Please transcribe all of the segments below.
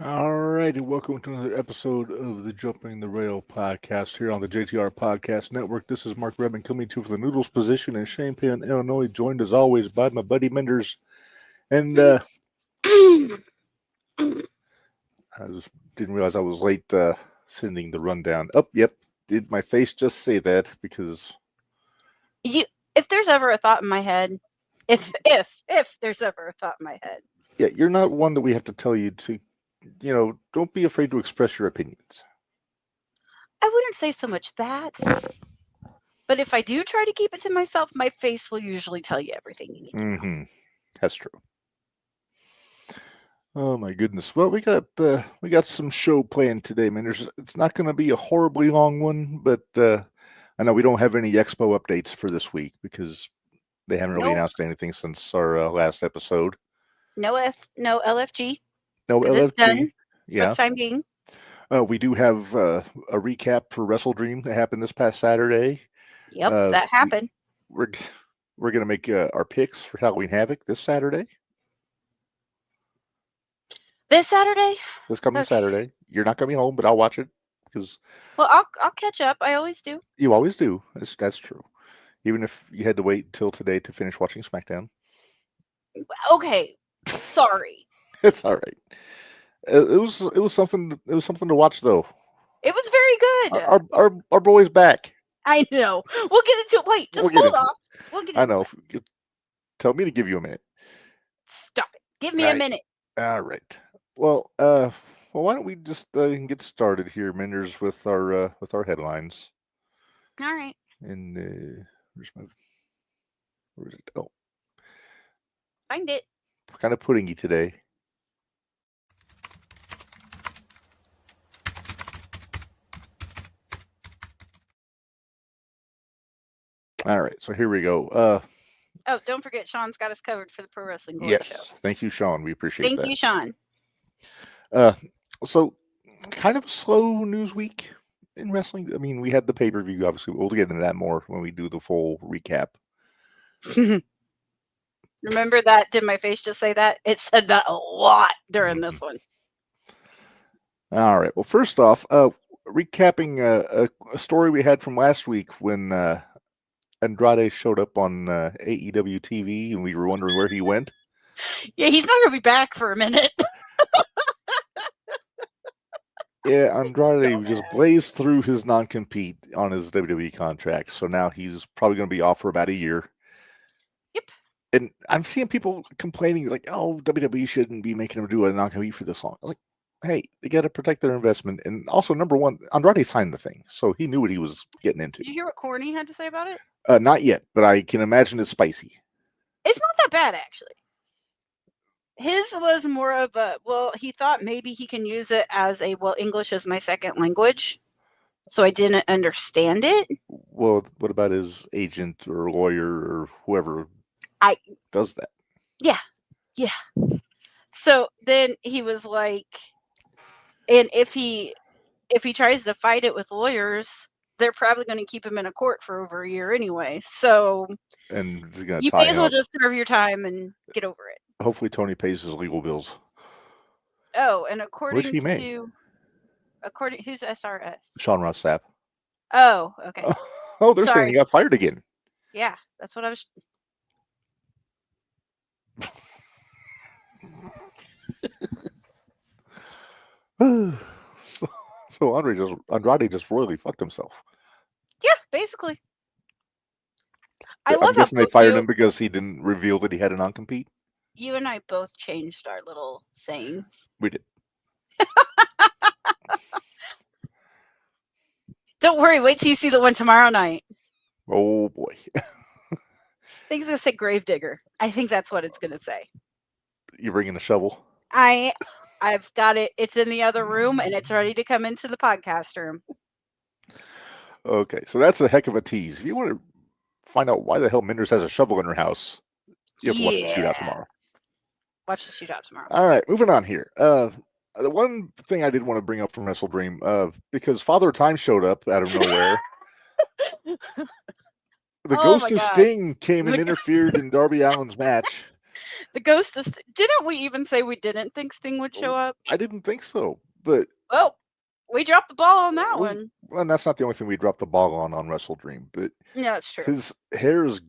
All right, and welcome to another episode of the Jumping the Rail podcast here on the JTR Podcast Network. This is Mark Reb coming to you from the Noodles position in Champaign, Illinois, joined as always by my buddy Minderz. And I just didn't realize I was late sending the rundown. Oh, yep. Did my face just say that? Because if there's ever a thought in my head, if there's ever a thought in my head. Yeah, you're not one that we have to tell you to, don't be afraid to express your opinions. I wouldn't say so much that. But if I do try to keep it to myself, my face will usually tell you everything you need to know. That's true. Oh my goodness! Well, we got some show planned today, man. It's not going to be a horribly long one, but I know we don't have any expo updates for this week because they haven't really announced anything since our last episode. No LFG. No LFG. It's done. Yeah. For the time being. We do have a recap for Wrestledream that happened this past Saturday. Yep, that happened. We're going to make our picks for Halloween Havoc this Saturday. This Saturday? This coming Saturday. You're not going to be home, but I'll watch it because. Well, I'll catch up. I always do. You always do. That's true. Even if you had to wait until today to finish watching SmackDown. Okay, sorry. It's all right. It was something to watch though. It was very good. Our boy's back. I know. We'll get into it. Wait, just hold off. We'll get into I know. Tell me to give you a minute. Stop it. Give me a minute. All right. Well, why don't we just get started here, Minderz, with our headlines. All right. And where is it? Oh, find it. Kind of puddingy today. All right, so here we go. Oh, don't forget, Sean's got us covered for the Pro Wrestling Glory yes, show. Thank you, Sean. We appreciate that. Thank you, Sean. So kind of a slow news week in wrestling. I mean, we had the pay-per-view, obviously. We'll get into that more when we do the full recap. Remember that? Did my face just say that? It said that a lot during this one. All right. Well, first off, recapping a story we had from last week when Andrade showed up on AEW TV and we were wondering where he went. Yeah, he's not going to be back for a minute. Yeah, Andrade just blazed through his non-compete on his WWE contract. So now he's probably going to be off for about a year. Yep. And I'm seeing people complaining like, oh, WWE shouldn't be making him do a non-compete for this long. I was like, hey, they got to protect their investment. And also, number one, Andrade signed the thing. So he knew what he was getting into. Did you hear what Corny had to say about it? Not yet, but I can imagine it's spicy. It's not that bad, actually. His was more of he thought maybe he can use it as English is my second language. So I didn't understand it. Well, what about his agent or lawyer or whoever does that? Yeah. So then he was like, and if he tries to fight it with lawyers, they're probably going to keep him in a court for over a year anyway. So and you may as well just serve your time and get over it. Hopefully Tony pays his legal bills. Oh, and according who's SRS? Sean Ross Sapp. Oh, okay. Oh, they're saying he got fired again. Yeah, that's what I was. So Andrade just royally fucked himself. Yeah, basically. I'm guessing they fired him because he didn't reveal that he had a non-compete. You and I both changed our little sayings. We did. Don't worry. Wait till you see the one tomorrow night. Oh, boy. I think it's going to say Gravedigger. I think that's what it's going to say. You bringing a shovel? I've got it. It's in the other room, and it's ready to come into the podcast room. Okay, so that's a heck of a tease. If you want to find out why the hell Minderz has a shovel in her house, you have to watch the shootout tomorrow. Watch the shootout tomorrow. All right, moving on here. The one thing I did want to bring up from Wrestledream, because Father Time showed up out of nowhere. The ghost of Sting came and interfered in Darby Allin's match. The ghost is. Didn't we even say we didn't think Sting would show up? I didn't think so, but Oh, we dropped the ball on that one. Well, and that's not the only thing we dropped the ball on Wrestledream, but Yeah, that's true. his hair is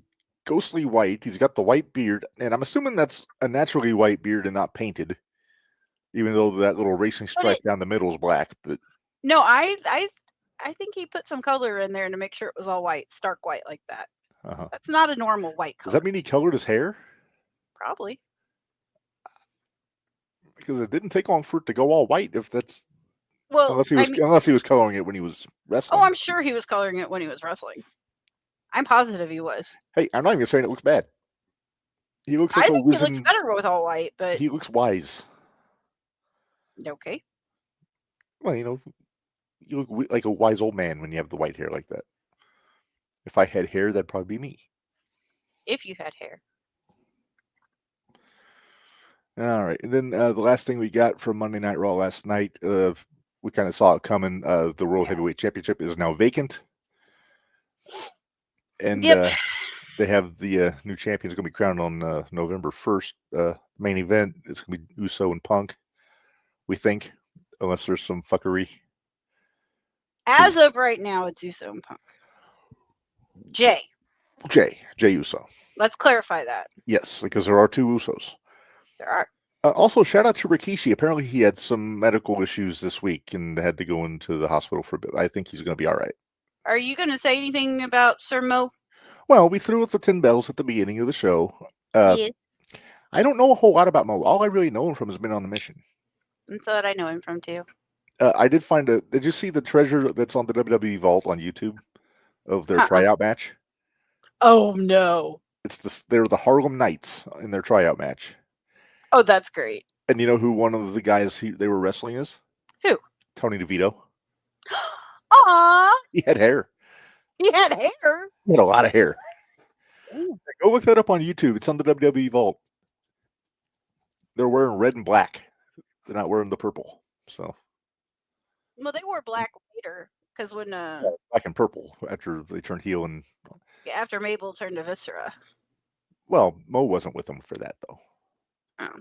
ghostly white. He's got the white beard, and I'm assuming that's a naturally white beard and not painted, even though that little racing stripe down the middle is black. But no, I think he put some color in there to make sure it was all white, stark white like that. That's not a normal white color. Does that mean he colored his hair? Probably. Because it didn't take long for it to go all white. If that's unless he was coloring it when he was wrestling. Oh, I'm sure he was coloring it when he was wrestling. I'm positive he was. Hey, I'm not even saying it looks bad. He looks like I think he looks better with all white, but he looks wise. Okay. Well, you look like a wise old man when you have the white hair like that. If I had hair, that'd probably be me. If you had hair. All right. And then the last thing we got from Monday Night Raw last night, we kind of saw it coming. The World Heavyweight Championship is now vacant. And they have the new champions going to be crowned on November 1st. Main event is going to be Uso and Punk, we think, unless there's some fuckery. As of right now, it's Uso and Punk. Jay Uso. Let's clarify that. Yes, because there are two Usos. There are. Also, shout out to Rikishi. Apparently, he had some medical issues this week and had to go into the hospital for a bit. I think he's going to be all right. Are you going to say anything about Sir Mo? Well, we threw out the 10 bells at the beginning of the show. Yes. I don't know a whole lot about Mo. All I really know him from has been on the mission. That's what I know him from, too. I did find did you see the treasure that's on the WWE Vault on YouTube of their tryout match? Oh, no. They're the Harlem Knights in their tryout match. Oh, that's great. And you know who one of the guys they were wrestling is? Who? Tony DeVito. Aww. He had hair. He had hair? He had a lot of hair. Ooh. Go look that up on YouTube. It's on the WWE Vault. They're wearing red and black. They're not wearing the purple. So. Well, they wore black later because when black and purple after they turned heel and after Mabel turned to Viscera. Well, Mo wasn't with them for that though. Oh.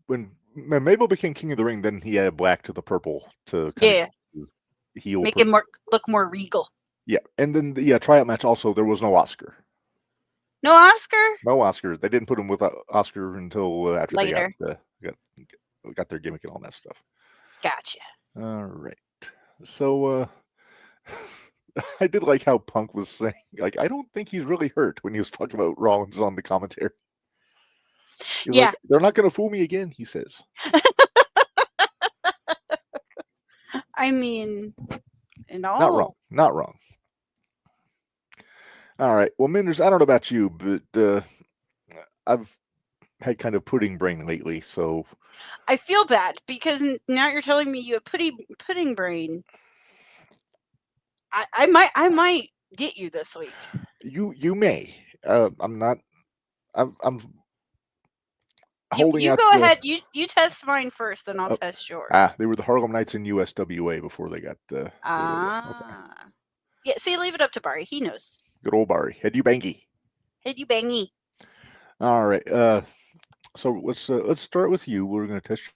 When Mabel became King of the Ring, then he added black to the purple to heel, make him look more regal. Yeah, and then the tryout match also there was no Oscar. No Oscar? No Oscar. They didn't put him with Oscar until after later. They got their gimmick and all that stuff. Gotcha. All right. So I did like how Punk was saying, like, I don't think he's really hurt when he was talking about Rollins on the commentary. He's like, they're not going to fool me again, he says. I mean, Not wrong. All right. Well, Minderz, I don't know about you, but I've had kind of pudding brain lately, so I feel bad because now you're telling me you have pudding brain. I might get you this week. You may. I'm not. I'm holding you out. Go ahead. You test mine first, then I'll test yours. They were the Harlem Knights in USWA before they got. Okay. Yeah. See, leave it up to Barry. He knows. Good old Barry. Head you bangy. All right. So let's start with you. We're going to test.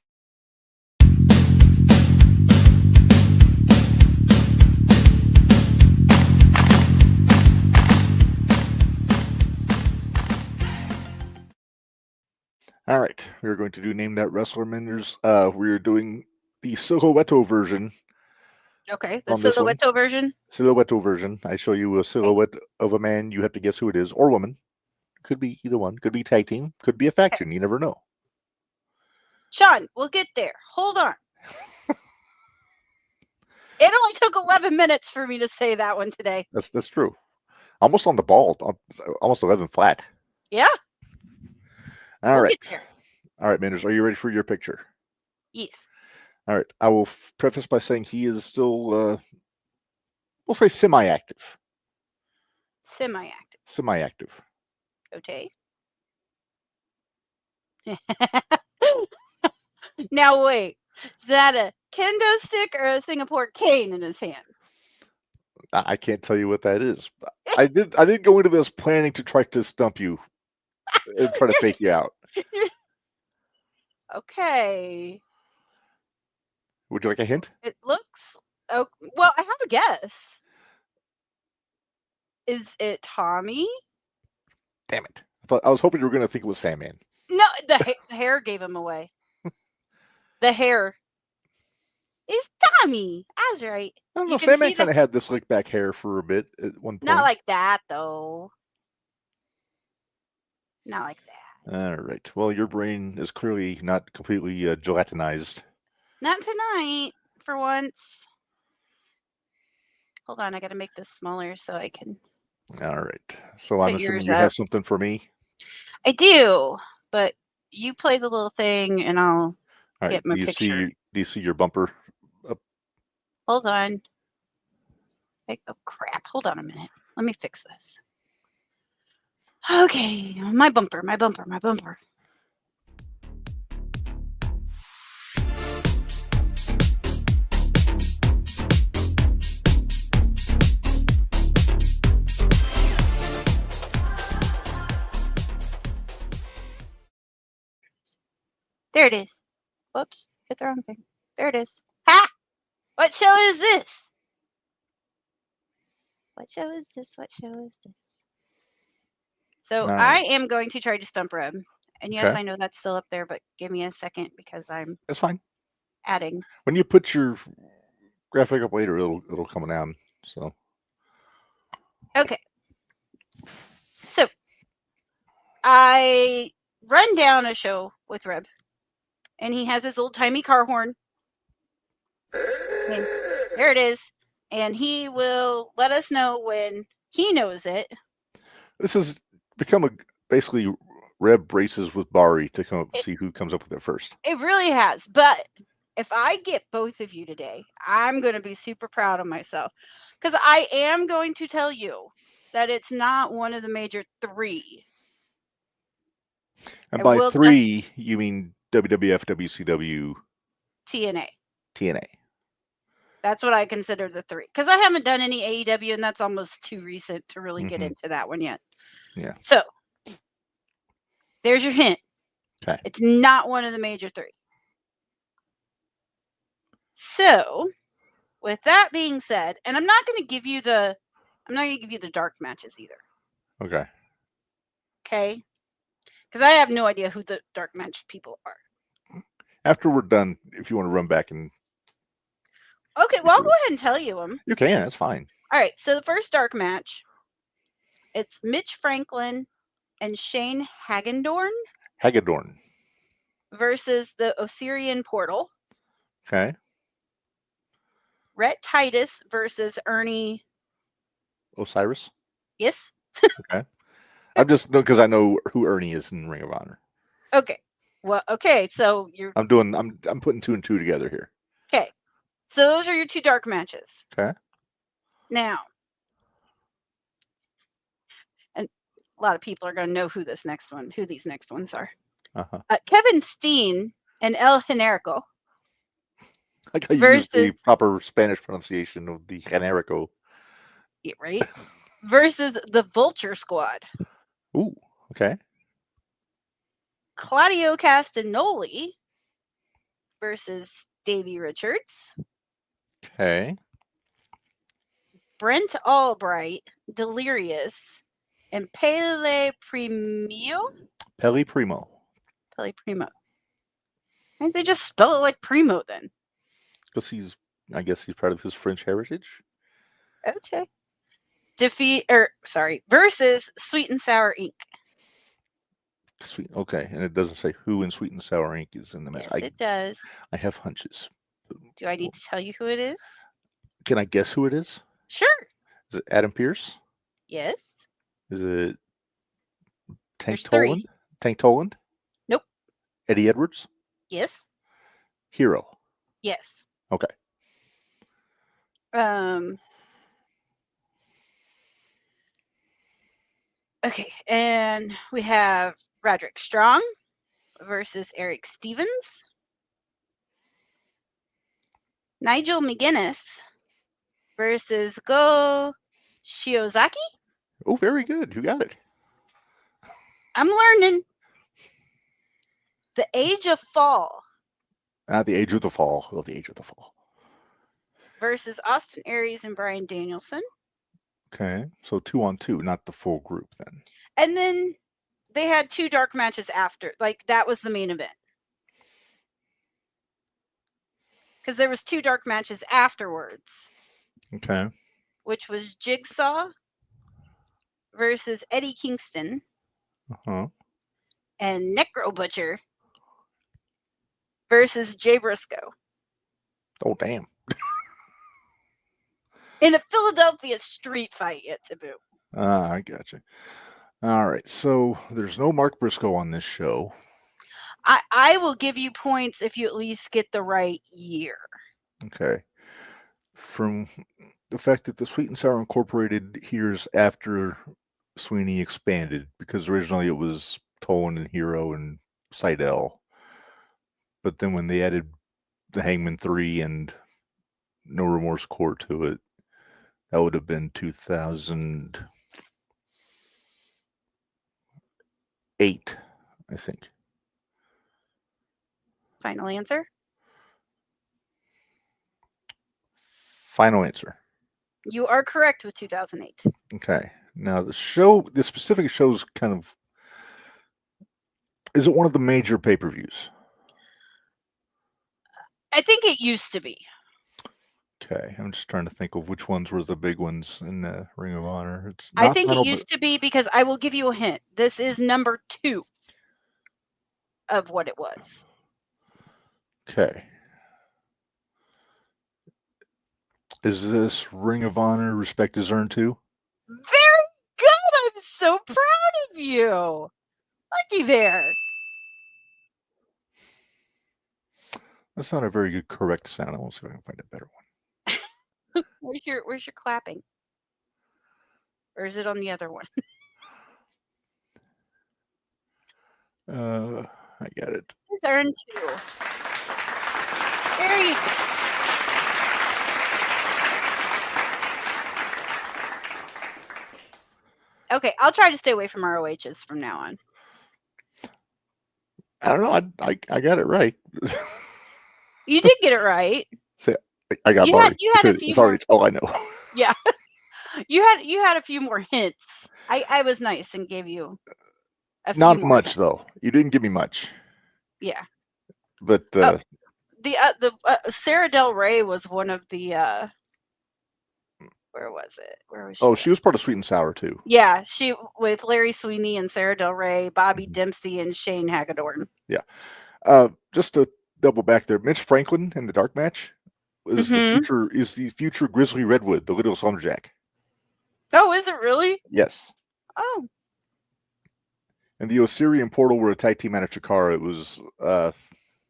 All right, we're going to Name That Wrestler, Minderz. We're doing the Silhouetto version. Okay, the Silhouetto version? Silhouetto version. I show you a silhouette of a man. You have to guess who it is, or woman. Could be either one. Could be tag team. Could be a faction. You never know. Sean, we'll get there. Hold on. It only took 11 minutes for me to say that one today. That's true. Almost on the ball. Almost 11 flat. Yeah. All right. All right, Minderz, are you ready for your picture? Yes. All right. I will preface by saying he is still, we'll say semi-active. Semi-active. Okay. Now wait, is that a kendo stick or a Singapore cane in his hand? I can't tell you what that is. I did go into this planning to try to stump you and try to fake you out. Okay. Would you like a hint? It looks. Oh, well, I have a guess. Is it Tommy? Damn it! I was hoping you were going to think it was Sandman. No, the hair gave him away. The hair is Tommy. I was right. I don't You know. can Sandman see kind of had this slick back hair for a bit at one point. Not like that, though. Not like that. All right. Well, your brain is clearly not completely gelatinized. Not tonight, for once. Hold on, I got to make this smaller so I can. All right. So I'm Put assuming yours you up. have something for me. I do, but you play the little thing, and I'll All right. get my Do picture. you see your bumper? Hold on. Oh, crap. Hold on a minute. Let me fix this. Okay, my bumper. There it is. Whoops, hit the wrong thing. There it is. Ha! What show is this? So I am going to try to stump Reb. And yes, I know that's still up there, but give me a second because That's fine. Adding. When you put your graphic up later, it'll come down. So. Okay. So I run down a show with Reb, and he has his old-timey car horn. And there it is. And he will let us know when he knows it. This has become basically Reb races with Bari to come up and see who comes up with it first. It really has. But if I get both of you today, I'm going to be super proud of myself. Because I am going to tell you that it's not one of the major three. And by three, you mean WWF, WCW, TNA. That's what I consider the three. Because I haven't done any AEW, and that's almost too recent to really get into that one yet. Yeah. So, there's your hint. Okay. It's not one of the major three. So, with that being said, and I'm not going to give you the dark matches either. Okay. Okay? Because I have no idea who the dark match people are. After we're done, if you want to run back and... Okay, well, I'll go ahead and tell you them. You can, that's fine. All right, so the first dark match, it's Mitch Franklin and Shane Hagedorn versus the Osirian Portal. Okay. Rhett Titus versus Ernie Osiris? Yes. Okay. I'm just because I know who Ernie is in Ring of Honor. Okay. Well, okay, so I'm putting two and two together here. Okay. So those are your two dark matches. Okay. Now, and a lot of people are going to know who these next ones are. Uh-huh. Kevin Steen and El Generico. I got to use the proper Spanish pronunciation of the Generico. Yeah, right? Versus the Vulture Squad. Ooh, okay. Claudio Castagnoli versus Davey Richards. Okay. Brent Albright, Delirious, and Pele Primo. Why didn't they just spell it like Primo then? Because I guess he's proud of his French heritage. Okay. Versus Sweet and Sour Inc. Okay, and it doesn't say who in Sweet and Sour Inc. is in the match. Yes, it does. I have hunches. Do I need to tell you who it is? Can I guess who it is? Sure. Is it Adam Pearce? Yes. Is it Tank Toland? Tank Toland? Nope. Eddie Edwards? Yes. Hero? Yes. Okay. Okay, and we have Roderick Strong versus Eric Stevens. Nigel McGuinness versus Go Shiozaki. Oh, very good. You got it. I'm learning. The Age of Fall The Age of the Fall. Oh, the Age of the Fall. versus Austin Aries and Bryan Danielson. Okay, so 2-on-2, not the full group then. And then they had 2 dark matches after. Like, that was the main event. Because there was 2 dark matches afterwards. Okay. Which was Jigsaw versus Eddie Kingston. Uh-huh. And Necro Butcher versus Jay Briscoe. Oh, damn. In a Philadelphia street fight yet to boot. I gotcha. All right, so there's no Mark Briscoe on this show. I will give you points if you at least get the right year. Okay. From the fact that the Sweet and Sour Incorporated here's after Sweeney expanded, because originally it was Tolan and Hero and Seidel. But then when they added the Hangman 3 and No Remorse Core to it, that would have been 2008, I think. Final answer? Final answer. You are correct with 2008. Okay. Now the specific show's kind of, is it one of the major pay-per-views? I think it used to be. Okay, I'm just trying to think of which ones were the big ones in the Ring of Honor. It's I not think Final, it used to be, because I will give you a hint. This is number 2 of what it was. Okay. Is this Ring of Honor Respect is Earned too? Very good! I'm so proud of you. Lucky there. That's not a very good correct sound. I won't see if I can find a better one. Where's your clapping? Or is it on the other one? I got it. It's earned 2. There you go. Okay, I'll try to stay away from ROHs from now on. I don't know. I got it right. You did get it right. See, I got You Barty. had a few It's already all I know. Yeah. You had a few more hints. I was nice and gave you a few Not more much hints. though. You didn't give me much. Yeah. But the Sarah Del Rey was one of the where was it? Where was she? Oh, she was part of Sweet and Sour too. Yeah, she with Larry Sweeney and Sarah Del Rey, Bobby Dempsey, and Shane Hagedorn. Yeah. Just to double back there, Mitch Franklin in the dark match is the future Grizzly Redwood, the little Lumberjack. Oh, is it really? Yes. Oh. And the Osirian Portal were a tag team out of Chikara. It was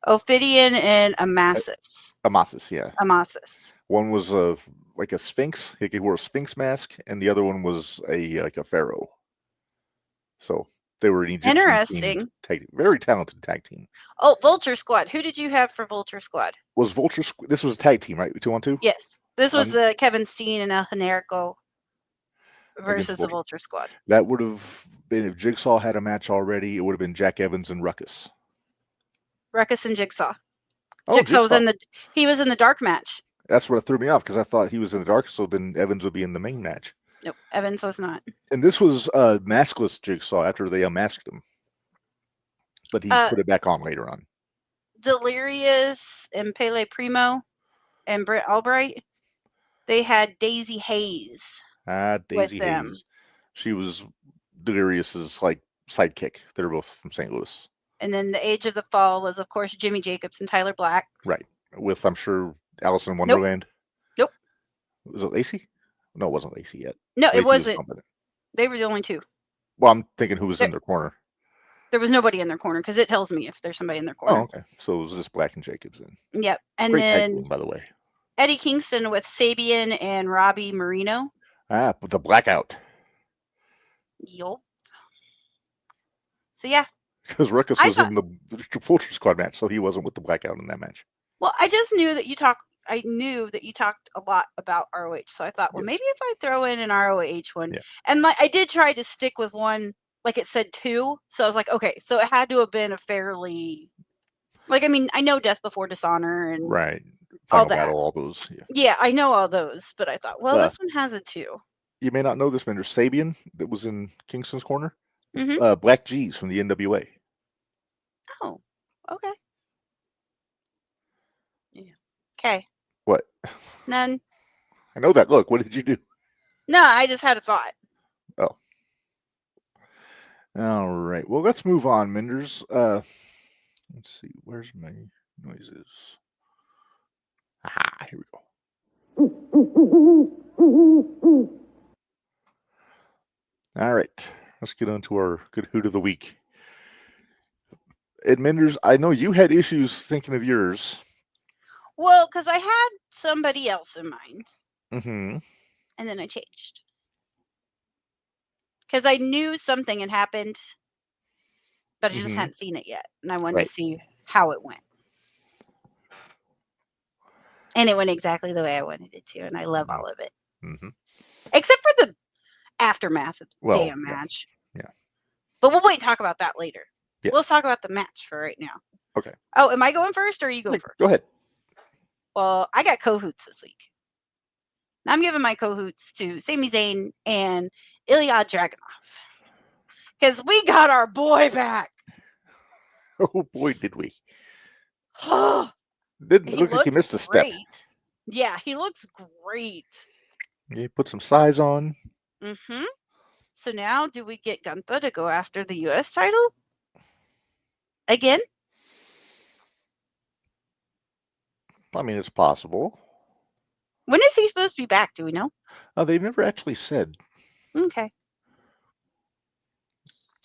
Ophidian and Amasis. Amasis, yeah. Amasis. One was like a Sphinx. He wore a Sphinx mask, and the other one was like a pharaoh. So they were an Egyptian Interesting. Very talented tag team. Oh, Vulture Squad. Who did you have for Vulture Squad? Was Vulture? This was a tag team, right? 2-on-2. Yes, this was the Kevin Steen and El Generico versus the Vulture Squad. That would have been if Jigsaw had a match already. It would have been Jack Evans and Ruckus. Ruckus and Jigsaw. Oh, Jigsaw was in the dark match. That's what threw me off, because I thought he was in the dark, so then Evans would be in the main match. Nope, Evans was not. And this was maskless Jigsaw after they unmasked him. But he put it back on later on. Delirious and Pele Primo and Britt Albright, they had Daisy Hayes. Daisy Hayes. She was Delirious's like sidekick. They're both from St. Louis. And then the Age of the Fall was, of course, Jimmy Jacobs and Tyler Black. Right. With, I'm sure, Alice in Wonderland. Nope. Was it Lacey? No, it wasn't Lacey yet. No, Lacey it wasn't. Was they were the only 2. Well, I'm thinking who was in their corner. There was nobody in their corner, because it tells me if there's somebody in their corner. Oh, okay. So it was just Black and Jacobs then. Yep. And Great then tag team, by the way. Eddie Kingston with Sabian and Robbie Marino. With the Blackout. Yup. So yeah. Because Ruckus was in the Vulture Squad match, so he wasn't with the Blackout in that match. Well, I just knew that you talked. I knew that you talked a lot about ROH, so I thought, well, maybe if I throw in an ROH one, and like I did try to stick with one, like it said 2, so I was like, okay, so it had to have been a fairly Like, I mean, I know Death Before Dishonor and Right. all Final that. Battle, all those. Yeah. Yeah, I know all those, but I thought, well, this one has it too. You may not know this, Minderz. Sabian, that was in Kingston's Corner. Mm-hmm. Black G's from the NWA. Oh, okay. Yeah. Okay. What? None. I know that. Look, what did you do? No, I just had a thought. Oh. All right. Well, let's move on, Minderz. Let's see. Where's my noises? Aha, here we go. All right. Let's get on to our good hoot of the week. And Minderz, I know you had issues thinking of yours. Well, because I had somebody else in mind, Mm-hmm. and then I changed. Because I knew something had happened, but I just hadn't seen it yet, and I wanted to see how it went. And it went exactly the way I wanted it to, and I love all of it. Mm-hmm. Except for the aftermath of the damn yeah. match. Yeah. But we'll wait and talk about that later. Yeah. Let's talk about the match for right now. Okay. Oh, am I going first or are you going first? Go ahead. Well, I got Kohoots this week. Now I'm giving my Kohoots to Sami Zayn and Ilya Dragunov. Because we got our boy back. Oh, boy, did we. He Didn't look like he missed a step. Yeah, he looks great. Yeah, he put some size on. Mm-hmm. So now, do we get Gunther to go after the U.S. title? Again? I mean, it's possible. When is he supposed to be back? Do we know? They never actually said. Okay.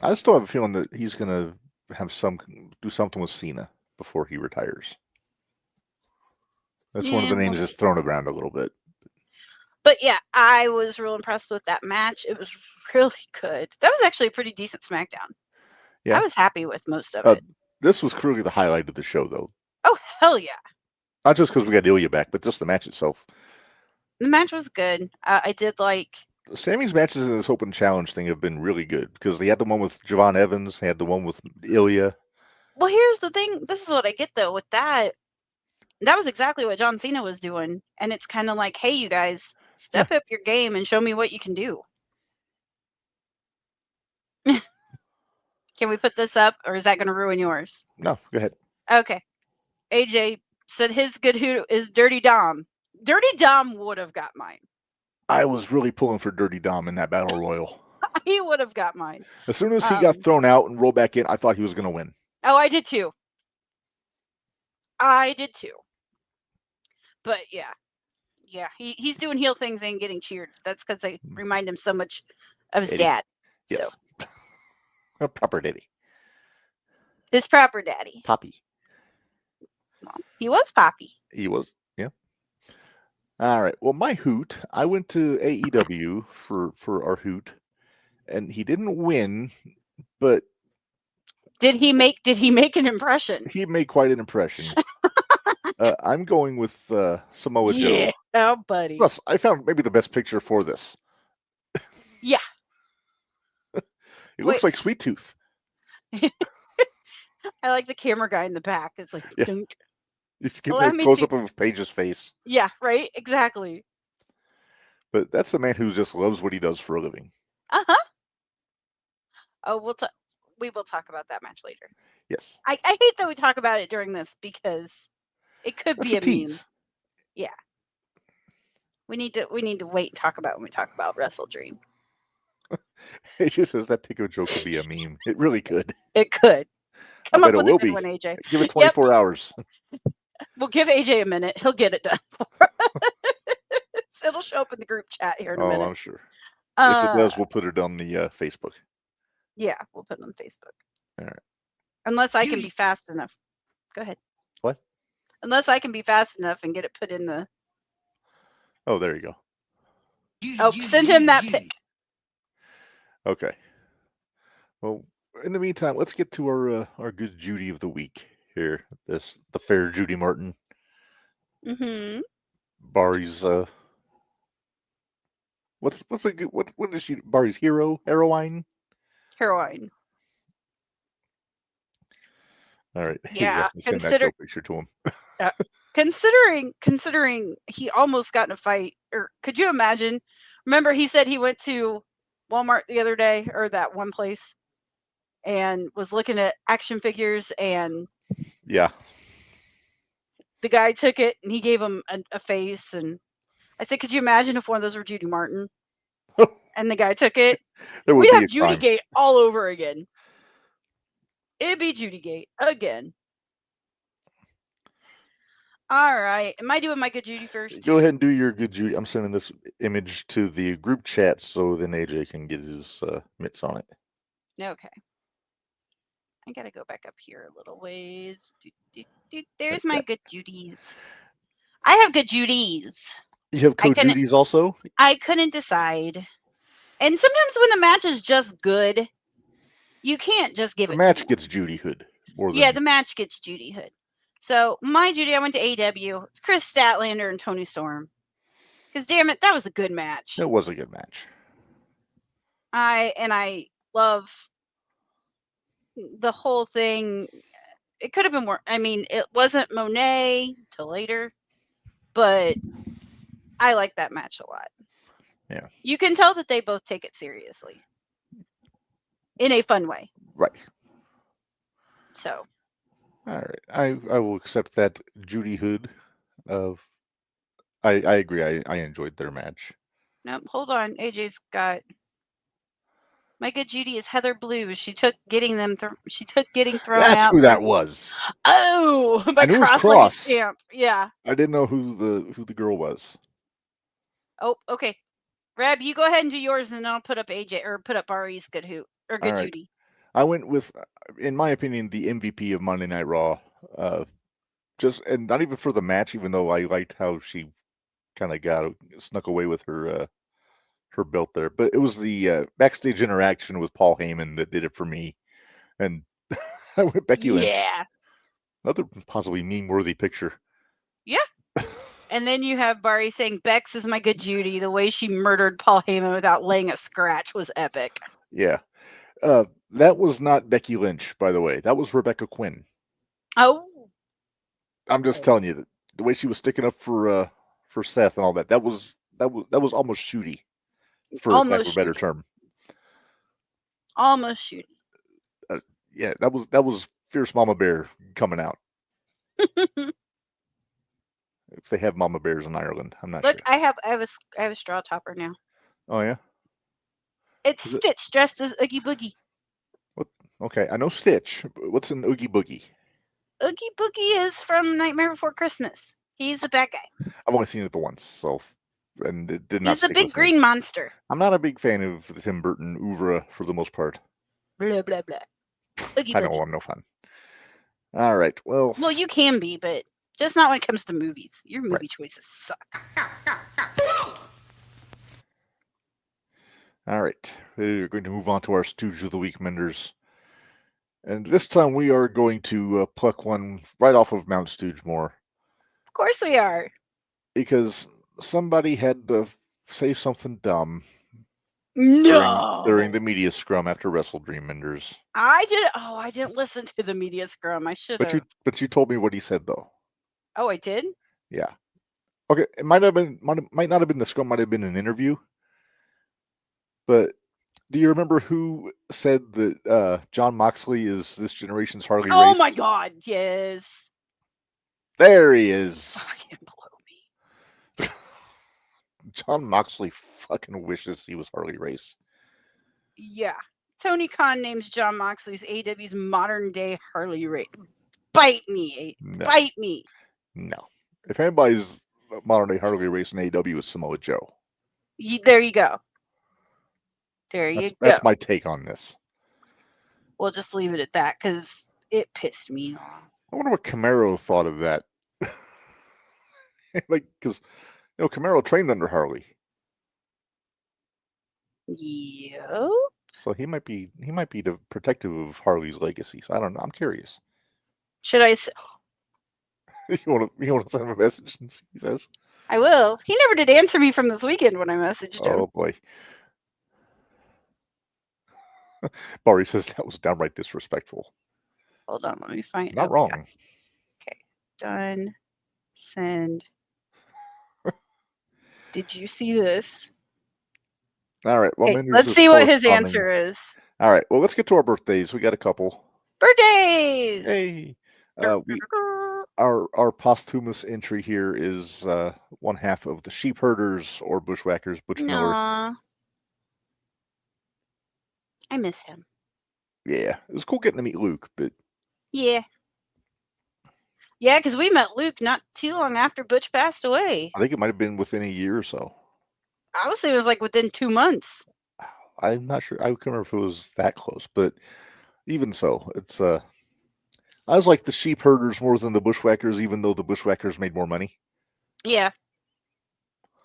I still have a feeling that he's going to do something with Cena before he retires. That's one of the names that's thrown around a little bit. But yeah, I was real impressed with that match. It was really good. That was actually a pretty decent SmackDown. Yeah. I was happy with most of it. This was clearly the highlight of the show, though. Oh, hell yeah. Not just because we got Ilya back, but just the match itself. The match was good. I did like... Sammy's matches in this open challenge thing have been really good because they had the one with Javon Evans, they had the one with Ilya. Well, here's the thing. This is what I get, though, with that. That was exactly what John Cena was doing. And it's kind of like, hey, you guys, step up your game and show me what you can do. Can we put this up, or is that going to ruin yours? No, go ahead. Okay. AJ said his good hoot is Dirty Dom. Dirty Dom would have got mine. I was really pulling for Dirty Dom in that Battle Royal. He would have got mine. As soon as he got thrown out and rolled back in, I thought he was going to win. Oh, I did too. But yeah. Yeah, he's doing heel things and getting cheered. That's because they remind him so much of his dad. Yes. So. A proper daddy. His proper daddy. Poppy. Well, he was Poppy. He was, yeah. All right. Well, my hoot, I went to AEW for our hoot, and he didn't win, but did he make an impression? He made quite an impression. I'm going with Samoa Joe. Oh, buddy. Plus, I found maybe the best picture for this. Yeah. He looks like Sweet Tooth. I like the camera guy in the back. It's like, dunk. Just give me a close-up of Paige's face. Yeah, right? Exactly. But that's the man who just loves what he does for a living. Uh-huh. Oh, we will talk about that match later. Yes. I hate that we talk about it during this because it could be a meme. Yeah. We need to wait and talk about when we talk about Wrestledream. It just says that Pico joke could be a meme. It really could. It could. Come up with a good one, AJ. Give it 24 hours. We'll give AJ a minute. He'll get it done. It'll show up in the group chat here in a minute. Oh, I'm sure. If it does, we'll put it on the Facebook. Yeah, we'll put it on Facebook. All right. Unless I can be fast enough. Go ahead. What? Unless I can be fast enough and get it put in the... Oh, there you go. Oh, send him that pic. Okay. Well, in the meantime, let's get to our good Judy of the week here. The fair Judy Martin. Mm-hmm. Barry's what is she? Barry's heroine. Heroine. All right. Yeah, He send that Joe picture to him. considering he almost got in a fight, or could you imagine? Remember, he said he went to Walmart the other day, or that one place, and was looking at action figures, and Yeah. the guy took it and he gave him a face, and I said, could you imagine if one of those were Judy Martin and the guy took it? There would We'd be have a Judy crime. Gate all over again. It'd be Judy Gate again. All right. Am I doing my good Judy first? Go ahead and do your good Judy. I'm sending this image to the group chat so then AJ can get his mitts on it. Okay. I gotta go back up here a little ways. There's Like my that. good Judies. I have good Judies. You have co-Judies also? I couldn't decide. And sometimes when the match is just good, you can't just give The it match to gets Judy Hood. Yeah, the match gets Judy Hood. So my Judy, I went to AEW. It's Chris Statlander and Tony Storm. Because damn it, that was a good match. It was a good match. I love the whole thing. It could have been more. I mean, it wasn't Monet till later, but I like that match a lot. Yeah. You can tell that they both take it seriously in a fun way. Right. So. All right. I will accept that Judy Hood of I agree. I enjoyed their match. Nope, hold on. AJ's got my good Judy is Heather Blue. She took getting thrown out. That's who that was. Oh, by Cross. Champ. Yeah. I didn't know who the girl was. Oh, okay. Reb, you go ahead and do yours, and then I'll put up AJ or put up Ari's good Judy. I went with, in my opinion, the MVP of Monday Night Raw. And not even for the match, even though I liked how she kind of snuck away with her belt there. But it was the backstage interaction with Paul Heyman that did it for me. And I went Becky Lynch. Yeah. Another possibly meme-worthy picture. Yeah. And then you have Barry saying, Bex is my good Judy. The way she murdered Paul Heyman without laying a scratch was epic. Yeah. That was not Becky Lynch, by the way. That was Rebecca Quinn. Oh. I'm just telling you that the way she was sticking up for Seth and all that. That was almost shooty, for lack of a better term. Almost shooty. Yeah, that was Fierce Mama Bear coming out. If they have Mama Bears in Ireland, I'm not sure. Look, I have a straw topper now. Oh yeah. It's Stitch dressed as Oogie Boogie. What? Okay, I know Stitch. What's an Oogie Boogie? Oogie Boogie is from Nightmare Before Christmas. He's the bad guy. I've only seen it the once, and it did not. He's the big green monster. I'm not a big fan of the Tim Burton oeuvre for the most part. Blah blah blah. Oogie I know Boogie. I'm no fun. All right, well. Well, you can be, but just not when it comes to movies. Your movie choices suck. All right, we're going to move on to our Stooge of the Week, Minderz. And this time we are going to pluck one right off of Mount Stoogemore. Of course we are. Because somebody had to say something dumb. No. During the media scrum after Wrestledream, Minderz. I didn't listen to the media scrum. I should have. But you told me what he said though. Oh, I did? Yeah. Okay, it might not have been the scrum, might have been an interview. But do you remember who said that Jon Moxley is this generation's Harley Race? Oh my God, yes. There he is. Fucking blow me. Jon Moxley fucking wishes he was Harley Race. Yeah. Tony Khan names Jon Moxley's AEW's modern day Harley Race. Bite me. No. Bite me. No. If anybody's modern day Harley Race in AEW, is Samoa Joe. There you go. Go. That's my take on this. We'll just leave it at that because it pissed me off. I wonder what Camaro thought of that. Because Camaro trained under Harley. Yeah. So he might be the protective of Harley's legacy. So I don't know. I'm curious. Should I say? You want to send him a message? He says. I will. He never did answer me from this weekend when I messaged him. Oh boy. Barry says that was downright disrespectful. Hold on, let me find. Not wrong. Okay, done. Send. Did you see this? All right. Well, Okay, Minderz let's is see what his corresponding. answer is. All right. Well, let's get to our birthdays. We got a couple. Birthdays. Hey. Our posthumous entry here is one half of the Sheep Herders or Bushwhackers, Butch Miller. Aw. I miss him. Yeah, it was cool getting to meet Luke, but Yeah. Yeah, because we met Luke not too long after Butch passed away. I think it might have been within a year or so. I would say it was like within 2 months. I'm not sure. I can't remember if it was that close, but even so, it's I was like the Sheep Herders more than the Bushwhackers, even though the Bushwhackers made more money. Yeah.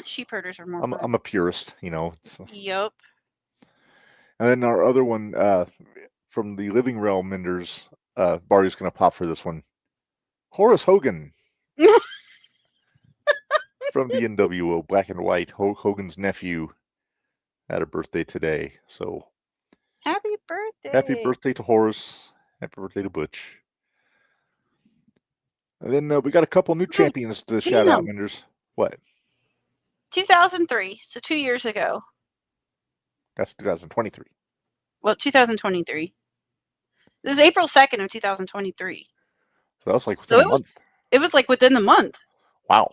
Sheep herders are more fun. I'm a purist, you know. Yep. And then our other one from the Living Realm Minderz, Barty's going to pop for this one. Horace Hogan from the NWO, Black and White, Hogan's nephew, had a birthday today. So Happy birthday. happy birthday to Horace. Happy birthday to Butch. And then we got a couple new champions to shout out, Minderz. What? 2003, so 2 years ago. That's 2023. Well, 2023. This is April 2nd of 2023. So that's like within a month. It was like within the month. Wow.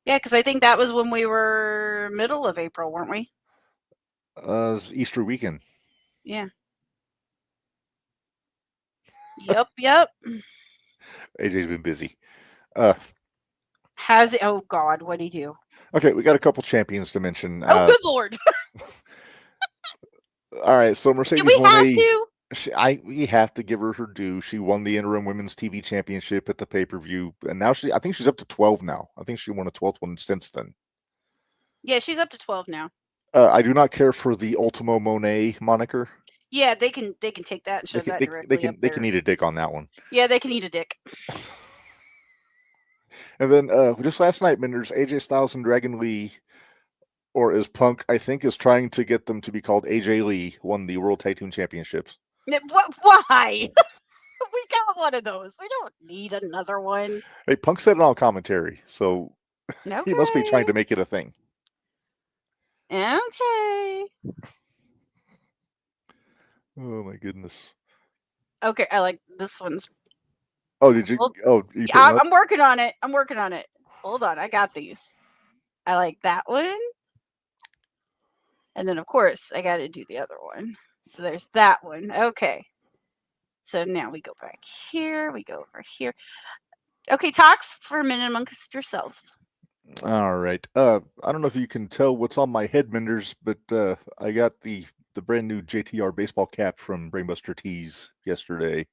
Yeah, because I think that was when we were middle of April, weren't we? It was Easter weekend. Yeah. Yep. AJ's been busy. Has it? Oh God, what'd he do? Okay, we got a couple champions to mention. Oh, good Lord! All right, so Mercedes. Do we have to? We have to give her her due. She won the interim women's TV championship at the pay-per-view, and now I think she's up to 12 now. I think she won a 12th one since then. Yeah, she's up to 12 now. I do not care for the Ultimo Monet moniker. Yeah, they can take that and shove that directly up They can eat a dick on that one. Yeah, they can eat a dick. And then just last night, Minderz, AJ Styles and Dragon Lee, or as Punk, I think, is trying to get them to be called AJ Lee, won the World Tag Team Championships. Why? We got one of those. We don't need another one. Hey, Punk said it on commentary, so okay. He must be trying to make it a thing. Okay. Oh my goodness. Okay, I like this one's. Oh, did you? I'm working on it. Hold on, I got these. I like that one. And then, of course, I got to do the other one. So there's that one. Okay. So now we go back here. We go over here. Okay, talk for a minute amongst yourselves. All right. I don't know if you can tell what's on my head, Minderz, but I got the brand new JTR baseball cap from Brainbuster Tees yesterday.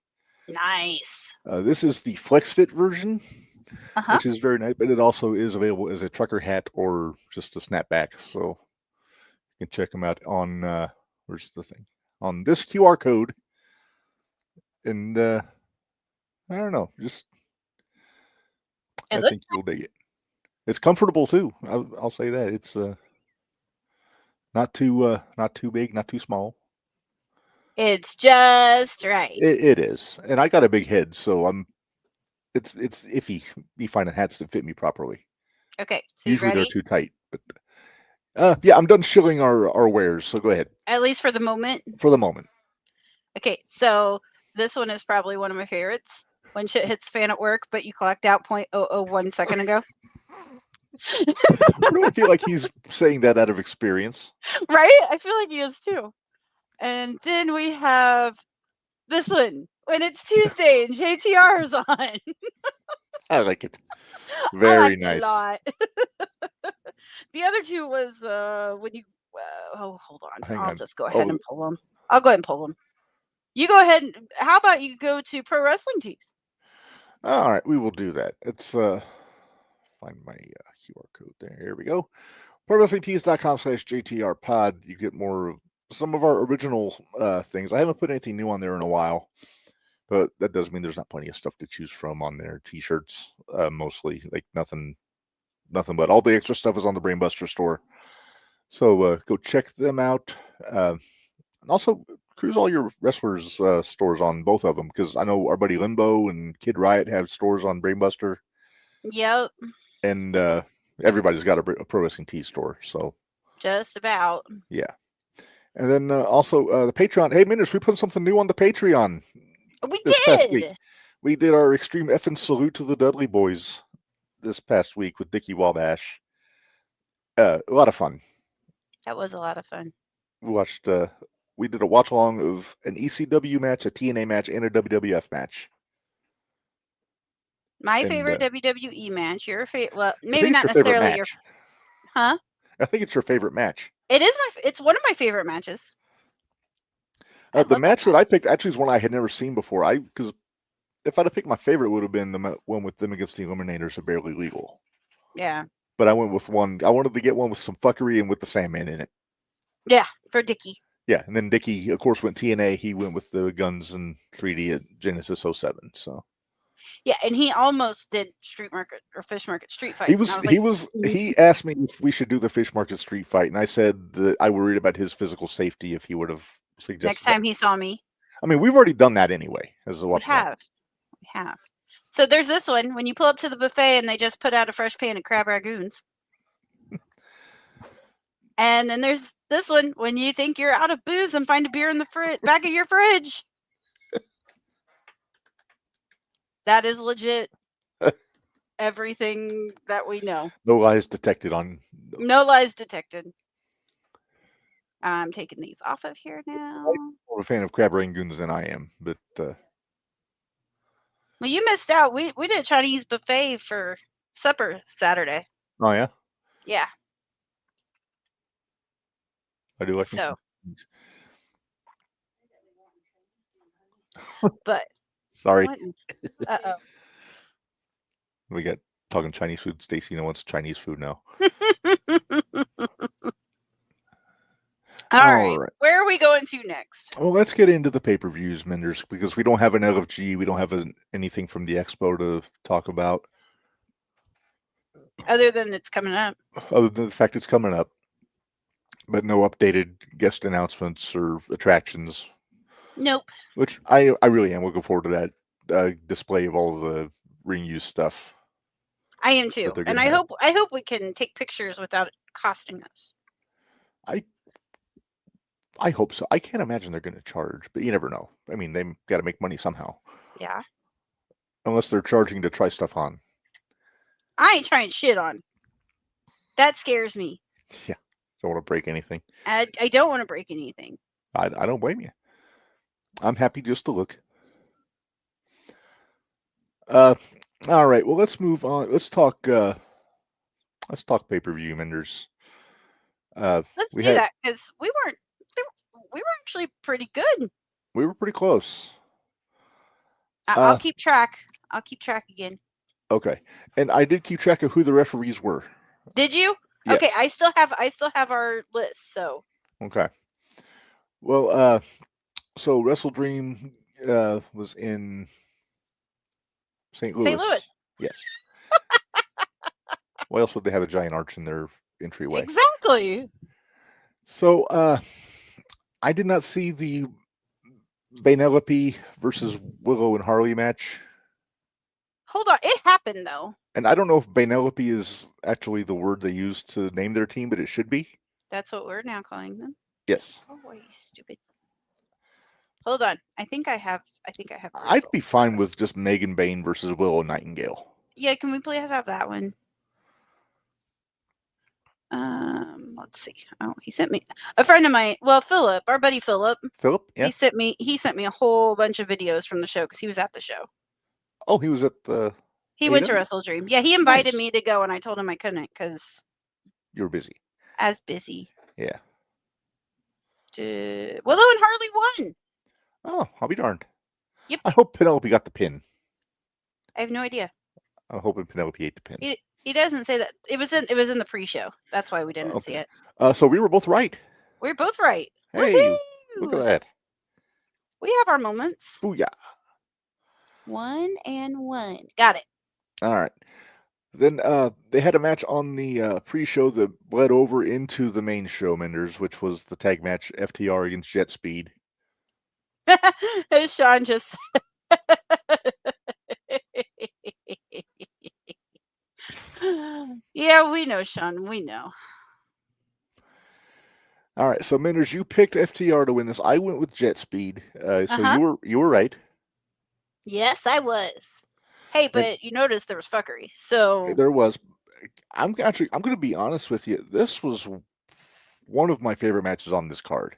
Nice. This is the Flex Fit version, which is very nice, but it also is available as a trucker hat or just a snapback. So you can check them out on where's the thing? On this QR code. And I don't know, I think you'll dig it. It's comfortable too. I'll say that. It's not too big, not too small. It's just right. It is, and I got a big head, so it's iffy me finding hats that fit me properly. Okay, so usually they're too tight, but yeah, I'm done shilling our wares. So go ahead. At least for the moment. For the moment. Okay, so this one is probably one of my favorites. When shit hits the fan at work, but you clocked out 0.001 second ago. I really feel like he's saying that out of experience. Right? I feel like he is too. And then we have this one. When it's Tuesday and JTR is on. I like it. Very nice. It a lot. The other two was when you... hold on. I'll just go ahead and pull them. I'll go ahead and pull them. You go ahead. How about you go to Pro Wrestling Tees? All right, we will do that. It's find my QR code there. Here we go. ProWrestlingTees.com/JTR Pod. You get more of some of our original things. I haven't put anything new on there in a while, but that doesn't mean there's not plenty of stuff to choose from on there. T-shirts, mostly, like nothing but all the extra stuff is on the Brainbuster store. So go check them out. And also, cruise all your wrestlers' stores on both of them, because I know our buddy Limbo and Kid Riot have stores on Brainbuster, Yep, and everybody's got a Pro Wrestling Tees store. So just about. yeah. And then also the Patreon. Hey, Minderz, we put something new on the Patreon We this past did. week. We did our Extreme Effing Salute to the Dudley Boys this past week with Dickie Wabash. A lot of fun. That was a lot of fun. We watched. We did a watch along of an ECW match, a TNA match, and a WWF match. My favorite WWE match. Your favorite? Well, I maybe think not it's your favorite necessarily your. match. Huh? I think it's your favorite match. It is my. It's one of my favorite matches. The match that I picked actually is one I had never seen before. Because if I'd have picked my favorite, it would have been the one with them against the Eliminators of Barely Legal. Yeah. But I went with one. I wanted to get one with some fuckery and with the Sandman in it. Yeah, for Dickie. Yeah, and then Dickie, of course, went TNA. He went with the Guns and 3D at Genesis 07. So. Yeah, and he almost did Street Market or Fish Market Street Fight. He asked me if we should do the Fish Market Street Fight, and I said that I worried about his physical safety if he would have suggested next time he saw me. I mean, we've already done that anyway. As a watch. We have. So there's this one when you pull up to the buffet and they just put out a fresh pan of crab ragoons. And then there's this one when you think you're out of booze and find a beer in the back of your fridge. That is legit. Everything that we know. No lies detected on. No lies detected. I'm taking these off of here now. I'm more of a fan of crab rangoons than I am, but. Well, you missed out. We did a Chinese buffet for supper Saturday. Oh yeah. Yeah. I do like so. But. Sorry. Uh-oh. We got talking Chinese food. Stacy wants Chinese food now. All right. Where are we going to next? Well, let's get into the pay-per-views, Minderz, because we don't have an LFG. We don't have anything from the expo to talk about. Other than it's coming up. Other than the fact it's coming up. But no updated guest announcements or attractions. Nope. Which I really am looking forward to that display of all the ring use stuff. I am too. And I hope we can take pictures without it costing us. I hope so. I can't imagine they're going to charge, but you never know. I mean, they've got to make money somehow. Yeah. Unless they're charging to try stuff on. I ain't trying shit on. That scares me. Yeah. Don't want to break anything. I don't want to break anything. I don't blame you. I'm happy just to look. All right. Well, let's move on. Let's talk pay-per-view, Minderz. Let's do that because we were actually pretty good. We were pretty close. I'll keep track. I'll keep track again. Okay. And I did keep track of who the referees were. Did you? Yes. Okay, I still have our list, so. Okay. Well, so Wrestledream was in St. Louis. St. Louis. Yes. Why else would they have a giant arch in their entryway? Exactly. So I did not see the Penelope versus Willow and Harley match. Hold on. It happened, though. And I don't know if Penelope is actually the word they use to name their team, but it should be. That's what we're now calling them. Yes. Oh, boy, you stupid. Hold on. I think I have. I'd be fine with just Megan Bain versus Willow Nightingale. Yeah, can we please have that one? Let's see. Oh, he sent me a friend of mine. Well, Philip, our buddy Philip. Philip, yeah. He sent me a whole bunch of videos from the show because he was at the show. Oh, he was at the. He went to Wrestledream. Yeah, he invited me to go, and I told him I couldn't because you were busy. As busy. Yeah. Willow and Harley won. Oh, I'll be darned. Yep. I hope Penelope got the pin. I have no idea. I'm hoping Penelope ate the pin. He doesn't say that. It was in the pre-show. That's why we didn't see it. So we were both right. We were both right. Hey, woo-hoo! Look at that. We have our moments. Booyah. 1 and 1. Got it. All right. Then they had a match on the pre-show that bled over into the main show, Minderz, which was the tag match FTR against Jet Speed. Sean just. Yeah, we know, Sean. We know. All right, so Minderz, you picked FTR to win this. I went with Jet Speed, so you were right. Yes, I was. Hey, but you noticed there was fuckery, so there was. I'm going to be honest with you. This was one of my favorite matches on this card.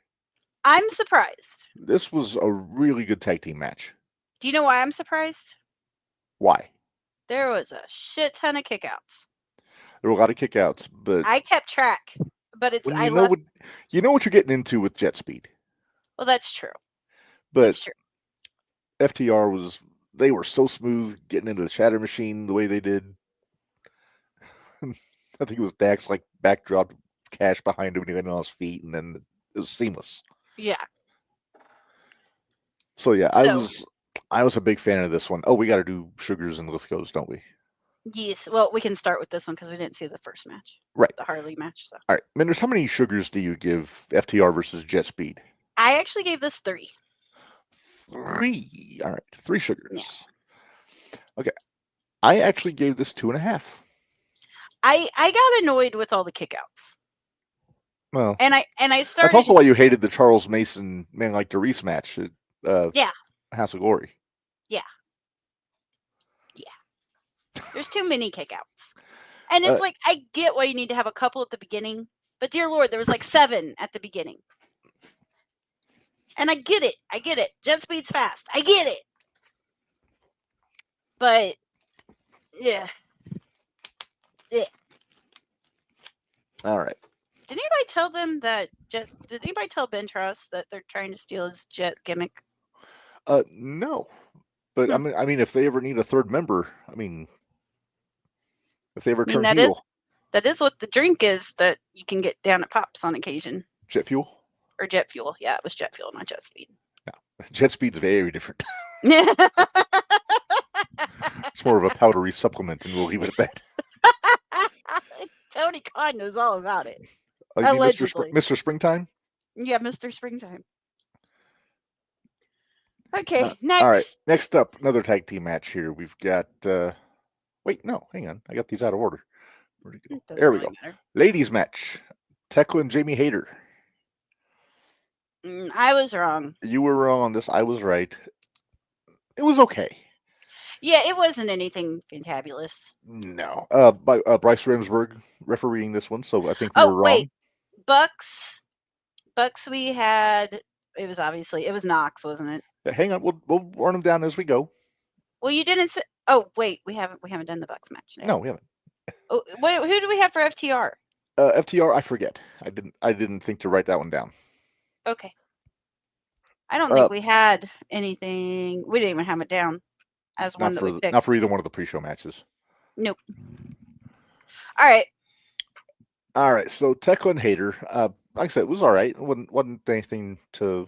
I'm surprised. This was a really good tag team match. Do you know why I'm surprised? Why? There was a shit ton of kickouts. There were a lot of kickouts, but I kept track. But it's you know what you're getting into with Jet Speed. Well, that's true. But that's true. FTR they were so smooth getting into the Shatter Machine the way they did. I think it was Dax backdrop Cash behind him and he landed on his feet, and then it was seamless. Yeah. So yeah, I was a big fan of this one. Oh, we got to do Sugars and Lithgows, don't we? Yes. Well, we can start with this one because we didn't see the first match. Right. The Harley match. So. All right, Minderz, how many Sugars do you give FTR versus Jet Speed? I actually gave this 3. 3. All right, 3 Sugars. Yeah. Okay. I actually gave this 2.5. I got annoyed with all the kickouts. Well, and I started. That's also why you hated the Charles Mason Man Like Doris match at House of Glory. Yeah. There's too many kickouts. And it's I get why you need to have a couple at the beginning, but dear Lord, there was 7 at the beginning. And I get it. Jet Speed's fast. I get it. But yeah. All right. Did anybody tell them that did anybody tell Bentross that they're trying to steal his Jet gimmick? No. But I mean if they ever need a third member, if they ever turn heel. That is what the drink is that you can get down at Pops on occasion. Jet fuel? Or jet fuel. Yeah, it was jet fuel, not Jet Speed. No. Jet Speed's very different. It's more of a powdery supplement, and we'll leave it at that. Tony Khan knows all about it. Allegedly. Mr. Springtime? Yeah, Mr. Springtime. Okay, next. All right, next up, another tag team match here. We've got... wait, no, hang on. I got these out of order. Where'd it go? There we go. Matter. Ladies match. Tekla and Jamie Hayter. I was wrong. You were wrong on this. I was right. It was okay. Yeah, it wasn't anything fantabulous. No. Bryce Remsburg refereeing this one, so I think we were wrong. Wait. Bucks we had... It was Knox, wasn't it? Hang on, we'll run them down as we go. Well, you didn't say... Oh, wait, we haven't done the Bucks match. No, we haven't. Oh, who do we have for FTR? FTR, I forget. I didn't think to write that one down. Okay. I don't think we had anything. We didn't even have it down as one that we picked. Not for either one of the pre-show matches. Nope. All right. So Tekla and Hayter, like I said, it was all right. It wasn't anything no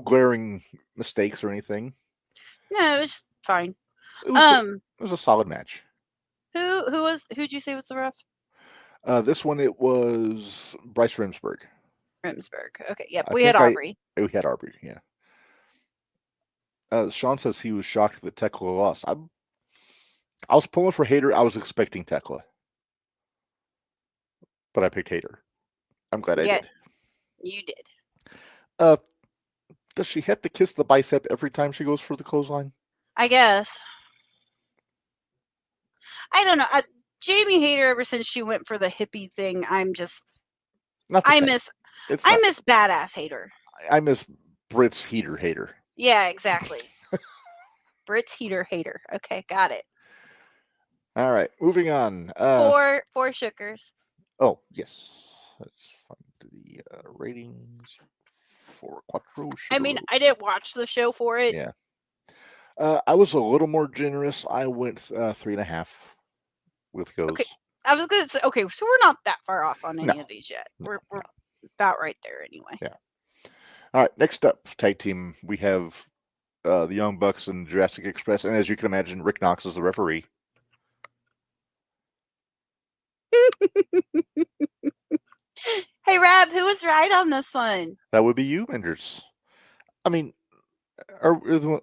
glaring mistakes or anything. No, it was just fine. It was a solid match. Who'd you say was the ref? This one, it was Bryce Remsburg. Okay, yeah, we had Aubrey. We had Aubrey, yeah. Sean says he was shocked that Tekla lost. I was pulling for Hayter. I was expecting Tekla, but I picked Hayter. I'm glad I did. You did. Does she have to kiss the bicep every time she goes for the clothesline? I guess. I don't know. Jamie Hayter, ever since she went for the hippie thing, I miss badass Hayter. I miss Brit's heater Hayter. Yeah, exactly. Brit's heater Hayter. Okay, got it. All right, moving on. 4 Sugars. Oh, yes. Let's find the ratings for Quattro Sugar. I didn't watch the show for it. Yeah. I was a little more generous. I went 3.5 with goes. Okay. I was going to say, okay, so we're not that far off on any of these yet. We're about right there anyway. Yeah. All right, next up, tag team, we have the Young Bucks and Jurassic Express. And as you can imagine, Rick Knox is the referee. Hey, Reb, who was right on this one? That would be you, Minderz. I mean,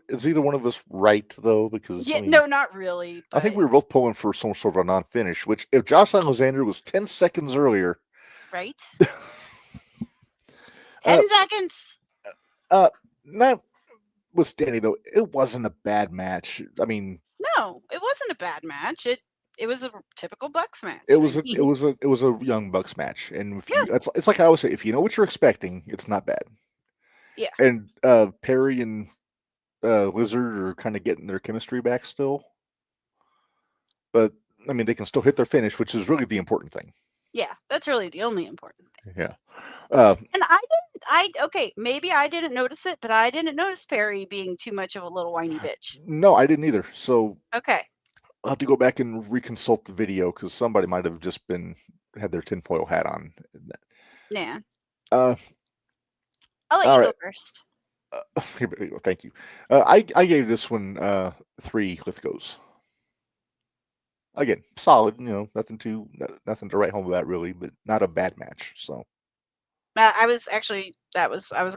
is either one of us right though? Because Yeah, no, not really. I think But we were both pulling for some sort of a non-finish. Which, if Josh Alexander was 10 seconds earlier, right, uh, 10 seconds. Not with Danny though, it wasn't a bad match. I mean, No, it wasn't a bad match. It was a typical Bucks match. it was a young Bucks match, and if you, it's like I always say, if you know what you're expecting, it's not bad. Yeah. And Perry and Lizard are kind of getting their chemistry back still, but I mean they can still hit their finish, which is really the important thing. Yeah, that's really the only important thing. Yeah. And maybe I didn't notice it, but I didn't notice Perry being too much of a little whiny bitch. No, I didn't either. So Okay. I'll have to go back and reconsult the video because somebody might have just had their tinfoil hat on. Yeah. I'll let you go first. Thank you. I gave this one 3 Lithgows. Again, solid. Nothing to write home about really, but not a bad match. So I was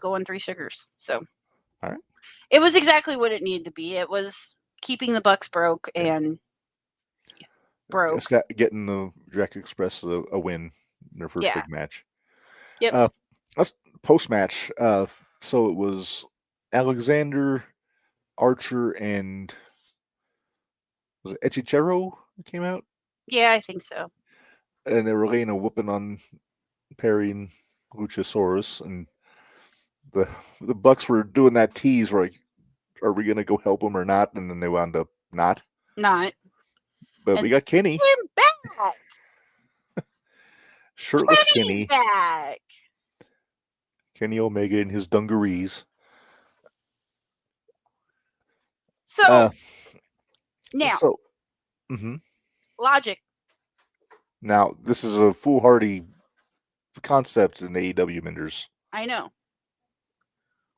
going 3 sugars. So all right, it was exactly what it needed to be. It was keeping the Bucks broke and broke. Getting the Jurassic Express a win in their first big match. Yep. That's post match. So it was Alexander, Archer, and was it Echichero that came out? Yeah, I think so. And they were laying a whooping on Perry and Luchasaurus, and the Bucks were doing that tease where, like, are we going to go help them or not? And then they wound up not. But we got Kenny. Back. Shirtless Kenny. Back. Kenny Omega in his dungarees. So now, logic. Now this is a foolhardy concept in AEW, Minderz. I know.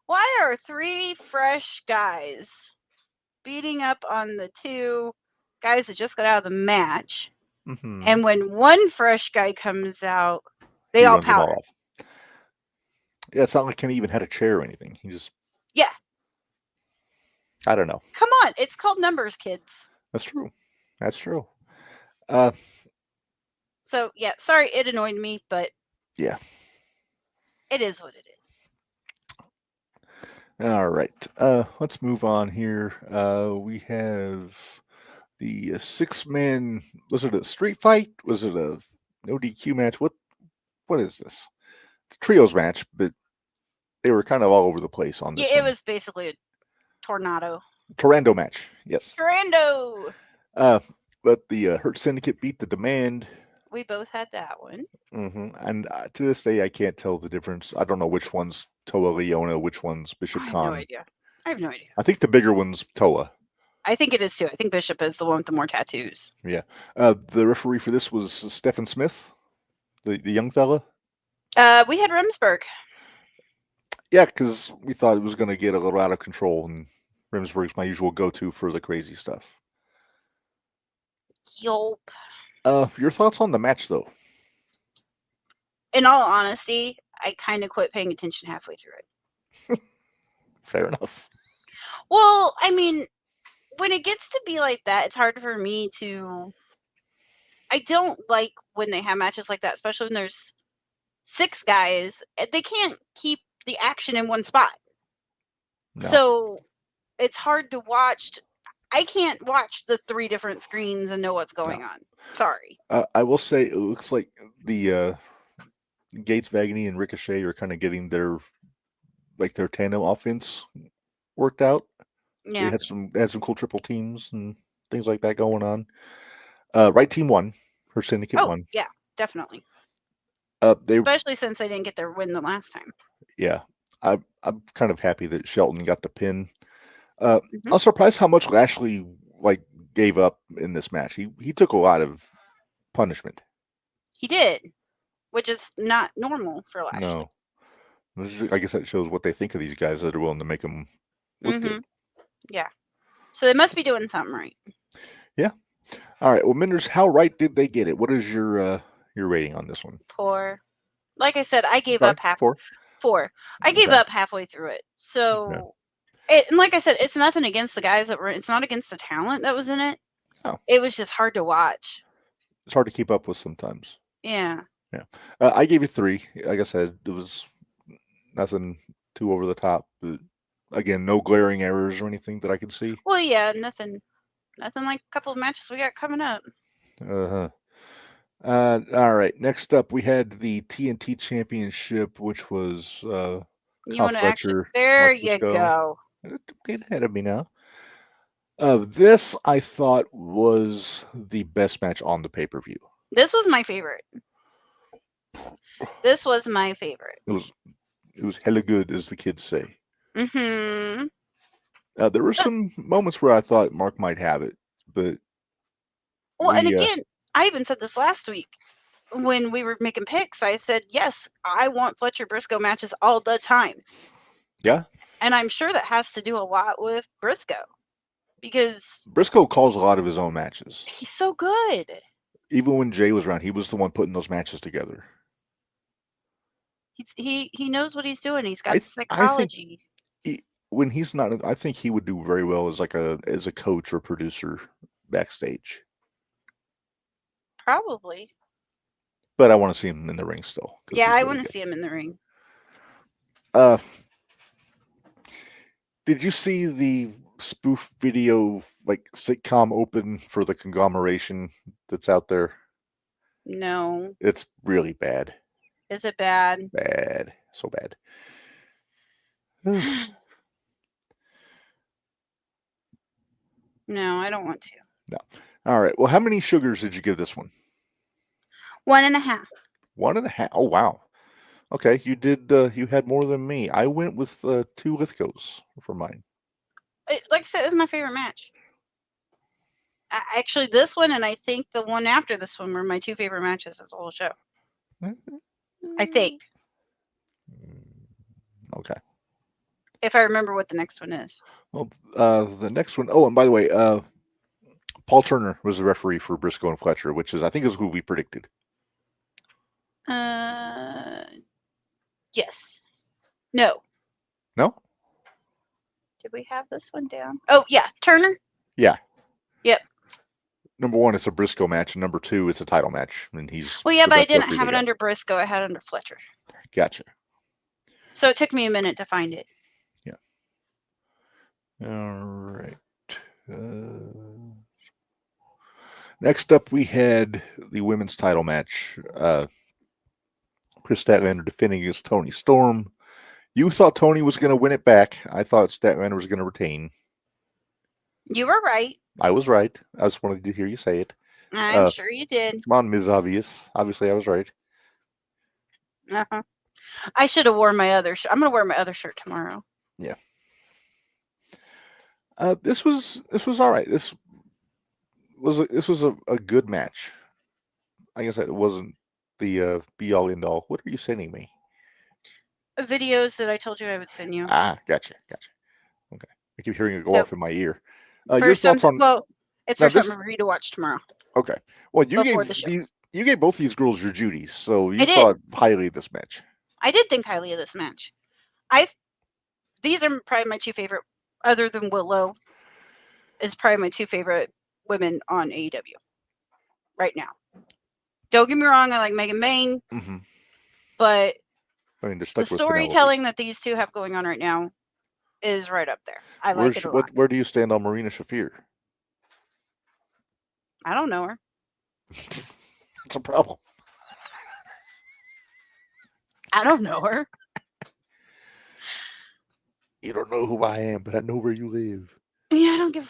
Why are 3 fresh guys beating up on the 2 guys that just got out of the match? Mm-hmm. And when one fresh guy comes out, they all powder. Yeah, it's not like Kenny even had a chair or anything. He just I don't know. Come on, it's called numbers, kids. That's true. So yeah, sorry it annoyed me, but yeah, it is what it is. All right, let's move on here. We have the 6-man. Was it a street fight? Was it a no DQ match? What is this? It's a trios match, but they were kind of all over the place on this. Yeah, it was basically a Tornado match. Yes. Tornado. But the Hurt Syndicate beat the Demand. We both had that one. Mm-hmm. And to this day, I can't tell the difference. I don't know which one's Toa Leona, which one's Bishop Khan. I have no idea. I think the bigger one's Toa. I think it is too. I think Bishop is the one with the more tattoos. Yeah. The referee for this was Stephen Smith, the young fella. We had Remsburg. Yeah, because we thought it was going to get a little out of control, and Remsburg's my usual go-to for the crazy stuff. Yup. Your thoughts on the match, though? In all honesty, I kind of quit paying attention halfway through it. Fair enough. Well, I mean, when it gets to be like that, it's hard for me to... I don't like when they have matches like that, especially when there's 6 guys. They can't keep the action in one spot. No. So it's hard to watch. I can't watch the 3 different screens and know what's going on. Sorry. I will say it looks like the Gates, Vagany, and Ricochet are kind of getting their tandem offense worked out. Yeah. They had some cool triple teams and things like that going on. Right team won. Her Syndicate won. Yeah, definitely. Especially since they didn't get their win the last time. Yeah. I'm kind of happy that Shelton got the pin. I was surprised how much Lashley gave up in this match. He took a lot of punishment. He did, which is not normal for Lashley. No. I guess that shows what they think of these guys that are willing to make them look good. Yeah. So they must be doing something right. Yeah. All right. Well, Minderz, how right did they get it? What is your your rating on this one? Poor. Like I said, I gave Sorry, up half. 4? 4. I gave Okay. up halfway through it. So, and like I said, it's nothing against the guys that were. It's not against the talent that was in it. Oh. It was just hard to watch. It's hard to keep up with sometimes. Yeah. Yeah. I gave it 3. Like I said, it was nothing too over the top. But again, no glaring errors or anything that I could see. Well, yeah, nothing like a couple of matches we got coming up. Uh-huh. All right. Next up, we had the TNT Championship, which was You Kyle want to actually? Fletcher. There Mark you Briscoe. go. Get ahead of me now. This I thought was the best match on the pay-per-view. This was my favorite. This was my favorite. It was hella good, as the kids say. Mm-hmm. There were some moments where I thought Mark might have it, but and again, I even said this last week when we were making picks. I said, yes, I want Fletcher Briscoe matches all the time. Yeah. And I'm sure that has to do a lot with Briscoe because Briscoe calls a lot of his own matches. He's so good. Even when Jay was around, he was the one putting those matches together. He knows what he's doing. He's got the psychology. When he's not, I think he would do very well as a coach or producer backstage. Probably. But I want to see him in the ring still. Yeah, I want to see him in the ring. Did you see the spoof video, like sitcom open for the conglomeration that's out there? No. It's really bad. Is it bad? Bad. So bad. No, I don't want to. No. All right. Well, how many sugars did you give this one? 1.5. 1.5. Oh, wow. Okay, you did. You had more than me. I went with 2 Lithgows for mine. Like I said, it was my favorite match. Actually, this one and I think the one after this one were my 2 favorite matches of the whole show. I think. Okay. If I remember what the next one is. Well, the next one. Oh, and by the way, Paul Turner was the referee for Briscoe and Fletcher, which I think is who we predicted. Yes. No. No? Did we have this one down? Oh, yeah. Turner? Yeah. Yep. Number 1, it's a Briscoe match, and number 2, it's a title match. And he's well, yeah, but I didn't have it under Briscoe. I had it under Fletcher. Gotcha. So it took me a minute to find it. Yeah. All right. Next up, we had the women's title match. Chris Statlander defending against Toni Storm. You thought Toni was going to win it back. I thought Statlander was going to retain. You were right. I was right. I just wanted to hear you say it. I'm sure you did. Come on, Ms. Obvious. Obviously, I was right. Uh-huh. I should have worn my other shirt. I'm going to wear my other shirt tomorrow. Yeah. This was all right. This was a good match. Like I said, it wasn't the be all end all. What are you sending me? Videos that I told you I would send you. Gotcha. Okay, I keep hearing it go off in my ear. Your thoughts on? Well, it's for something for you to watch tomorrow. Okay. Well, you gave both these girls your Judies, so you thought highly of this match. I did think highly of this match. These are probably my 2 favorite, other than Willow. Is probably my 2 favorite women on AEW right now. Don't get me wrong, I like Megan Bain, but I mean, the storytelling that these 2 have going on right now is right up there. I like it a lot. Where do you stand on Marina Shafir? I don't know her. That's a problem. I don't know her. You don't know who I am, but I know where you live. Yeah, I don't give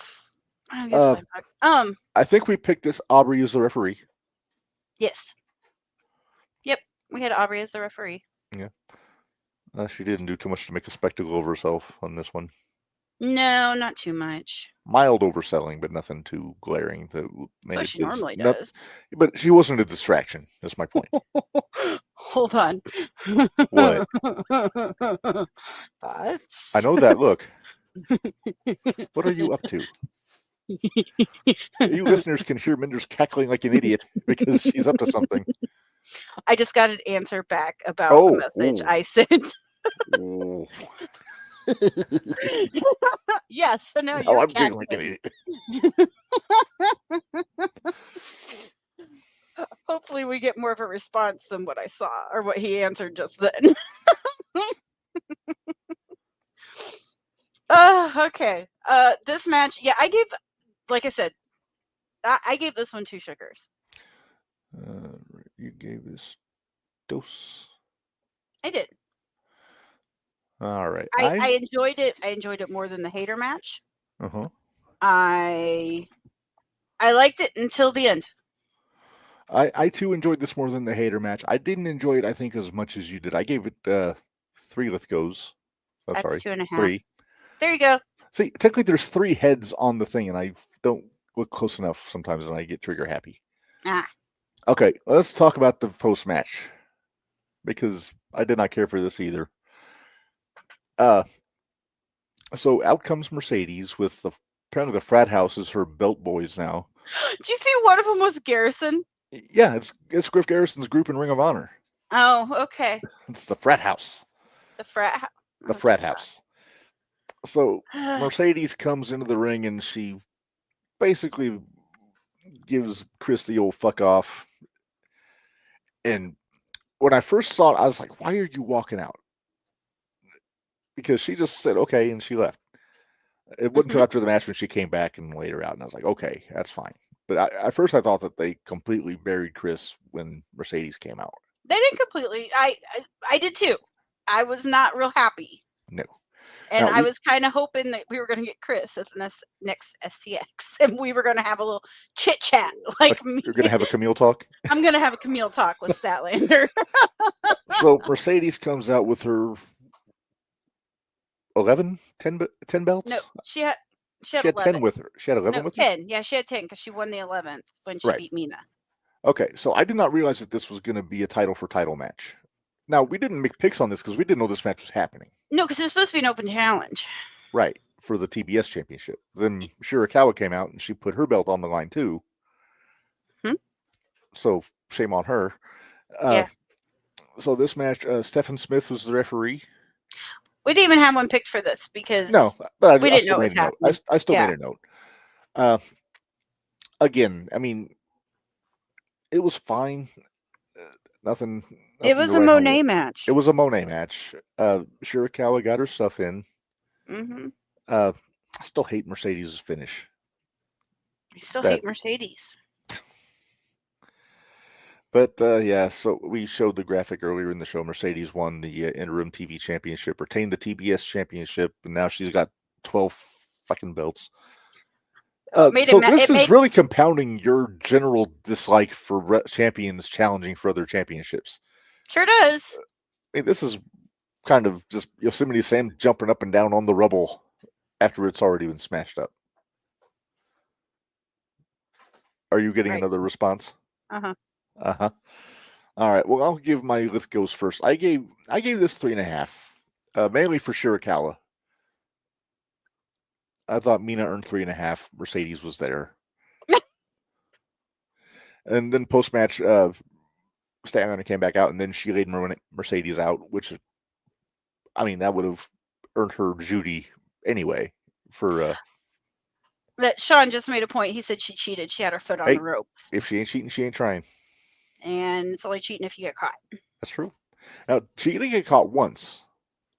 a fuck. I think we picked this Aubrey as the referee. Yes. Yep, we had Aubrey as the referee. Yeah. She didn't do too much to make a spectacle of herself on this one. No, not too much. Mild overselling, but nothing too glaring. So she normally does. But she wasn't a distraction. That's my point. Hold on. What? I know that look. What are you up to? You listeners can hear Minderz cackling like an idiot because she's up to something. I just got an answer back about Oh, a message ooh. I sent. Ooh. Yeah, so now Oh, you're I'm getting like catching. an Hopefully we get more of a response than what I saw or what he answered just then. Okay. This match, yeah, I gave, like I said, I gave this one 2 sugars. You gave this dose. I did. All right. I enjoyed it. I enjoyed it more than the hater match. Uh-huh. I liked it until the end. I too enjoyed this more than the hater match. I didn't enjoy it, I think, as much as you did. I gave it 3 Let's Goes. I'm That's sorry, 2.5. 3. There you go. See, technically there's 3 heads on the thing, and I don't look close enough sometimes, and I get trigger happy. Ah. Okay, let's talk about the post match because I did not care for this either. So out comes Mercedes with apparently the frat house is her belt boys now. Did you see one of them was Garrison? Yeah, it's Griff Garrison's group in Ring of Honor. Oh, okay. It's the frat house. The frat house. The frat house. So Mercedes comes into the ring and she basically gives Chris the old fuck off. And when I first saw it, I was like, why are you walking out? Because she just said, okay, and she left. It wasn't until after the match when she came back and laid her out, and I was like, okay, that's fine. But at first I thought that they completely buried Chris when Mercedes came out. They didn't completely. I did too. I was not real happy. No. And I was kind of hoping that we were going to get Chris at the next STX, and we were going to have a little chit chat. Like me. You're going to have a Camille talk? I'm going to have a Camille talk with Statlander. So Mercedes comes out with her 10 belts? No, she had 10 with her. She had 11 with her? 10. Yeah, she had 10 because she won the 11th when she beat Mina. Okay, so I did not realize that this was going to be a title for title match. Now, we didn't make picks on this because we didn't know this match was happening. No, because it's supposed to be an open challenge. Right, for the TBS championship. Then Shirakawa came out and she put her belt on the line too. So, shame on her. Yeah. So this match, Stephen Smith was the referee. We didn't even have one picked for this because but we didn't know it was happening. I still made a note. Again, I mean, it was fine. Nothing. It was a Monet match. It was a Monet match. Shirakawa got her stuff in. I still hate Mercedes' finish. I still hate Mercedes. But yeah, so we showed the graphic earlier in the show. Mercedes won the interim TV championship, retained the TBS championship, and now she's got 12 fucking belts. This is really compounding your general dislike for champions challenging for other championships. Sure does. I mean, this is kind of just Yosemite Sam jumping up and down on the rubble after it's already been smashed up. Are you getting another response? Uh-huh. Uh-huh. All right. Well, I'll give my Let's Goes first. I gave this 3.5, mainly for Shirakawa. I thought Mina earned 3.5. Mercedes was there. And then post-match, Statlander came back out, and then she laid Mercedes out, which, I mean, that would have earned her Judy anyway. That Sean just made a point. He said she cheated. She had her foot on the ropes. If she ain't cheating, she ain't trying. And it's only cheating if you get caught. That's true. Now, she didn't get caught once.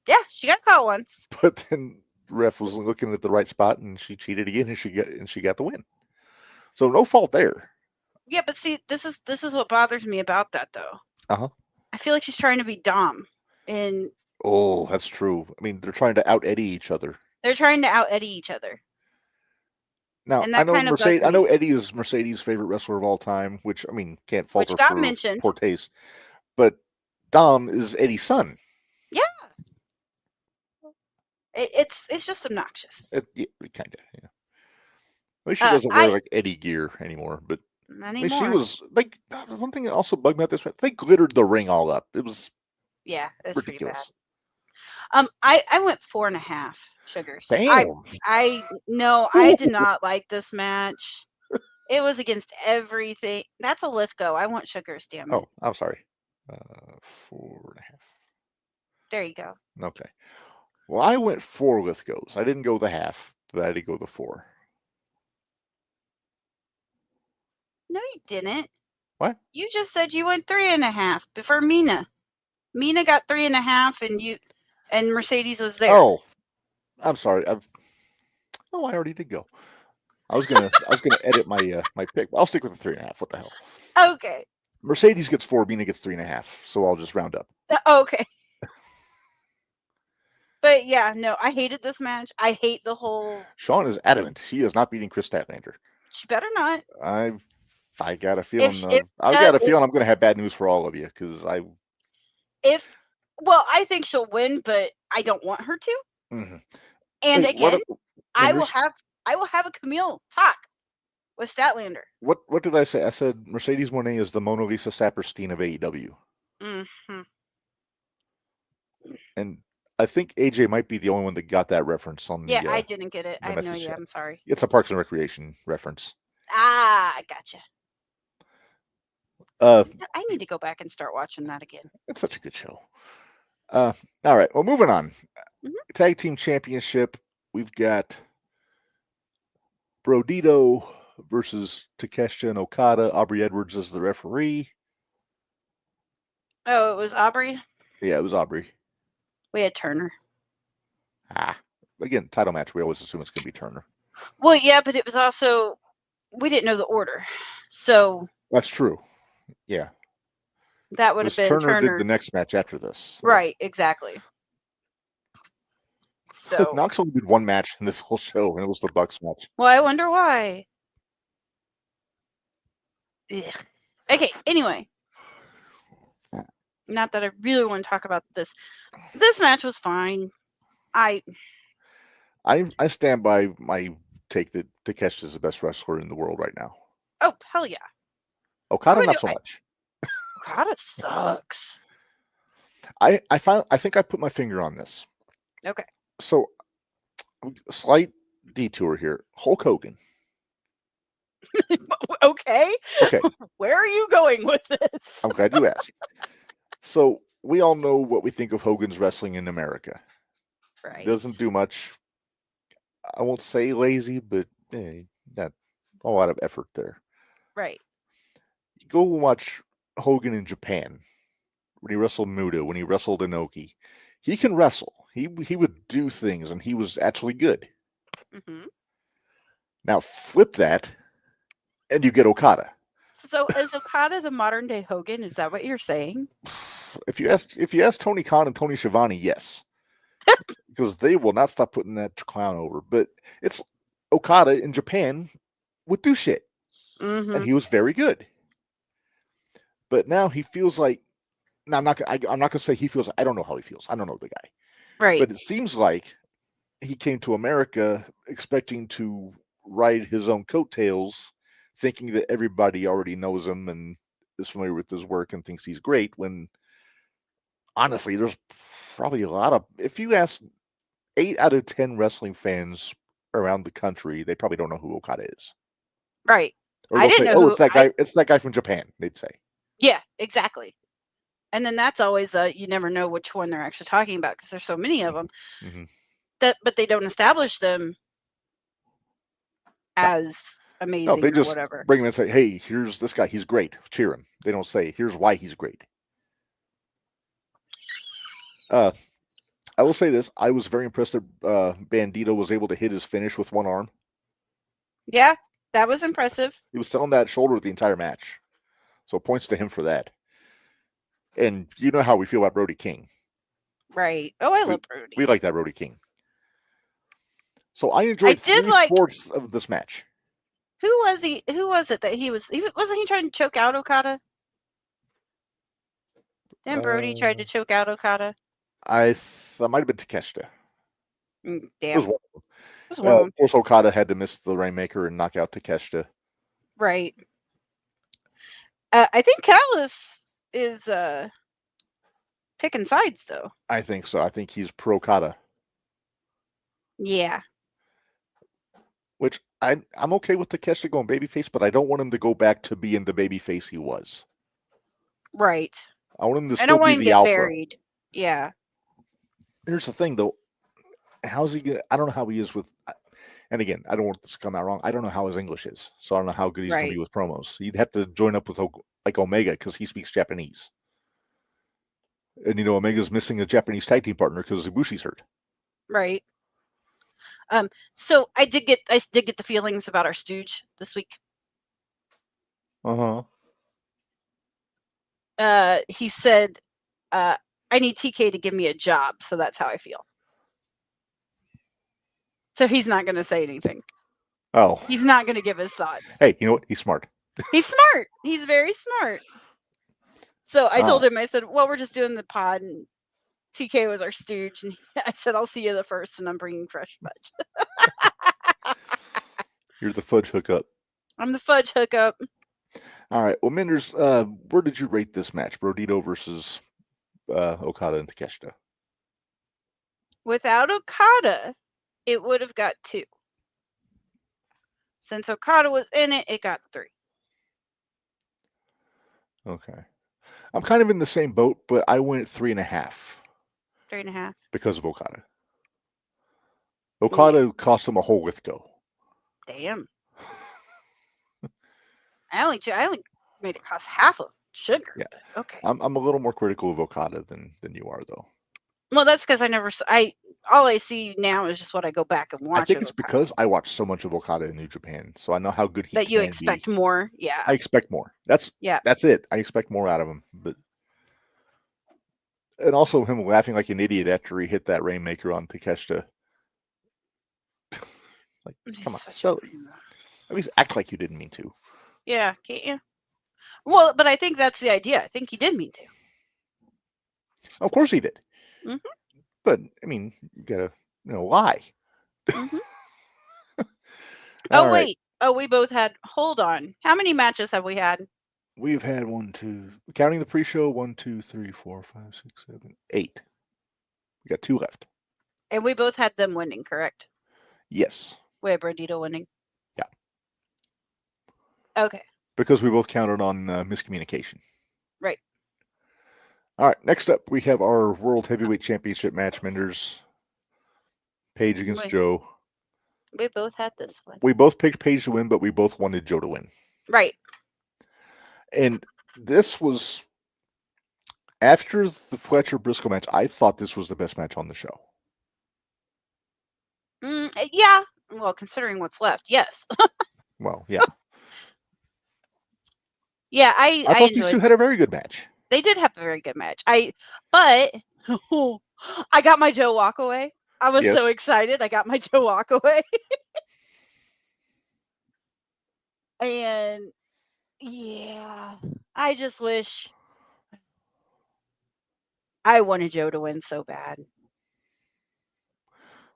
Yeah, she got caught once. But then ref was looking at the right spot, and she cheated again, and she got the win. So no fault there. Yeah, but see, this is what bothers me about that, though. I feel like she's trying to be Dom. Oh, that's true. I mean, they're trying to out-Eddie each other. They're trying to out-Eddie each other. Now, I know Eddie is Mercedes' favorite wrestler of all time, which, I mean, can't fault her for poor taste. But Dom is Eddie's son. Yeah. It's just obnoxious. Kind of, yeah. At least she doesn't wear, like, Eddie gear anymore, but not anymore. I mean, she was, like, one thing that also bugged me about this, they glittered the ring all up. It was ridiculous. Pretty bad. I went 4.5 sugars. Damn. I did not like this match. It was against everything. That's a Lithgow. I want sugars, damn it. Oh, I'm sorry. 4.5. There you go. Okay. Well, I went 4 Lithgows. I didn't go the half, but I did go the 4. No, you didn't. What? You just said you went 3.5 before Mina. Mina got 3.5, and Mercedes was there. Oh, I'm sorry. I already did go. I was gonna edit my my pick. I'll stick with the 3.5. What the hell? Okay. Mercedes gets 4. Mina gets 3.5. So I'll just round up. Okay. But yeah, no, I hated this match. I hate the whole. Sean is adamant. She is not beating Chris Statlander. She better not. I got a feeling. If I got a feeling I'm going to have bad news for all of you because I. Well, I think she'll win, but I don't want her to. Mm-hmm. And wait, again, I will have a Camille talk with Statlander. What did I say? I said Mercedes Moné is the Mona Lisa Saperstein of AEW. Mm-hmm. And I think AJ might be the only one that got that reference on the. Yeah, I didn't get it. I have no idea. I'm sorry. It's a Parks and Recreation reference. Ah, I gotcha. I need to go back and start watching that again. It's such a good show. All right. Well, moving on. Mm-hmm. Tag Team Championship. We've got Brodito versus Takeshita and Okada. Aubrey Edwards is the referee. Oh, it was Aubrey? Yeah, it was Aubrey. We had Turner. Again, title match. We always assume it's going to be Turner. Well, yeah, but it was also, we didn't know the order. So. That's true. Yeah. That would have been Turner did the next match after this. So. Right, exactly. So Knox only did one match in this whole show, and it was the Bucks match. Well, I wonder why. Ugh. Okay, anyway. Not that I really want to talk about this. This match was fine. I stand by my take that Takeshita is the best wrestler in the world right now. Oh, hell yeah. Okada, not so much. Okada sucks. I think I put my finger on this. Okay. So, slight detour here. Hulk Hogan. Okay. Okay. Where are you going with this? I'm glad you asked. So, we all know what we think of Hogan's wrestling in America. Right. Doesn't do much. I won't say lazy, but not a lot of effort there. Right. You go watch Hogan in Japan when he wrestled Muta, when he wrestled Inoki. He can wrestle. He would do things, and he was actually good. Mm-hmm. Now flip that, and you get Okada. So is Okada the modern day Hogan? Is that what you're saying? If you ask Tony Khan and Tony Schiavone, yes, because they will not stop putting that clown over. But it's Okada in Japan would do shit, and he was very good. But now he feels like. Now I'm not gonna say he feels. I don't know how he feels. I don't know the guy. Right. But it seems like he came to America expecting to ride his own coattails, thinking that everybody already knows him and is familiar with his work and thinks he's great, when honestly, there's probably a lot of, if you ask 8 out of 10 wrestling fans around the country, they probably don't know who Okada is. Right. Or they'll say, it's that guy, it's that guy from Japan, they'd say. Yeah, exactly. And then that's always you never know which one they're actually talking about because there's so many of them. Mm-hmm. But they don't establish them as amazing. No, they just whatever. Bring him and say, "Hey, here's this guy. He's great. Cheer him." They don't say, "Here's why he's great." I will say this: I was very impressed that Bandito was able to hit his finish with one arm. Yeah, that was impressive. He was selling that shoulder the entire match, so points to him for that. And you know how we feel about Brody King. Right. Oh, I love Brody. We like that Brody King. So I enjoyed 3/4 of this match. Who was he? Who was it that wasn't he trying to choke out Okada? Didn't Brody tried to choke out Okada? That might have been Takeshita. Damn. It was one. Of course, Okada had to miss the Rainmaker and knock out Takeshita. Right. I think Callis is picking sides, though. I think so. I think he's pro Okada. Yeah. which I'm okay with Takeshita going babyface, but I don't want him to go back to being the babyface he was. Right. I want him to I still don't want be him to the get alpha. buried. Yeah. Here's the thing, though. How's he gonna? I don't know how he is with. And again, I don't want this to come out wrong. I don't know how his English is, so I don't know how good he's going to Right. be with promos. He'd have to join up with like Omega because he speaks Japanese, and Omega's missing a Japanese tag team partner because Ibushi's hurt. Right. So I did get the feelings about our stooge this week. He said, I need TK to give me a job, so that's how I feel. So he's not going to say anything. Oh. He's not going to give his thoughts. Hey, you know what? He's smart. He's smart. He's very smart. So I told him, I said, well, we're just doing the pod, and TK was our stooge, and I said, I'll see you the first, and I'm bringing fresh fudge. You're the fudge hookup. I'm the fudge hookup. All right. Well, Minderz, where did you rate this match? Brodito versus Okada and Takeshita. Without Okada, it would have got 2. Since Okada was in it, it got 3. Okay. I'm kind of in the same boat, but I went 3.5. 3.5. Because of Okada. Okada cost him a whole Lithgow. Damn. I only made it cost half of sugar. Yeah. But okay. I'm a little more critical of Okada than you are, though. Well, that's because all I see now is just what I go back and watch. I think it's because I watch so much of Okada in New Japan, so I know how good he can be. That you expect more, yeah. I expect more. That's it. I expect more out of him. And also him laughing like an idiot after he hit that Rainmaker on Takeshita. Like, come on, at least act like you didn't mean to. Yeah, can't you? Well, but I think that's the idea. I think he did mean to. Of course he did. Mm-hmm. But I mean, you gotta lie. Mm-hmm. Oh, wait. Oh, we both had. Hold on. How many matches have we had? We've had 1, 2, counting the pre-show, 1, 2, 3, 4, 5, 6, 7, 8. We got 2 left. And we both had them winning, correct? Yes. We had Brodito winning. Yeah. Okay. Because we both counted on miscommunication. Right. All right. Next up, we have our World Heavyweight Championship match, Minderz. Paige against Joe. We both had this one. We both picked Paige to win, but we both wanted Joe to win. Right. And this was, after the Fletcher-Briscoe match, I thought this was the best match on the show. Yeah. Well, considering what's left, yes. Well, yeah. Yeah, I thought these two had a very good match. They did have a very good match. But I got my Joe walk away. I was so excited. I got my Joe walk away. And yeah, I just wish I wanted Joe to win so bad.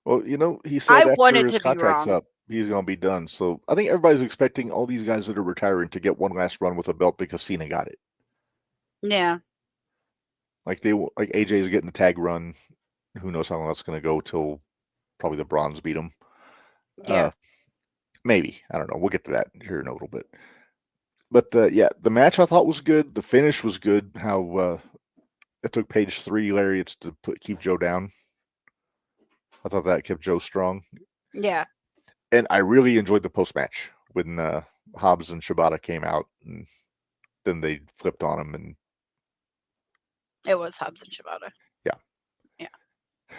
Well, he said I after his contract's up, he's going to be done. So I think everybody's expecting all these guys that are retiring to get one last run with a belt because Cena got it. Yeah. Like AJ's getting the tag run. Who knows how long that's going to go till probably the Bronze beat him. Yeah. Maybe. I don't know. We'll get to that here in a little bit. But the match I thought was good. The finish was good. How it took Paige 3 lariats to keep Joe down. I thought that kept Joe strong. Yeah. And I really enjoyed the post-match when Hobbs and Shibata came out, and then they flipped on him. And it was Hobbs and Shibata. Yeah. Yeah.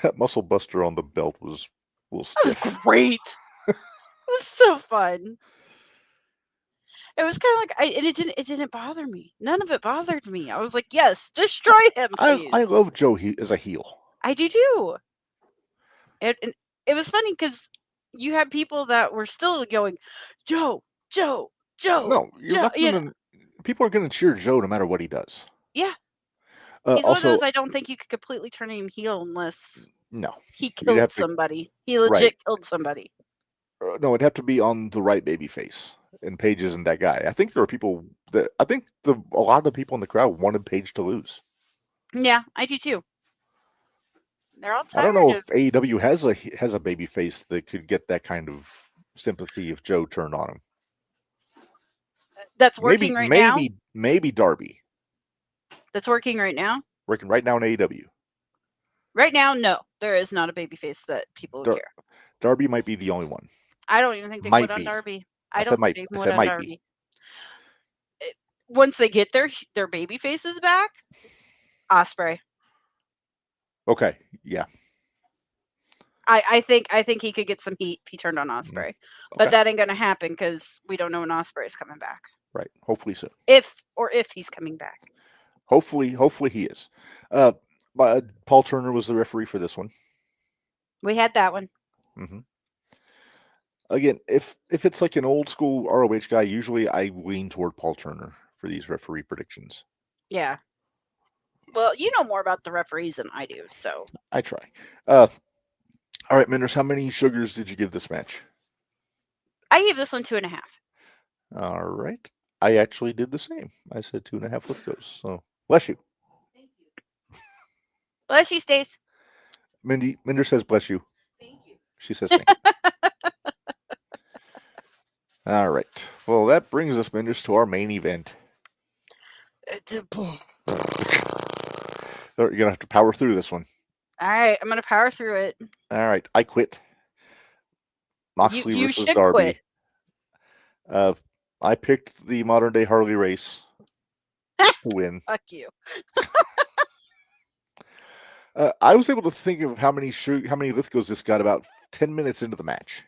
That muscle buster on the belt was a little stiff. That was great. It was so fun. It was kind of like, it didn't bother me. None of it bothered me. I was like, yes, destroy him, please. I love Joe as a heel. I do too. It was funny because you had people that were still going, Joe. No, people are going to cheer Joe no matter what he does. Yeah. He's one of those I don't think you could completely turn him heel unless he killed somebody. He legit killed somebody. No, it'd have to be on the right baby face. And Paige isn't that guy. I think there are people that a lot of the people in the crowd wanted Paige to lose. Yeah, I do too. They're all tired. I don't know if AEW has a baby face that could get that kind of sympathy if Joe turned on him. That's working right now? Maybe Darby. That's working right now? Working right now in AEW. Right now, no. There is not a babyface that people would care. Darby might be the only one. I don't even think they would on Darby. I don't think they would on Darby. Once they get their baby faces back, Ospreay. Okay, yeah. I think he could get some heat if he turned on Ospreay, but that ain't gonna happen because we don't know when Ospreay is coming back. Right. Hopefully so. If he's coming back. Hopefully he is. But Paul Turner was the referee for this one. We had that one. Mm-hmm. Again, if it's like an old school ROH guy, usually I lean toward Paul Turner for these referee predictions. Yeah. Well, you know more about the referees than I do, so I try. All right, Minderz, how many sugars did you give this match? I gave this one 2.5. All right. I actually did the same. I said 2.5 Lithgows. So bless you. Thank you. Bless you, Stace. Minderz says bless you. Thank you. She says thank you. All right. Well, that brings us, Minderz, to our main event. You're gonna have to power through this one. All right, I'm gonna power through it. All right, I quit. Moxley you versus should Darby. Quit. I picked the modern day Harley Race to win. Fuck you. I was able to think of how many Lithgows this got about 10 minutes into the match.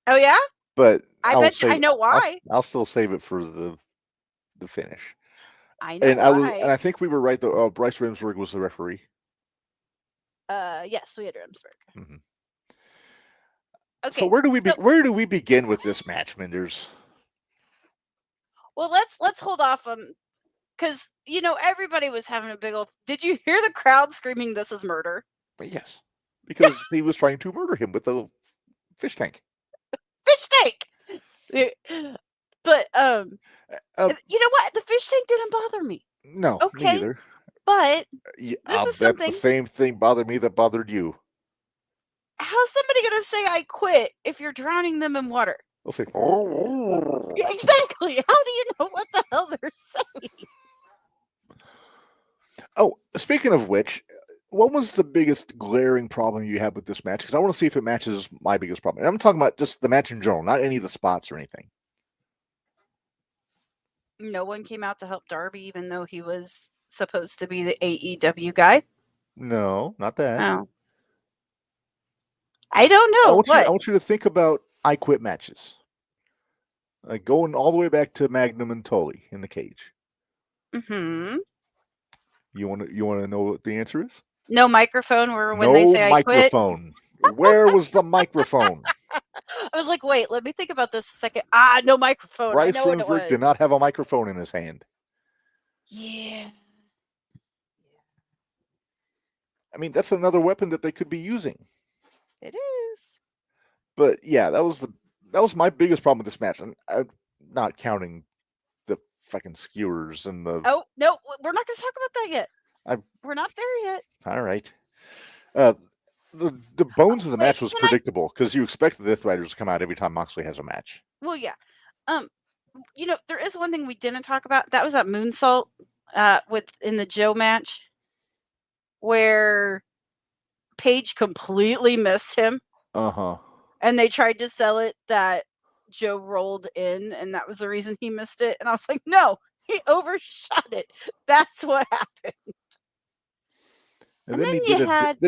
Oh yeah? But I bet you I know why. I'll still save it for the finish. I know why. And I think we were right though. Bryce Remsburg was the referee. Yes, we had Remsburg. Mm-hmm. Okay. So where do we begin with this match, Minderz? Well, let's hold off on, because everybody was having a big old. Did you hear the crowd screaming, "This is murder"? But yes, because he was trying to murder him with a fish tank. Fish tank. But you know what? The fish tank didn't bother me. No, okay, me either. But this is something. The same thing bothered me that bothered you. How's somebody gonna say I quit if you're drowning them in water? They'll say, "Oh." Exactly. How do you know what the hell they're saying? Oh, speaking of which, what was the biggest glaring problem you had with this match? Because I want to see if it matches my biggest problem. And I'm talking about just the match in general, not any of the spots or anything. No one came out to help Darby, even though he was supposed to be the AEW guy. No, not that. Oh. I don't know. I want you to think about I Quit matches. Like going all the way back to Magnum and Tully in the cage. Mm-hmm. You want to know what the answer is? No microphone when they say I quit? No microphone. Where was the microphone? I was like, wait, let me think about this a second. No microphone. Bryce Remsburg did not have a microphone in his hand. Yeah. I mean, that's another weapon that they could be using. It is. But yeah, that was my biggest problem with this match. And I'm not counting the fucking skewers and the. Oh no, we're not going to talk about that yet. We're not there yet. All right. The bones of the match was predictable because you expect the Death Riders to come out every time Moxley has a match. Well, yeah. There is one thing we didn't talk about. That was that moonsault in the Joe match where Paige completely missed him. Uh-huh. And they tried to sell it that Joe rolled in and that was the reason he missed it. And I was like, no, he overshot it. That's what happened. And then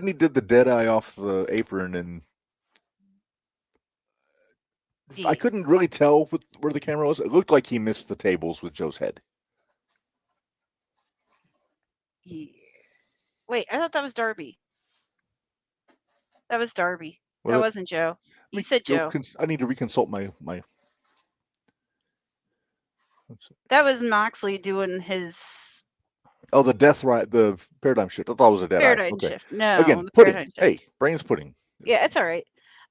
he did the dead eye off the apron, and I couldn't really tell where the camera was. It looked like he missed the tables with Joe's head. Yeah. Wait, I thought that was Darby. That was Darby. That wasn't Joe. You said Joe. I need to reconsult my. That was Moxley doing his. Oh, the paradigm shift. I thought it was a dead paradigm eye. shift. No, again, pudding. Hey, brains pudding. Yeah, it's all right.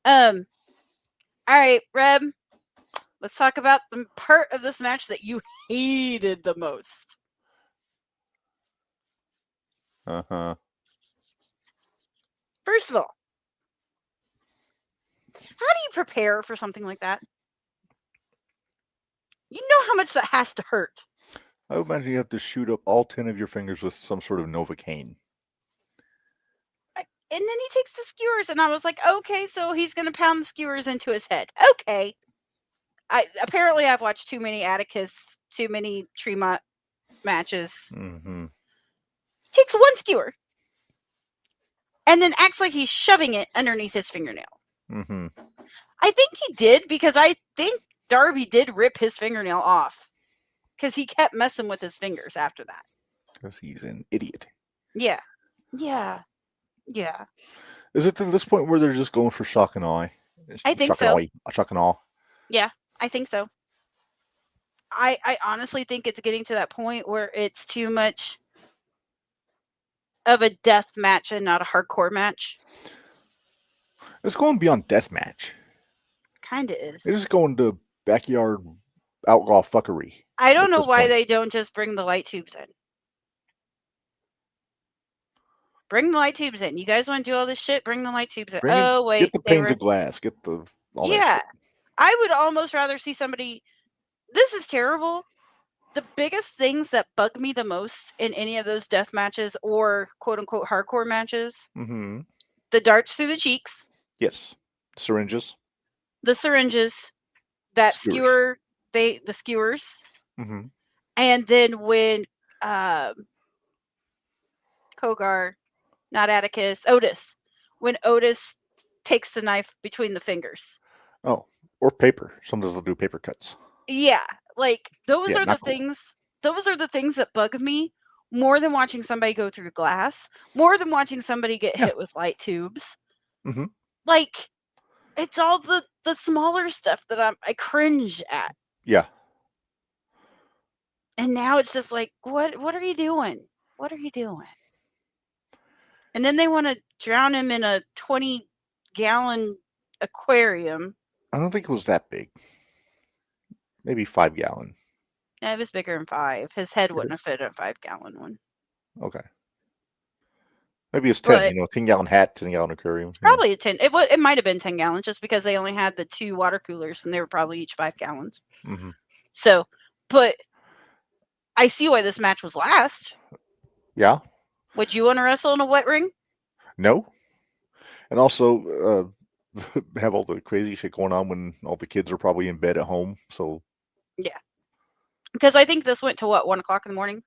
All right, Reb. Let's talk about the part of this match that you hated the most. Uh-huh. First of all, How do you prepare for something like that? You know how much that has to hurt. I would imagine you have to shoot up all 10 of your fingers with some sort of Novocaine. And then he takes the skewers, and I was like, okay, so he's going to pound the skewers into his head. Okay. Apparently I've watched too many Atticus, too many Tremont matches. Mm-hmm. Takes one skewer and then acts like he's shoving it underneath his fingernail. Mm-hmm. I think he did, because I think Darby did rip his fingernail off because he kept messing with his fingers after that. Because he's an idiot. Yeah. Is it to this point where they're just going for shock and awe? I think so. Shock and awe. Yeah, I think so. I honestly think it's getting to that point where it's too much of a death match and not a hardcore match. It's going beyond death match. Kind of is. It's just going to backyard outlaw fuckery. I don't know why they don't just bring the light tubes in. Bring the light tubes in. You guys want to do all this shit? Bring the light tubes in. Wait. Get the panes of glass. Get the... all that shit. I would almost rather see somebody... This is terrible. The biggest things that bug me the most in any of those death matches or quote-unquote hardcore matches, the darts through the cheeks. Yes. Syringes. The syringes. That skewer... the skewers. Mm-hmm. And then when Kogar... Not Atticus, Otis. When Otis takes the knife between the fingers. Oh, or paper. Sometimes they'll do paper cuts. Yeah, like those are the things. Those are the things that bug me more than watching somebody go through glass, more than watching somebody get hit with light tubes. Mm-hmm. Like, it's all the smaller stuff that I cringe at. Yeah. And now it's just like, what are you doing? What are you doing? And then they want to drown him in a 20-gallon aquarium. I don't think it was that big. Maybe 5-gallon. Yeah, it was bigger than 5. His head wouldn't have fit a 5-gallon one. Okay. Maybe it's 10. 10-gallon hat, 10-gallon aquarium. Probably a 10. It might have been 10 gallons just because they only had the 2 water coolers and they were probably each 5 gallons. Mm-hmm. So, but I see why this match was last. Yeah. Would you want to wrestle in a wet ring? No. And also have all the crazy shit going on when all the kids are probably in bed at home. So yeah. Because I think this went to what, 1 o'clock in the morning?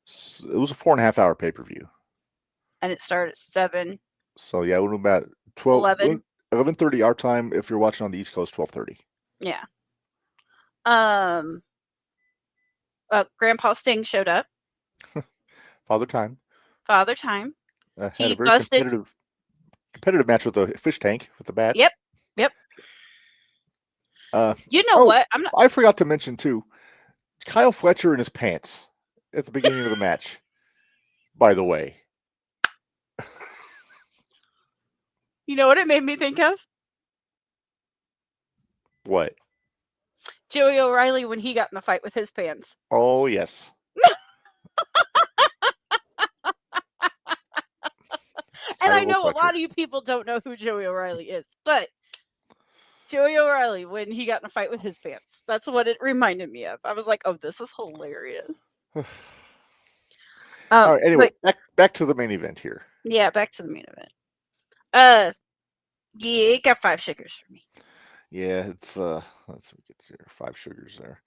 It was a 4.5 hour pay-per-view. And it started at 7. So yeah, it would have been about 11:30 our time. If you're watching on the East Coast, 12:30. Yeah. Grandpa Sting showed up. Father Time. Had a very competitive match with the fish tank with the bat. Yep. You know what? I forgot to mention too, Kyle Fletcher in his pants at the beginning of the match. By the way, you know what it made me think of? What? Joey O'Reilly when he got in the fight with his pants. Oh yes. And I know a lot of you people don't know who Joey O'Reilly is, but Joey O'Reilly when he got in a fight with his pants. That's what it reminded me of. I was like, oh, this is hilarious. All right, anyway, back to the main event here. Yeah, back to the main event. Yeah, it got 5 sugars for me. Yeah, it's let's get your 5 sugars there.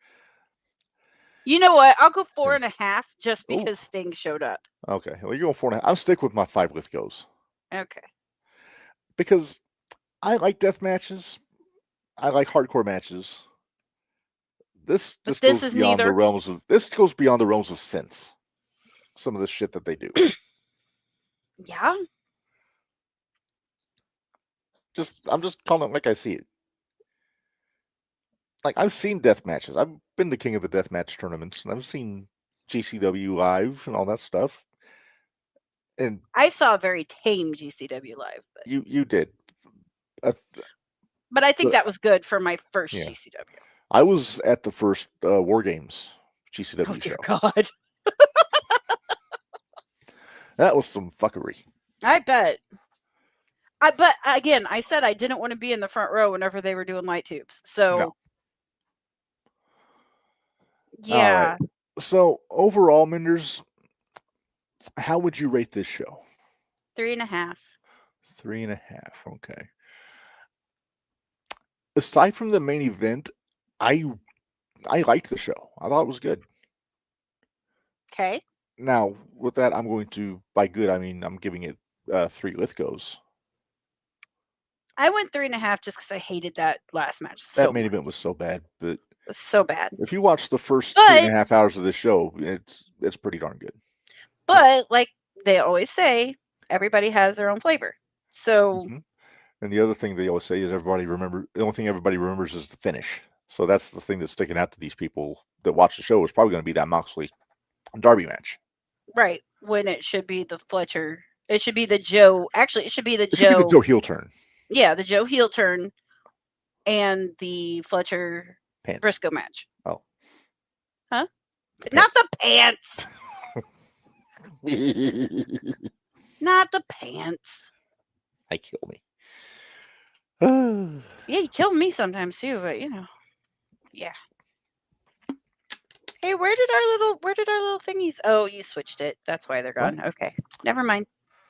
You know what? I'll go 4.5 just because Sting showed up. Okay, well you're going 4.5. I'll stick with my 5 Lithgows. Okay. Because I like death matches. I like hardcore matches. This goes beyond the realms of sense. Some of the shit that they do. Yeah. I'm just calling it like I see it. Like I've seen death matches. I've been the king of the death match tournaments, and I've seen GCW live and all that stuff. And I saw a very tame GCW live. But you did. But I think that was good for my first GCW. I was at the first War Games GCW show. God. That was some fuckery. I bet. But again, I said I didn't want to be in the front row whenever they were doing light tubes. So, No. yeah. All right. So overall, Minders, how would you rate this show? 3.5. 3.5. Okay. Aside from the main event, I liked the show. I thought it was good. Okay. Now, with that, I'm going to, by good, I mean I'm giving it 3 Lithgows. I went 3.5 just because I hated that last match so That main much. event was so bad, but It was so bad. if you watch the first But- 3.5 hours of the show, it's pretty darn good. But like they always say, everybody has their own flavor. So Mhm. And the other thing they always say is the only thing everybody remembers is the finish. So that's the thing that's sticking out to these people that watch the show is probably going to be that Moxley Darby match. right, when it should be the Fletcher. It should be the Joe. Actually, it should be the It should be Joe. the Joe heel turn. Yeah, the Joe heel turn and the Fletcher Pants. Briscoe match. Oh. Huh? Not the pants. Not the pants. I kill me. Yeah, you kill me sometimes too, but you know. Yeah. Hey, where did our little thingies? Oh, you switched it. That's why they're gone. What? Okay. Never mind.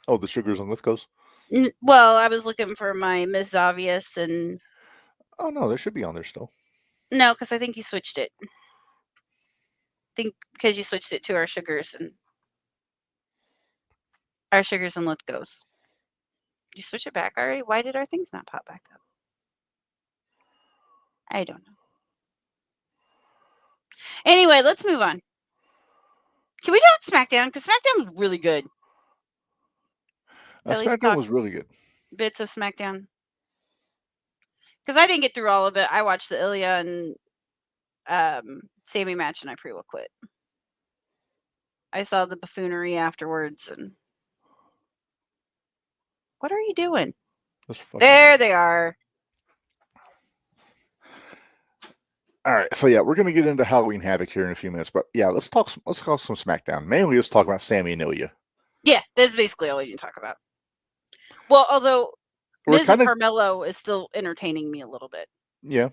Oh, the sugars on Lithgows? Well, I was looking for my Miss Obvious and Oh no, they should be on there still. no, because I think you switched it. I think because you switched it to our sugars and Lithgows. You switch it back already? Why did our things not pop back up? I don't know. Anyway, let's move on. Can we talk SmackDown? Because SmackDown was really good. At least SmackDown talk was really good. bits of SmackDown. Because I didn't get through all of it. I watched the Ilya and Sammy match and I pretty well quit. I saw the buffoonery afterwards and what are you doing? There they are. All right, so yeah, we're going to get into Halloween Havoc here in a few minutes, but yeah, let's talk some SmackDown. Mainly, let's talk about Sammy and Ilya. Yeah, that's basically all we can talk about. Well, although Miz and Carmelo is still entertaining me a little bit. Yeah,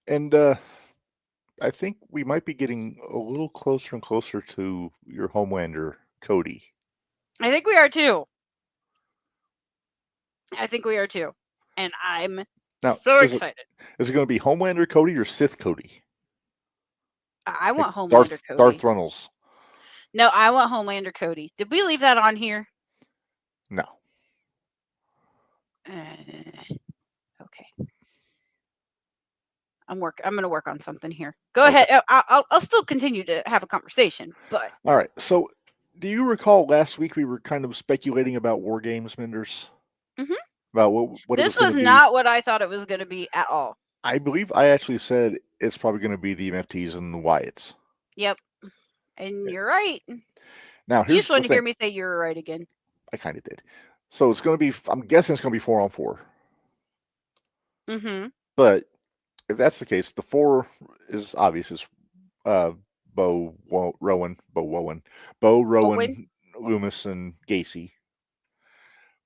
and I think we might be getting a little closer and closer to your Homelander, Cody. I think we are too. And I'm so excited. Is it going to be Homelander Cody or Sith Cody? I want Homelander Cody. Darth Runnels. No, I want Homelander Cody. Did we leave that on here? No. Okay. I'm going to work on something here. Go ahead. I'll still continue to have a conversation, but. All right. So, do you recall last week we were kind of speculating about War Games, Minderz? Mm-hmm. About what this was not what I thought it was going to be at all. I believe I actually said it's probably going to be the MFTs and the Wyatts. Yep. And you're right. Now, you just want to hear me say you're right again. I kind of did. So it's going to be, I'm guessing it's going to be 4-on-4. Mm-hmm. But if that's the case, the 4 is obvious. It's Bo Rowan, Loomis, and Gacy.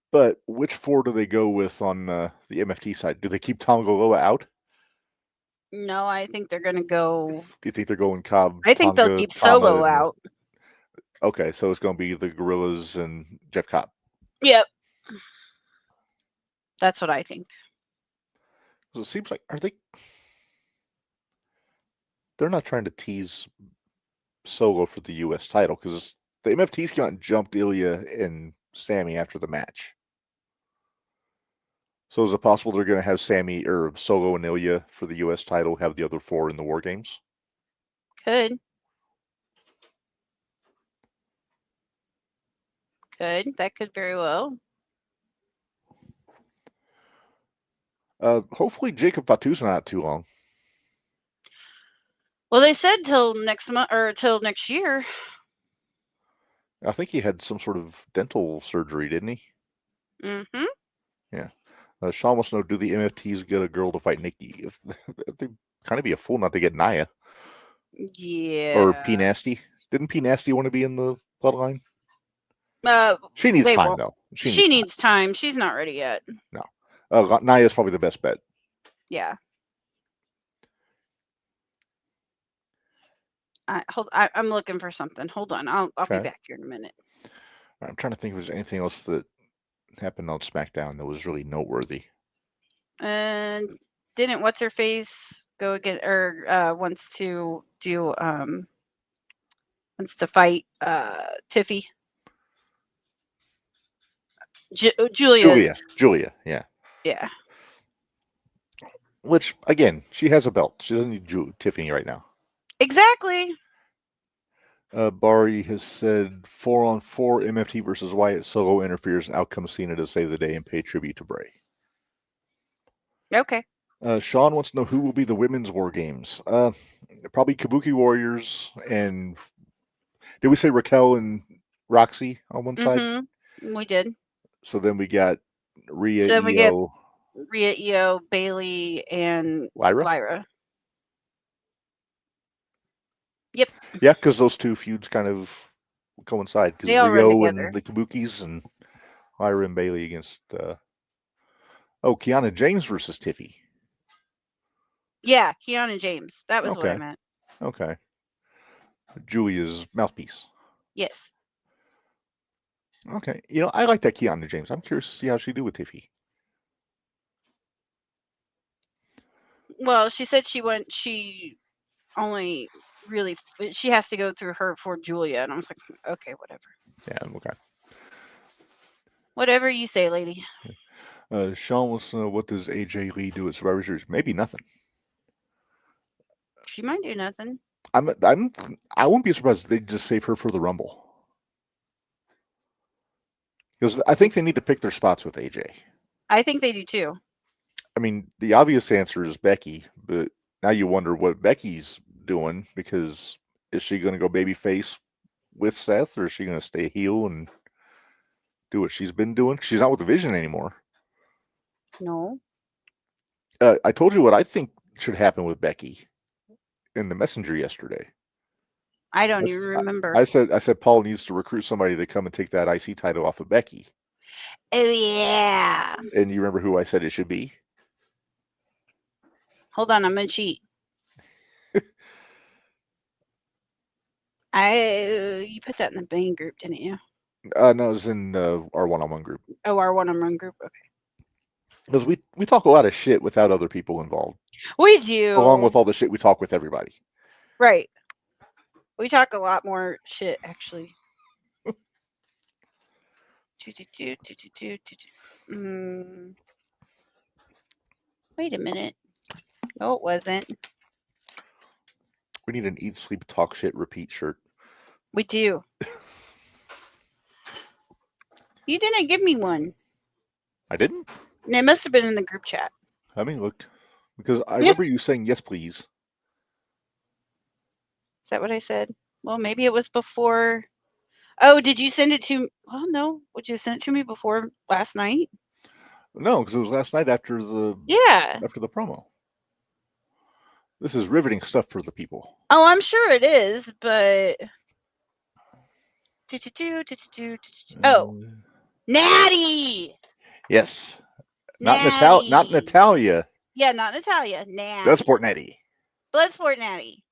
But which 4 do they go with on the MFT side? Do they keep Tongaloa out? No, I think they're going to go. Do you think they're going Cobb? I think they'll keep Solo out. Okay, so it's going to be the Gorillas and Jeff Cobb. Yep. That's what I think. So it seems like, they're not trying to tease Solo for the U.S. title because the MFTs came out and jumped Ilya and Sammy after the match. So is it possible they're going to have Sammy or Solo and Ilya for the U.S. title, have the other 4 in the War Games? Could. That could very well. Hopefully Jacob Fatu's not too long. Well, they said till next month or till next year. I think he had some sort of dental surgery, didn't he? Mm-hmm. Yeah. Sean wants to know, do the MFTs get a girl to fight Nikki? They'd kind of be a fool not to get Nia. Yeah. Or P Nasty. Didn't P Nasty want to be in the bloodline? She needs they time, won't. though. She needs time. She's not ready yet. No. Nia's probably the best bet. Yeah. I'm looking for something. Hold on. I'll be back here in a minute. I'm trying to think if there's anything else that happened on SmackDown that was really noteworthy. And didn't what's her face go again or wants to fight Tiffy? Julia, yeah. Yeah. Which, again, she has a belt. She doesn't need Tiffany right now. Exactly. Bari has said 4-on-4 MFT versus Wyatt solo interferes and out comes Cena to save the day and pay tribute to Bray. Okay. Sean wants to know who will be the women's war games. Probably Kabuki Warriors and did we say Raquel and Roxy on one side? We did. So then we got Rhea, So we get Rhea, Io, Bailey, and Lyra. Yep. Yeah, because those two feuds kind of coincide. Because Rio and the Kabukis and Lyra and Bailey against Kiana James versus Tiffy. Yeah, Kiana James. That was what I meant. Okay. Julia's mouthpiece. Yes. Okay. I like that Kiana James. I'm curious to see how she do with Tiffy. Well, she said she has to go through her for Julia, and I was like, okay, whatever. Yeah, okay. Whatever you say, lady. Sean wants to know, what does AJ Lee do at Survivor Series? Maybe nothing. She might do nothing. I wouldn't be surprised if they just save her for the Rumble. Because I think they need to pick their spots with AJ. I think they do too. I mean, the obvious answer is Becky, but now you wonder what Becky's doing, because is she going to go babyface with Seth, or is she going to stay heel and do what she's been doing? She's not with the Vision anymore. No. I told you what I think should happen with Becky in the Messenger yesterday. I don't even remember. I said Paul needs to recruit somebody to come and take that IC title off of Becky. Oh, yeah. And you remember who I said it should be? Hold on, I'm going to cheat. You put that in the main group, didn't you? No, it was in our one-on-one group. Oh, our one-on-one group? Okay. Because we talk a lot of shit without other people involved. We do. Along with all the shit we talk with everybody. Right. We talk a lot more shit, actually. Wait a minute. No, it wasn't. We need an Eat, Sleep, Talk, Shit, Repeat shirt. We do. You didn't give me one. I didn't? It must have been in the group chat. Let me look. Because I remember you saying, yes, please. Is that what I said? Well, maybe it was before. Oh, did you send it to... Well, no. Would you send it to me before last night? No, because it was last night after the... Yeah. After the promo. This is riveting stuff for the people. Oh, I'm sure it is, but... Oh. Natty! Yes. Not Natalia. Yeah, not Natalia. Natty. Bloodsport Natty. Bloodsport Natty.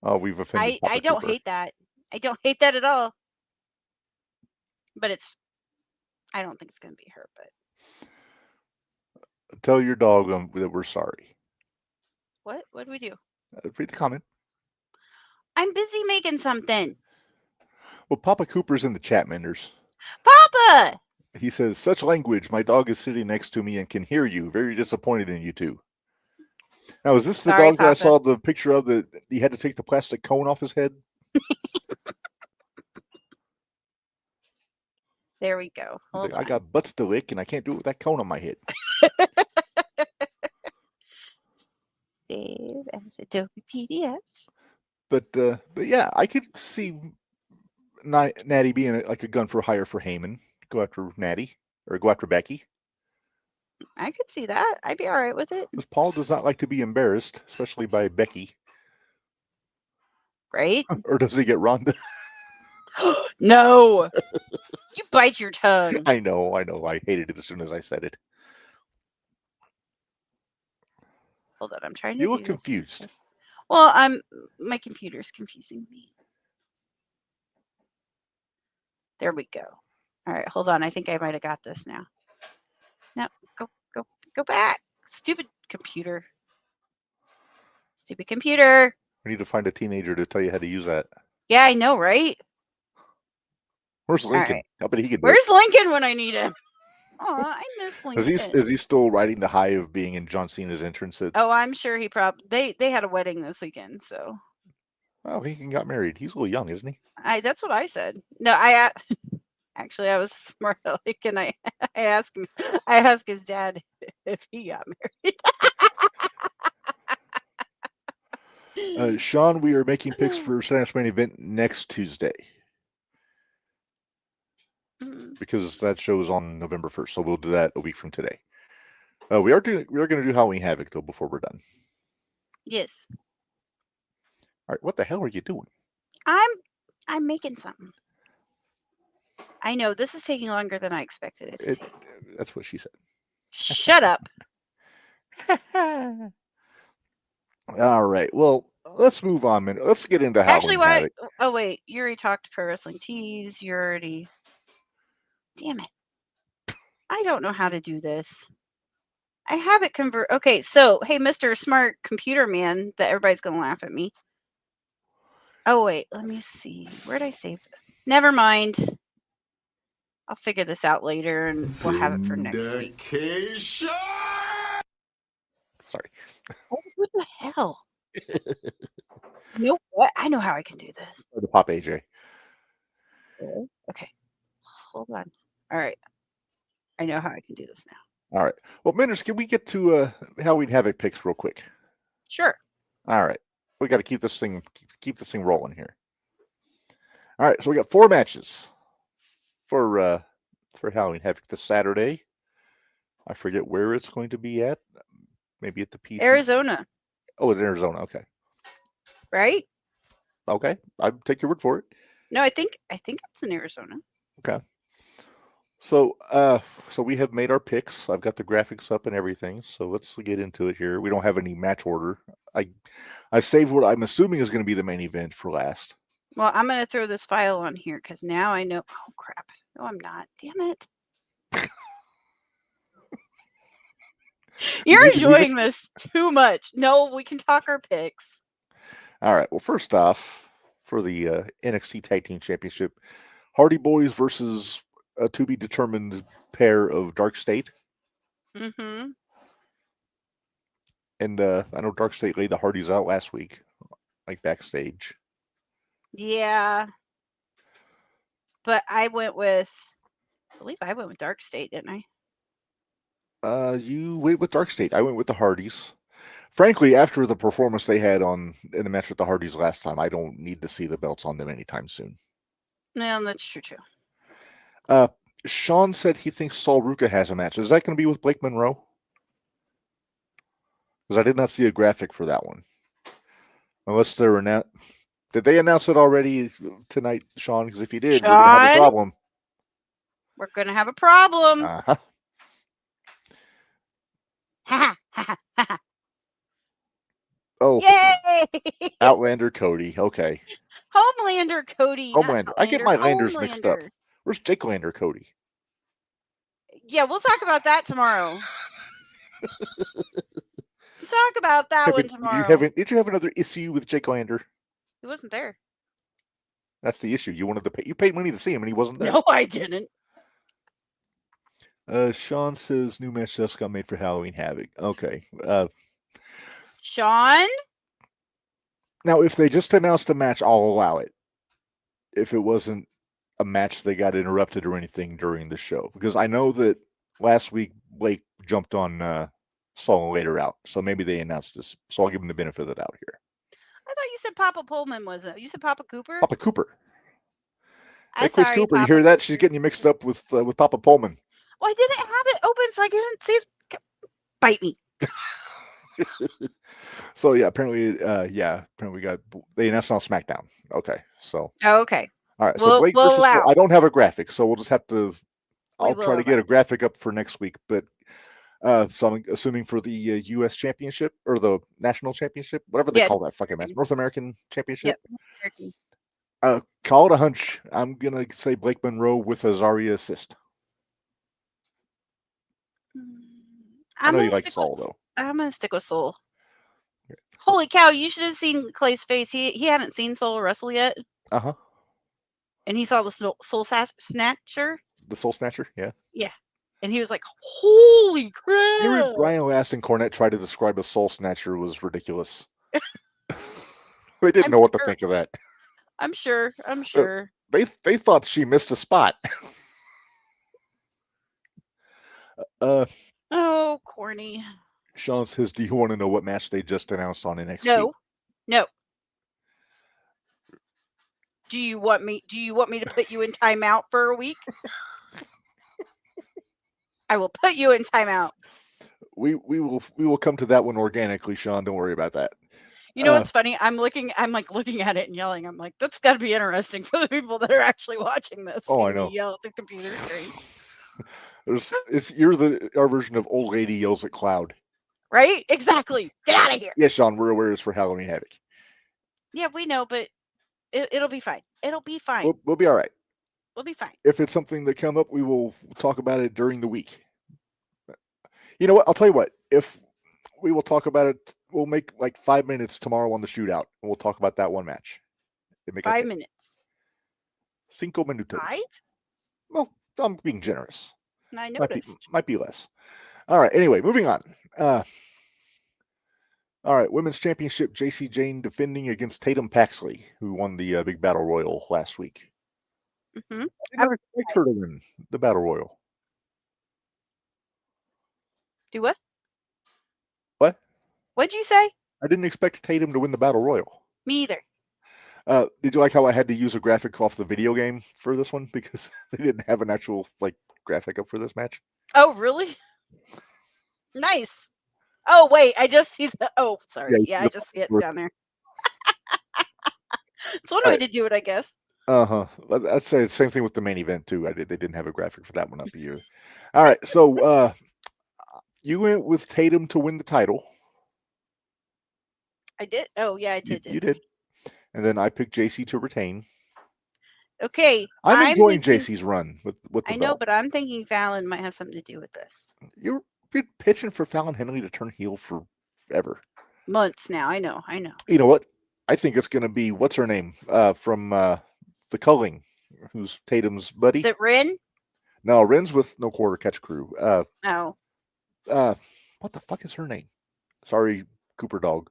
Oh, we've offended Papa I don't Cooper. hate that. I don't hate that at all. But I don't think it's going to be her, but... Tell your dog that we're sorry. What? What do we do? Read the comment. I'm busy making something. Well, Papa Cooper's in the chat, Minderz. Papa! He says, such language. My dog is sitting next to me and can hear you. Very disappointed in you two. Now, is this the dog that I saw the picture of that he had to take the plastic cone off his head? There we go. Hold on. I got butts to lick and I can't do it with that cone on my head. Save as Adobe PDF. But yeah, I could see Natty being like a gun for hire for Heyman. Go after Natty or go after Becky. I could see that. I'd be all right with it. Because Paul does not like to be embarrassed, especially by Becky. Right? Or does he get Ronda? No. You bite your tongue. I know. I hated it as soon as I said it. Hold on, I'm trying to. You look confused. Well, my computer's confusing me. There we go. All right, hold on. I think I might have got this now. No, go back. Stupid computer. Stupid computer. We need to find a teenager to tell you how to use that. Yeah, I know, right? Where's Lincoln? Right. I bet he can do Where's Lincoln when I need him? Oh, I miss Lincoln. Is he still riding the high of being in John Cena's entrance? Oh, I'm sure he probably they had a wedding this weekend, so. Well, he got married. He's a little young, isn't he? That's what I said. No, I actually I was smart aleck, and I asked his dad if he got married. Sean, we are making picks for Saturday's main event next Tuesday because that show is on November 1st, so we'll do that a week from today. We are going to do Halloween Havoc though before we're done. Yes. All right, what the hell are you doing? I'm making something. I know this is taking longer than I expected it to take. That's what she said. Shut up. All right. Well, let's move on, man. Let's get into Halloween Havoc. Oh wait, you already talked Pro Wrestling Tees. You already. Damn it! I don't know how to do this. I have it convert. Okay, so hey, Mr. Smart Computer Man, that everybody's gonna laugh at me. Oh wait, let me see. Where'd I save it? Never mind. I'll figure this out later, and we'll have it for next week. Sorry. Oh, what the hell? You know what? I know how I can do this. The Pop AJ. Okay. Hold on. All right. I know how I can do this now. All right. Well, Minderz, can we get to Halloween Havoc picks real quick? Sure. All right. We got to keep this thing rolling here. All right. So we got 4 matches for Halloween Havoc this Saturday. I forget where it's going to be at. Maybe at the PC. Arizona. Oh, it's Arizona. Okay. Right? Okay. I'll take your word for it. No, I think it's in Arizona. Okay. So we have made our picks. I've got the graphics up and everything. So let's get into it here. We don't have any match order. I've saved what I'm assuming is going to be the main event for last. Well, I'm going to throw this file on here because now I know. Oh, crap. No, I'm not. Damn it. You're enjoying this too much. No, we can talk our picks. All right. Well, first off, for the NXT Tag Team Championship, Hardy Boys versus a to-be-determined pair of Dark State. Mm-hmm. And I know Dark State laid the Hardys out last week, like backstage. Yeah. But I believe I went with Dark State, didn't I? You went with Dark State. I went with the Hardys. Frankly, after the performance they had in the match with the Hardys last time, I don't need to see the belts on them anytime soon. No, that's true too. Sean said he thinks Saul Ruka has a match. Is that going to be with Blake Monroe? Because I did not see a graphic for that one. Unless they're did they announce it already tonight, Sean? Because if you did, we're going to have a problem. We're going to have a problem. Uh-huh. Oh, yay! Outlander Cody. Okay. Homelander Cody. Homelander. I get my Landers mixed up. Where's Jake Lander Cody? Yeah, we'll talk about that tomorrow. We'll talk about that one tomorrow. Did you have another issue with Jake Lander? He wasn't there. That's the issue. You wanted to pay. You paid money to see him, and he wasn't there. No, I didn't. Sean says new match just got made for Halloween Havoc. Okay. Sean? Now, if they just announced a match, I'll allow it. If it wasn't a match they got interrupted or anything during the show. Because I know that last week Blake jumped on Saul later out. So maybe they announced this. So I'll give him the benefit of the doubt here. I thought you said Papa Pullman was it? You said Papa Cooper? Papa Cooper. Hey, Chris Cooper, Papa, you hear that? She's getting you mixed up with Papa Pullman. Well, I didn't have it open, so I didn't see it. Bite me. So yeah, apparently they announced it on SmackDown. Okay, so. Oh, okay. All right, so Blake we'll versus allow. I don't have a graphic, so we'll just have to. We I'll will try to get allow. a graphic up for next week, but so I'm assuming for the U.S. Championship or the National Championship, whatever they Yeah. call that fucking match, North American Championship. Yep. American. Call it a hunch. I'm gonna say Blake Monroe with a Zarya assist. I know you like Saul though. I'm gonna stick with Soul. Holy cow! You should have seen Clay's face. He hadn't seen Soul wrestle yet, Uh huh. and he saw the Soul Snatcher. The Soul Snatcher. Yeah. Yeah, and he was like, "Holy crap!" Hearing Brian Last and Cornette try to describe a Soul Snatcher was ridiculous. They didn't know what to think of that. I'm sure. They thought she missed a spot. Oh, corny. Sean says, "Do you want to know what match they just announced on NXT?" No. Do you want me to put you in timeout for a week? I will put you in timeout. We will come to that one organically, Sean. Don't worry about that. You know what's funny? I'm looking at it and yelling. I'm like, that's got to be interesting for the people that are actually watching this. Oh, I know. Yell at the computer screen. You're our version of old lady yells at cloud. Right? Exactly. Get out of here. Yes, Sean, we're aware it's for Halloween Havoc. Yeah, we know, but it'll be fine. It'll be fine. We'll be all right. We'll be fine. If it's something that come up, we will talk about it during the week. You know what? I'll tell you what. If we will talk about it, we'll make like 5 minutes tomorrow on the shootout, and we'll talk about that one match. 5 minutes. 5 minutos. 5? Well, I'm being generous. I noticed. Might be less. All right. Anyway, moving on. All right. Women's Championship, JC Jane defending against Tatum Paxley, who won the Big Battle Royal last week. Mm-hmm. I never expect her to win the Battle Royal. Do what? What? What'd you say? I didn't expect Tatum to win the Battle Royal. Me either. Did you like how I had to use a graphic off the video game for this one because they didn't have an actual graphic up for this match? Oh, really? Nice. Oh, wait, I just see the. Oh, sorry. Yeah, I just see it down there. It's one way to do it, I guess. I'd say the same thing with the main event too. They didn't have a graphic for that one up here. All right, so you went with Tatum to win the title. I did. Oh, yeah, I did. You did. And then I picked JC to retain. Okay. I'm enjoying JC's run with the I know, belt. but I'm thinking Fallon might have something to do with this. You've been pitching for Fallon Henley to turn heel forever. Months now. I know. You know what? I think it's going to be, what's her name? From the Culling, who's Tatum's buddy. Is it Rin? No, Rin's with No Quarter Catch Crew. Oh. What the fuck is her name? Sorry, Cooper Dog.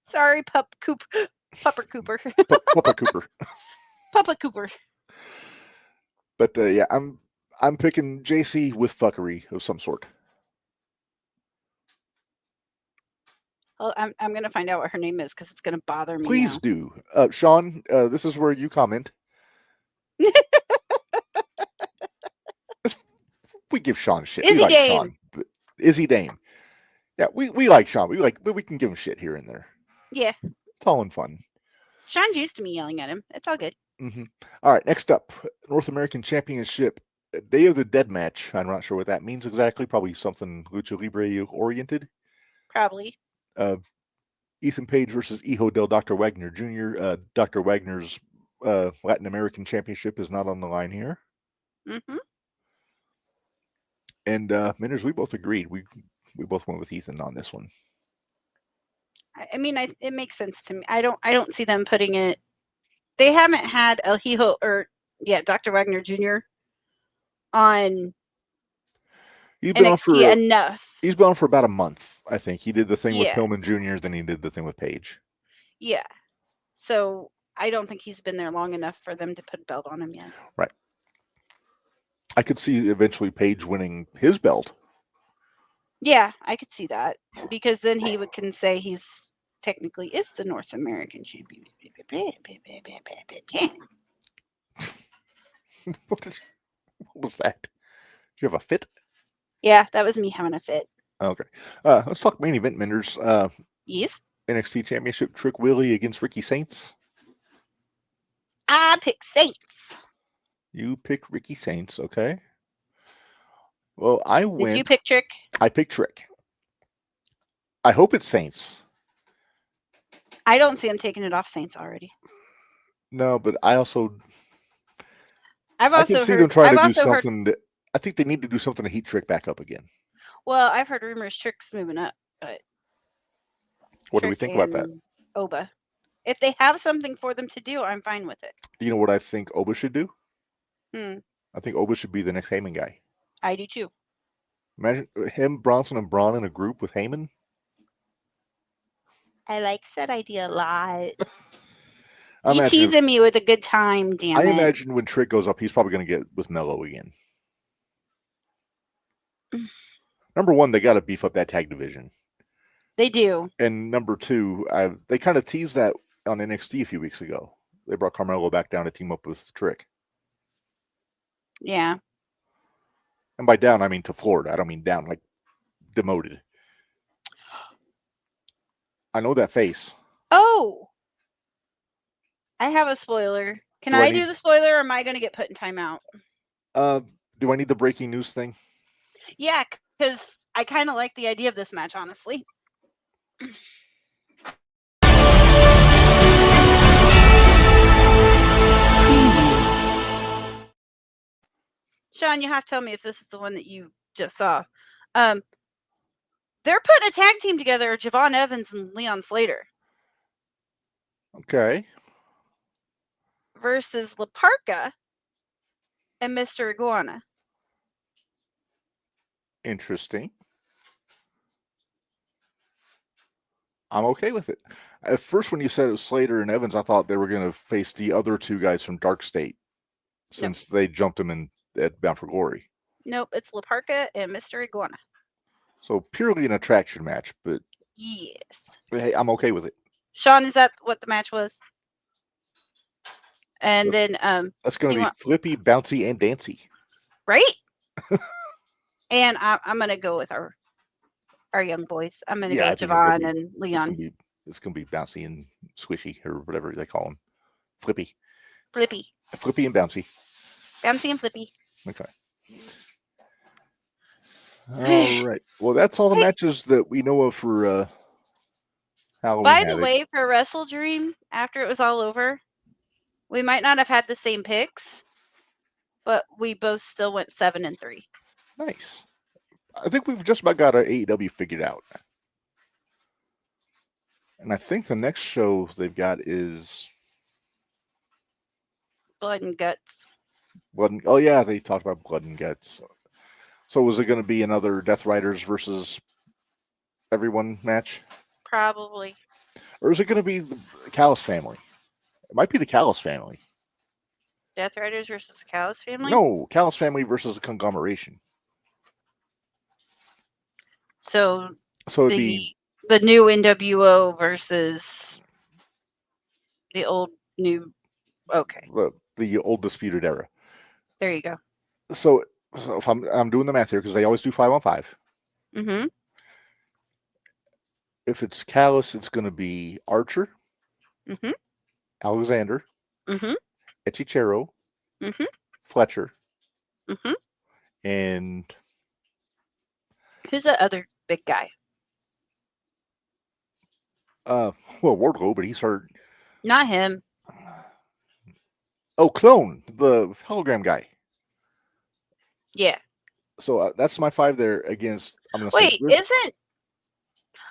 Sorry, Pupper Cooper. Puppa Cooper. Puppa Cooper. But yeah, I'm picking JC with fuckery of some sort. Well, I'm gonna find out what her name is because it's gonna bother me. Please do, Sean. This is where you comment. We give Sean shit. Izzy like Dame. Sean. Izzy Dame. Yeah, we like Sean. But we can give him shit here and there. Yeah, it's all in fun. Sean's used to me yelling at him. It's all good. Mm-hmm. All right, next up, North American Championship, Day of the Dead match. I'm not sure what that means exactly. Probably something Lucha Libre oriented. Probably. Ethan Page versus Hijo del Dr. Wagner Jr. Dr. Wagner's Latin American Championship is not on the line here. Mm-hmm. And Minderz, we both agreed. We both went with Ethan on this one. I mean, it makes sense to me. I don't see them putting it. They haven't had El Hijo Dr. Wagner Jr. on NXT enough. He's been on for about a month, I think. He did the thing with Pillman Jr., then he did the thing with Page. Yeah. So I don't think he's been there long enough for them to put a belt on him yet. Right. I could see eventually Page winning his belt. Yeah, I could see that. Because then he can say he's technically is the North American champion. What was that? Did you have a fit? Yeah, that was me having a fit. Okay. Let's talk main event, Minderz. Yes. NXT Championship, Trick Willie against Ricky Saints. I pick Saints. You pick Ricky Saints, okay? Well, Did you pick Trick? I picked Trick. I hope it's Saints. I don't see him taking it off Saints already. No, but I also I've I also can see heard. them trying I've to do also heard. something that I think they need to do something to heat Trick back up again. Well, I've heard rumors Trick's moving up, but What do we think about that? Oba. If they have something for them to do, I'm fine with it. Do you know what I think Oba should do? Hmm. I think Oba should be the next Heyman guy. I do too. Imagine him, Bronson, and Braun in a group with Heyman. I like that idea a lot. I You imagine, teasing me with a good time, damn I it. imagine when Trick goes up, he's probably going to get with Mello again. Number one, they got to beef up that tag division. They do. And number two, they kind of teased that on NXT a few weeks ago. They brought Carmelo back down to team up with Trick. Yeah. And by down, I mean to Florida. I don't mean down, like demoted. I know that face. Oh! I have a spoiler. Can Do I I do need- the spoiler, or am I going to get put in timeout? Do I need the breaking news thing? Yeah, because I kind of like the idea of this match, honestly. Sean, you have to tell me if this is the one that you just saw. They're putting a tag team together, Javon Evans and Leon Slater Okay. versus La Parka and Mr. Iguana. Interesting. I'm okay with it. At first, when you said it was Slater and Evans, I thought they were going to face the other two guys from Dark State since they jumped them in at Bound for Glory. Nope, it's La Parka and Mr. Iguana. So purely an attraction match, but Yes. hey, I'm okay with it. Sean, is that what the match was? And then That's going to you be flippy, bouncy, and dancy. right? And I'm going to go with our young boys. I'm going to Yeah, I go think it's gonna Javon and Leon. It's going to be bouncy and squishy, or whatever they call them. Flippy. Flippy. Flippy and bouncy. Bouncy and flippy. Okay. All right. Well, that's all the matches that we know of for Halloween By Havoc. the way, for Wrestledream, after it was all over, we might not have had the same picks, but we both still went 7-3. Nice. I think we've just about got our AEW figured out. And I think the next show they've got is Blood and Guts. Oh yeah, they talked about Blood and Guts. So was it going to be another Death Riders versus everyone match? Probably. Or is it going to be the Callis family? It might be the Callis family. Death Riders versus the Callis family? No, Callis family versus the Conglomeration. So it'd be the new NWO versus the old new. Okay, the old Disputed Era. there you go. So if I'm doing the math here because they always do 5-on-5. Mm-hmm. If it's Callis, it's going to be Archer, Mm-hmm. Alexander, Mm-hmm. Echichero, Mm-hmm. Fletcher, Mm-hmm. and Who's the other big guy? well, Wardlow, but he's hurt. Not him. Oh, Clone, the hologram guy. Yeah. So that's my 5 there against. I'm going to Wait, say isn't?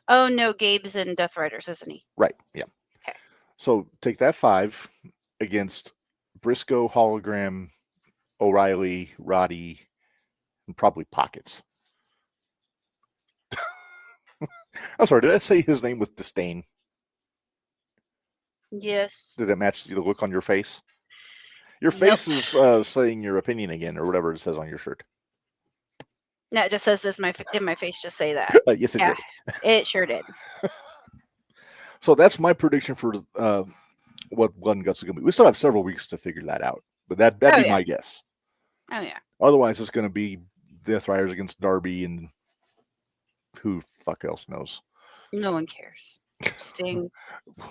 Oh no, Gabe's in Death Riders, isn't he? right. Yeah. Okay. So take that 5 against Briscoe, Hologram, O'Reilly, Roddy, and probably Pockets. I'm sorry, did I say his name with disdain? Yes. Did it match the look on your face? Your face is saying your opinion again, or whatever it says on your shirt. No, it just says, did my face just say that? Yes, it Yeah, did. it sure did. So that's my prediction for what Blood and Guts is going to be. We still have several weeks to figure that out, but that'd be my guess. Oh yeah. Otherwise, it's going to be Death Riders against Darby, and who fuck else knows. No one cares. Sting.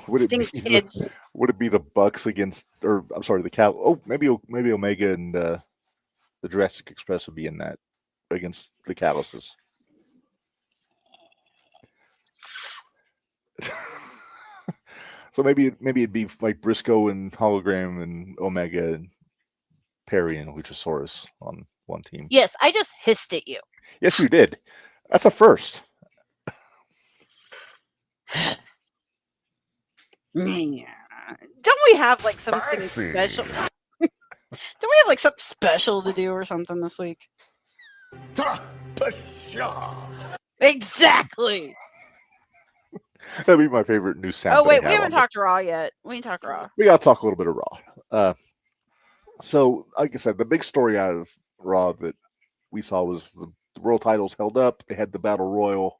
Would it Sting's be kids. would it be the Bucks against, or I'm sorry, the Cow? Oh, maybe Omega and the Jurassic Express would be in that against the Calluses. So maybe it'd be like Briscoe and Hologram and Omega and Perry and Luchasaurus on one team. Yes, I just hissed at you. Yes, you did. That's a first. Don't we have like something special? Don't we have like something special to do or something this week? Exactly. That'd be my favorite new sound. Oh wait, we haven't talked Raw yet. We can talk Raw. We gotta talk a little bit of Raw. So, like I said, the big story out of Raw that we saw was the world titles held up. They had the Battle Royal.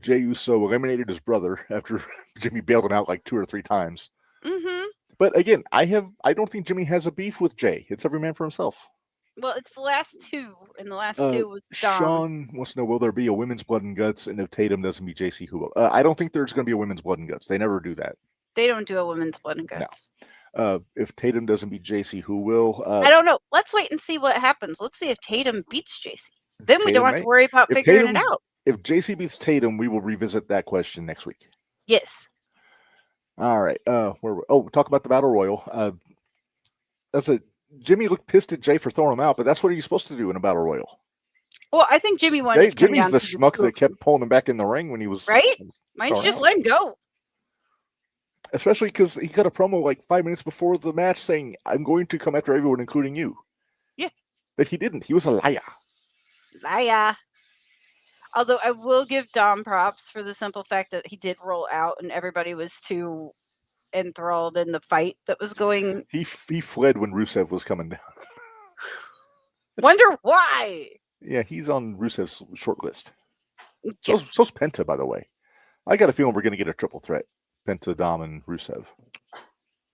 Jey Uso eliminated his brother after Jimmy bailed him out like 2 or 3 times. Mm-hmm. But again, I don't think Jimmy has a beef with Jey. It's every man for himself. Well, it's the last 2, and the last 2 was Dom. Sean wants to know, will there be a women's blood and guts? And if Tatum doesn't be JC, who will? I don't think there's going to be a women's blood and guts. They never do that. They don't do a women's blood and guts. No. If Tatum doesn't beat JC, who will? I don't know. Let's wait and see what happens. Let's see if Tatum beats JC. Then we don't have to worry about figuring it out. If JC beats Tatum, we will revisit that question next week. Yes. All right. Talk about the Battle Royal. Jimmy looked pissed at Jey for throwing him out, but that's what he's supposed to do in a Battle Royal. Well, I think Jimmy wanted to come Jimmy's down the schmuck that kept pulling him back in the ring when he was right. Might just let him go. Especially because he got a promo like 5 minutes before the match saying, "I'm going to come after everyone, including you." Yeah. But he didn't. He was a liar. Liar. Although I will give Dom props for the simple fact that he did roll out and everybody was too enthralled in the fight that was going. He fled when Rusev was coming down. Wonder why. Yeah, he's on Rusev's short list. Yeah. So's Penta, by the way. I got a feeling we're going to get a triple threat. Penta, Dom, and Rusev.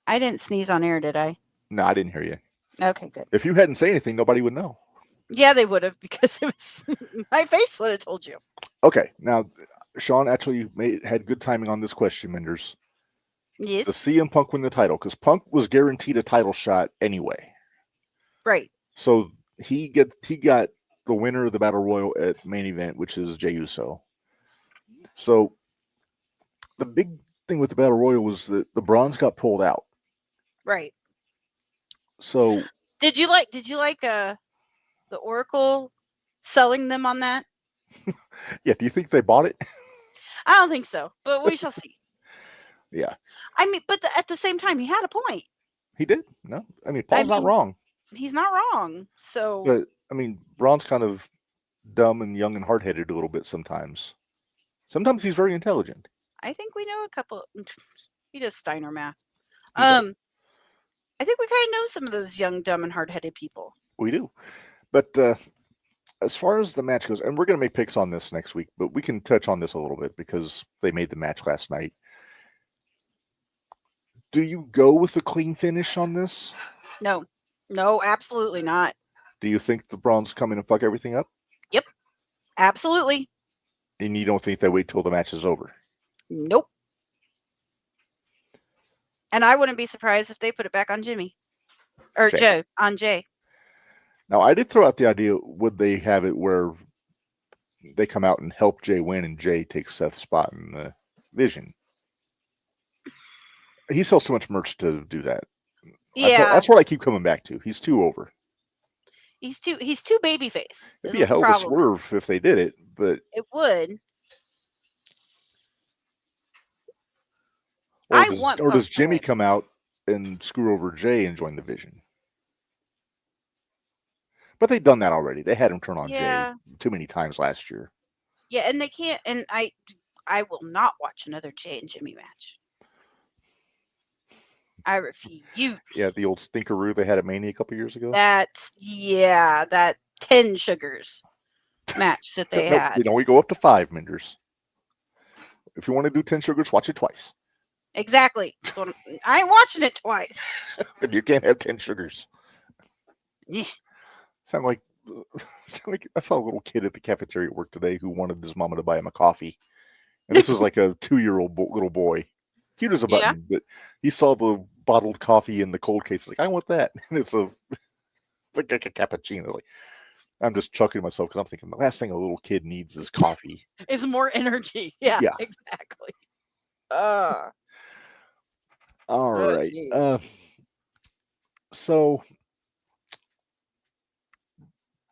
I didn't sneeze on air, did I? No, I didn't hear you. Okay, good. If you hadn't said anything, nobody would know. Yeah, they would have, because it was my face would have told you. Okay, now Sean actually had good timing on this question, Minderz. Yes. The CM Punk win the title, because Punk was guaranteed a title shot anyway. Right. So he got the winner of the Battle Royal at main event, which is Jey Uso. So the big thing with the Battle Royal was that the bronze got pulled out. Right. So did you like the Oracle selling them on that? Yeah, do you think they bought it? I don't think so, but we shall see. Yeah. I mean, but at the same time, he had a point. He did. No, I mean, Paul's not wrong. He's not wrong. So, but I mean, Braun's kind of dumb and young and hard-headed a little bit sometimes. Sometimes he's very intelligent. I think we know a couple. He does Steiner math. I think we kind of know some of those young, dumb, and hard-headed people. We do. But as far as the match goes, and we're going to make picks on this next week, but we can touch on this a little bit because they made the match last night. Do you go with a clean finish on this? No, absolutely not. Do you think the Browns come in and fuck everything up? Yep, absolutely. And you don't think they wait till the match is over? Nope. And I wouldn't be surprised if they put it back on Jimmy. Or Jey. On Jey. Now, I did throw out the idea, would they have it where they come out and help Jey win and Jey takes Seth's spot in the Vision? He sells too much merch to do that. Yeah. That's what I keep coming back to. He's too over. He's too babyface. It'd be a hell of a swerve if they did it, but it would. Or does Jimmy come out and screw over Jey and join the Vision? But they've done that already. They had him turn on Jey too many times last year. Yeah, and they can't. And I will not watch another Jey and Jimmy match. I refuse. Yeah, the old stinkeroo they had at Mania a couple years ago. That 10 sugars match that they had. You know, we go up to 5, Minderz. If you want to do 10 sugars, watch it twice. Exactly. So I ain't watching it twice. You can't have 10 sugars. Yeah. Sound like I saw a little kid at the cafeteria at work today who wanted his mama to buy him a coffee. And this was like a 2-year-old little boy. Cute as a Yeah. button, but he saw the bottled coffee in the cold case. Like, I want that. And it's like a cappuccino. Like, I'm just chuckling to myself because I'm thinking the last thing a little kid needs is coffee. It's more energy. Yeah. Yeah. Exactly. All right. Geez. So,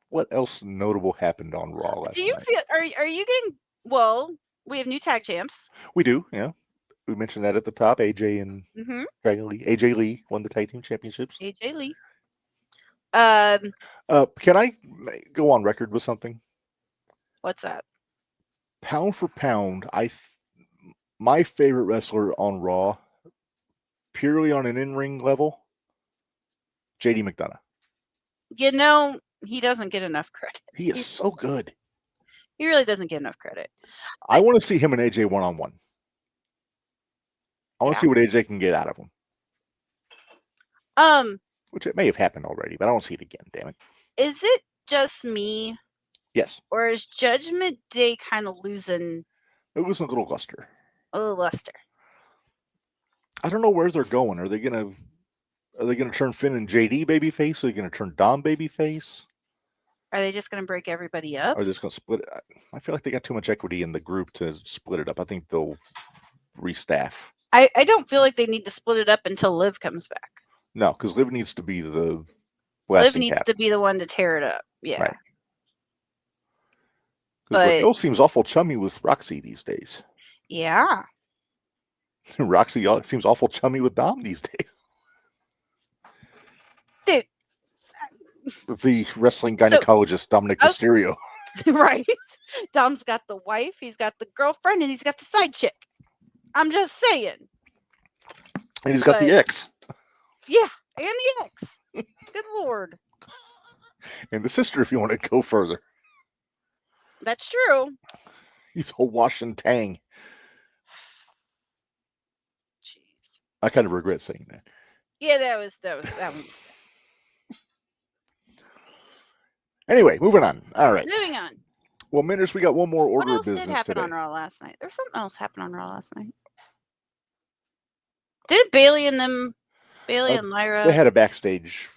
what else notable happened on Raw last Do you night? feel? Are you getting? Well, we have new tag champs. We do, yeah. We mentioned that at the top. AJ and Dragon Lee. AJ Lee won the tag team championships. AJ Lee. Can I go on record with something? What's that? Pound for pound, my favorite wrestler on Raw, purely on an in-ring level, JD McDonough. You know, he doesn't get enough credit. He is so good. He really doesn't get enough credit. I want to see him and AJ one-on-one. I want to see what AJ can get out of him. Which it may have happened already, but I don't see it again, damn it. Is it just me? Yes. Or is Judgment Day kind of losing? It was a little luster. A little luster. I don't know where they're going. Are they gonna turn Finn and JD babyface? Are they gonna turn Dom babyface? Are they just gonna break everybody up? Or are they just gonna split it? I feel like they got too much equity in the group to split it up. I think they'll restaff. I don't feel like they need to split it up until Liv comes back. No, because Liv needs to be the Liv needs to be the one to tear it up. Yeah. Right. Because Raquel seems awful chummy with Roxy these days. Yeah. Roxy seems awful chummy with Dom these days. Dude. The wrestling gynecologist, Dominic Mysterio. Right. Dom's got the wife, he's got the girlfriend, and he's got the side chick. I'm just saying. And he's got the ex. Yeah, and the ex. Good Lord. And the sister, if you want to go further. That's true. He's a wash and tang. Jeez. I kind of regret saying that. Yeah, that was. Anyway, moving on. All right. Moving on. Well, Minderz, we got one more order of business today. What else did happen on Raw last night? There's something else happen on Raw last night. Did Bailey and Lyra? They had a backstage.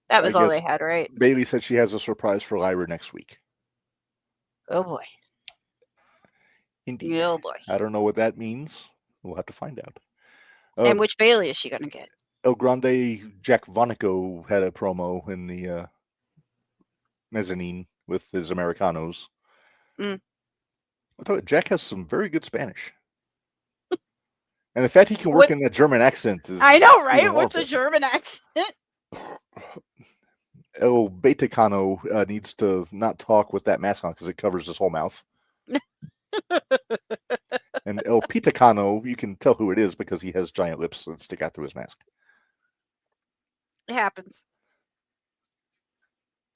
That was all they had, right? Bailey said she has a surprise for Lyra next week. Oh boy. Indeed. Oh boy. I don't know what that means. We'll have to find out. And which Bailey is she going to get? El Grande Jack Vonico had a promo in the mezzanine with his Americanos. I tell you, Jack has some very good Spanish. And the fact he can work in that German accent is... I know, right? With the German accent. El Betacano needs to not talk with that mask on because it covers his whole mouth. And El Pitacano, you can tell who it is because he has giant lips that stick out through his mask. It happens.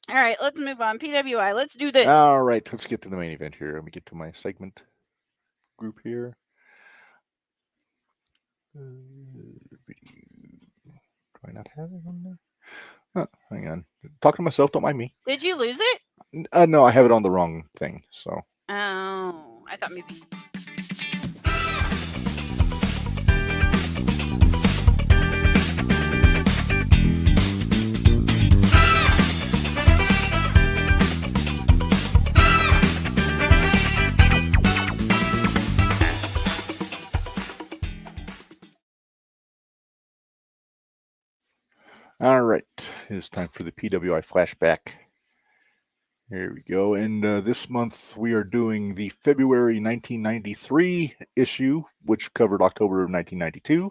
All right, let's move on. PWI, let's do this. All right, let's get to the main event here. Let me get to my segment group here. Do I not have it on there? Oh, hang on. Talking to myself, don't mind me. Did you lose it? No, I have it on the wrong thing. So. Oh, I thought maybe. All right, it's time for the PWI flashback. Here we go. And this month we are doing the February 1993 issue, which covered October of 1992.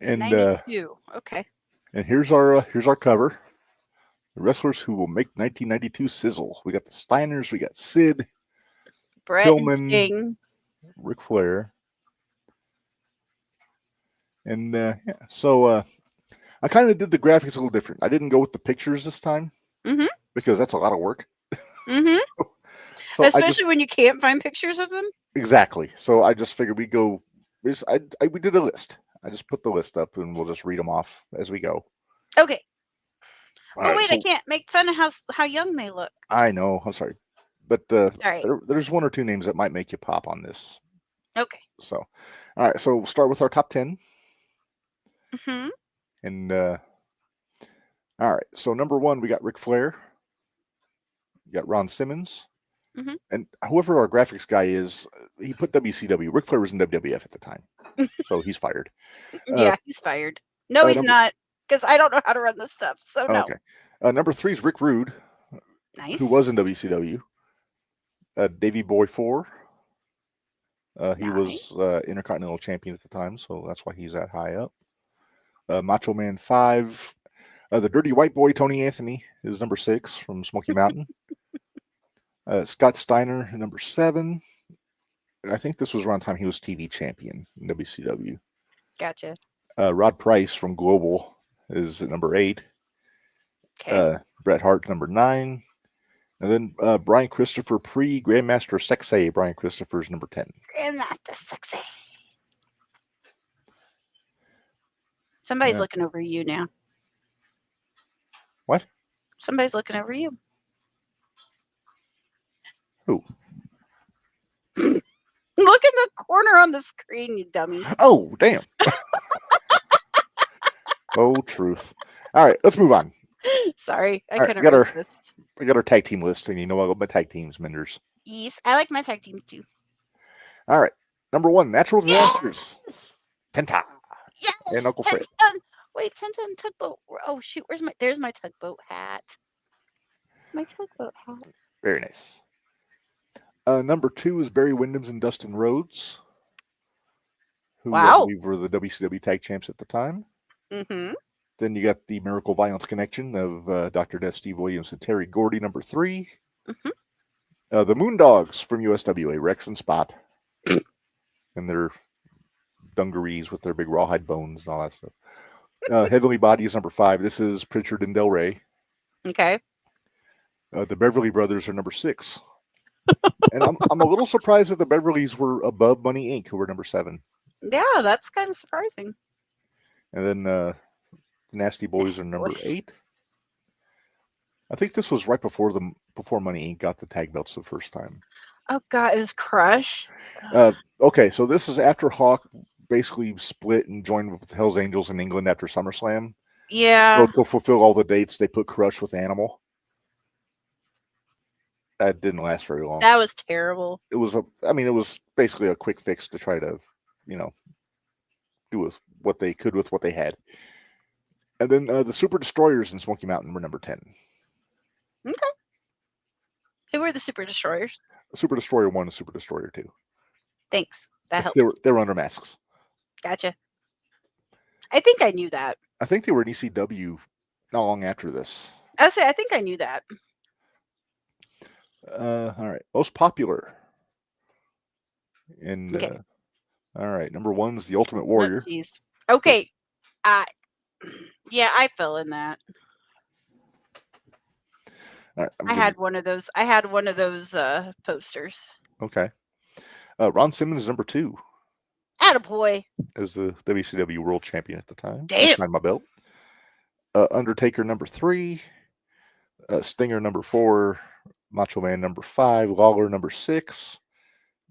And 92. Okay. And here's our cover. The wrestlers who will make 1992 sizzle. We got the Steiners, we got Sid, Brett, Pillman, and Sting, Ric Flair. And so I kind of did the graphics a little different. I didn't go with the pictures this time because that's a lot of work. So especially when you can't find pictures of them. Exactly. So I just figured we did a list. I just put the list up and we'll just read them off as we go. Okay. All right, wait, I can't make fun of how young they look. I know. I'm sorry. but All right. there's one or two names that might make you pop on this. Okay. So, all right. So we'll start with our top 10. Mm-hmm. And all right. So number 1, we got Ric Flair. We got Ron Simmons. Mm-hmm. And whoever our graphics guy is, he put WCW. Ric Flair was in WWF at the time, so he's fired. Yeah, he's fired. No, he's not, because I don't know how to run this stuff. So no. Okay. Number 3 is Rick Rude, Nice. who was in WCW. Davey Boy 4. He was Intercontinental Champion at the time, so that's why he's that high up. Macho Man 5. The Dirty White Boy, Tony Anthony, is number 6 from Smoky Mountain. Scott Steiner, number 7. I think this was around the time he was TV champion in WCW. Gotcha. Rod Price from Global is at number 8. Okay. Bret Hart, number 9. And then Brian Christopher, pre-Grandmaster Sexay, Brian Christopher is number 10. Grandmaster Sexy. Somebody's looking over you now. What? Somebody's looking over you. Who? Look in the corner on the screen, you dummy. Oh, damn. Oh, truth. All right, let's move on. Sorry, I All right, couldn't resist. We got our tag team list, and you know I love my tag teams, Minderz. Yes, I like my tag teams too. All right, number 1, Natural Disasters. Yes! Tenta. Yes! And Uncle Fred. Wait, Tenta and Tugboat. Oh shoot, there's my Tugboat hat. My Tugboat hat. Very nice. Number 2 is Barry Windham's and Dustin Rhodes, who I believe were the WCW tag champs at the time. Mm-hmm. Then you got the Miracle Violence Connection of Dr. Death, Steve Williams, and Terry Gordy, number 3. Mm-hmm. The Moondogs from USWA, Rex and Spot, and their dungarees with their big rawhide bones and all that stuff. Heavenly Bodies, number 5. This is Pritchard and Del Rey. Okay. The Beverly Brothers are number 6. And I'm a little surprised that the Beverlys were above Money Inc., who were number 7. Yeah, that's kind of surprising. And then Nasty Boys are number 8. I think this was right before Money Inc. got the tag belts the first time. Oh God, it was Crush. Okay, so this is after Hawk basically split and joined with Hell's Angels in England after SummerSlam. Yeah. So to fulfill all the dates, they put Crush with Animal. That didn't last very long. That was terrible. It was basically a quick fix to try to, do with what they could with what they had. And then the Super Destroyers in Smoky Mountain were number 10. Okay. Who were the Super Destroyers? Super Destroyer 1 and Super Destroyer 2. Thanks. That helps. They were under masks. Gotcha. I think I knew that. I think they were in ECW not long after this. I think I knew that. All right. Most popular. And okay. All right. Number 1 is the Ultimate Warrior. Oh, okay. Yeah, I fell in that. All right, I had one of those. I had one of those posters. Okay. Ron Simmons, number 2. Attaboy. As the WCW World Champion at the time. Damn. I signed my belt. Undertaker, number 3. Stinger, number 4. Macho Man, number 5. Lawler, number 6.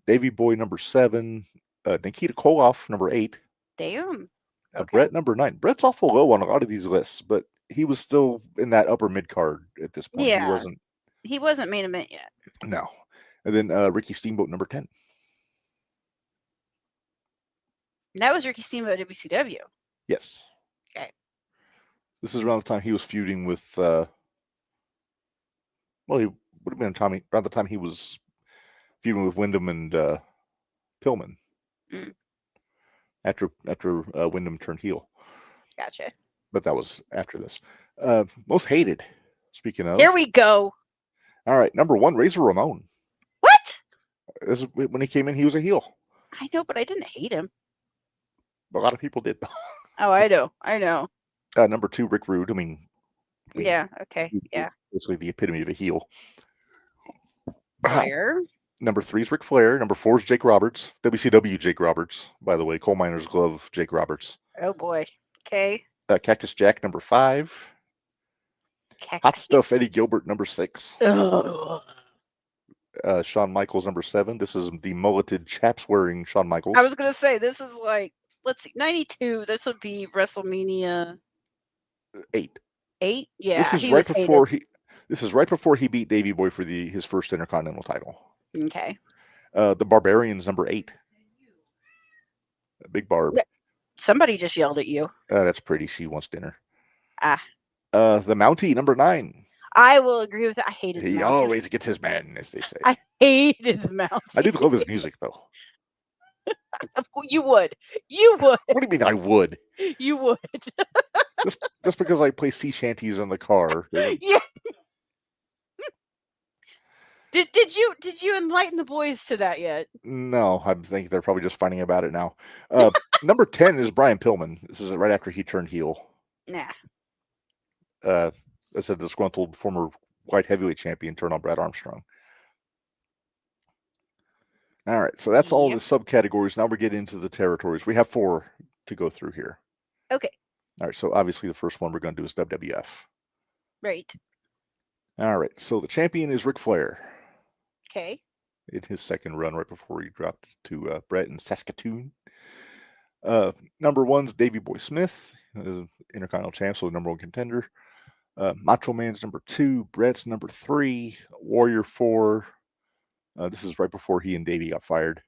Davey Boy, number 7. Nikita Koloff, number 8. Damn. Okay. Brett, number 9. Brett's awful low on a lot of these lists, but he was still in that upper mid card at this point. Yeah. He wasn't main event yet. No. And then Ricky Steamboat, number 10. That was Ricky Steamboat WCW. Yes. Okay. This is around the time he was feuding with he would have been around the time he was feuding with Wyndham and Pillman. Mm. After Wyndham turned heel. Gotcha. But that was after this. Most hated, speaking of. Here we go. All right, number 1, Razor Ramon. What? When he came in, he was a heel. I know, but I didn't hate him. A lot of people did. Oh, I know. Number 2, Rick Rude. Yeah, okay, yeah. Basically the epitome of a heel. Flair. Number 3 is Ric Flair. Number 4 is Jake Roberts. WCW Jake Roberts, by the way. Coal Miner's Glove Jake Roberts. Oh, boy. Okay. Cactus Jack, number 5. Hot Stuff Eddie Gilbert, number 6. Oh. Shawn Michaels, number 7. This is the mulleted chaps-wearing Shawn Michaels. I was going to say, this is like, let's see, 92. This would be WrestleMania 8. 8? Yeah, This is right before This is right before he beat Davey Boy for his first Intercontinental title. Okay. The Barbarians, number 8. Big Barb. Somebody just yelled at you. That's pretty. She wants dinner. Ah. The Mountie, number 9. I will agree with that. I hated the Mountie. He always gets his man, as they say. I hated the Mountie. I did love his music, though. Of course, you would. You would. What do you mean I would? You would. just because I play sea shanties in the car. Yeah. Did you enlighten the boys to that yet? No, I think they're probably just finding about it now. Number 10 is Brian Pillman. This is right after he turned heel. Nah. As a disgruntled former light heavyweight champion turned on Brad Armstrong. All right, so that's all the subcategories. Now we get into the territories. We have 4 to go through here. Okay. All right, so obviously the first one we're going to do is WWF. Right. All right, so the champion is Ric Flair. Okay. In his second run, right before he dropped to Brett in Saskatoon. Number 1's Davey Boy Smith, Intercontinental champ, so number 1 contender. Macho Man's number 2, Brett's number 3, Warrior 4. This is right before he and Davey got fired.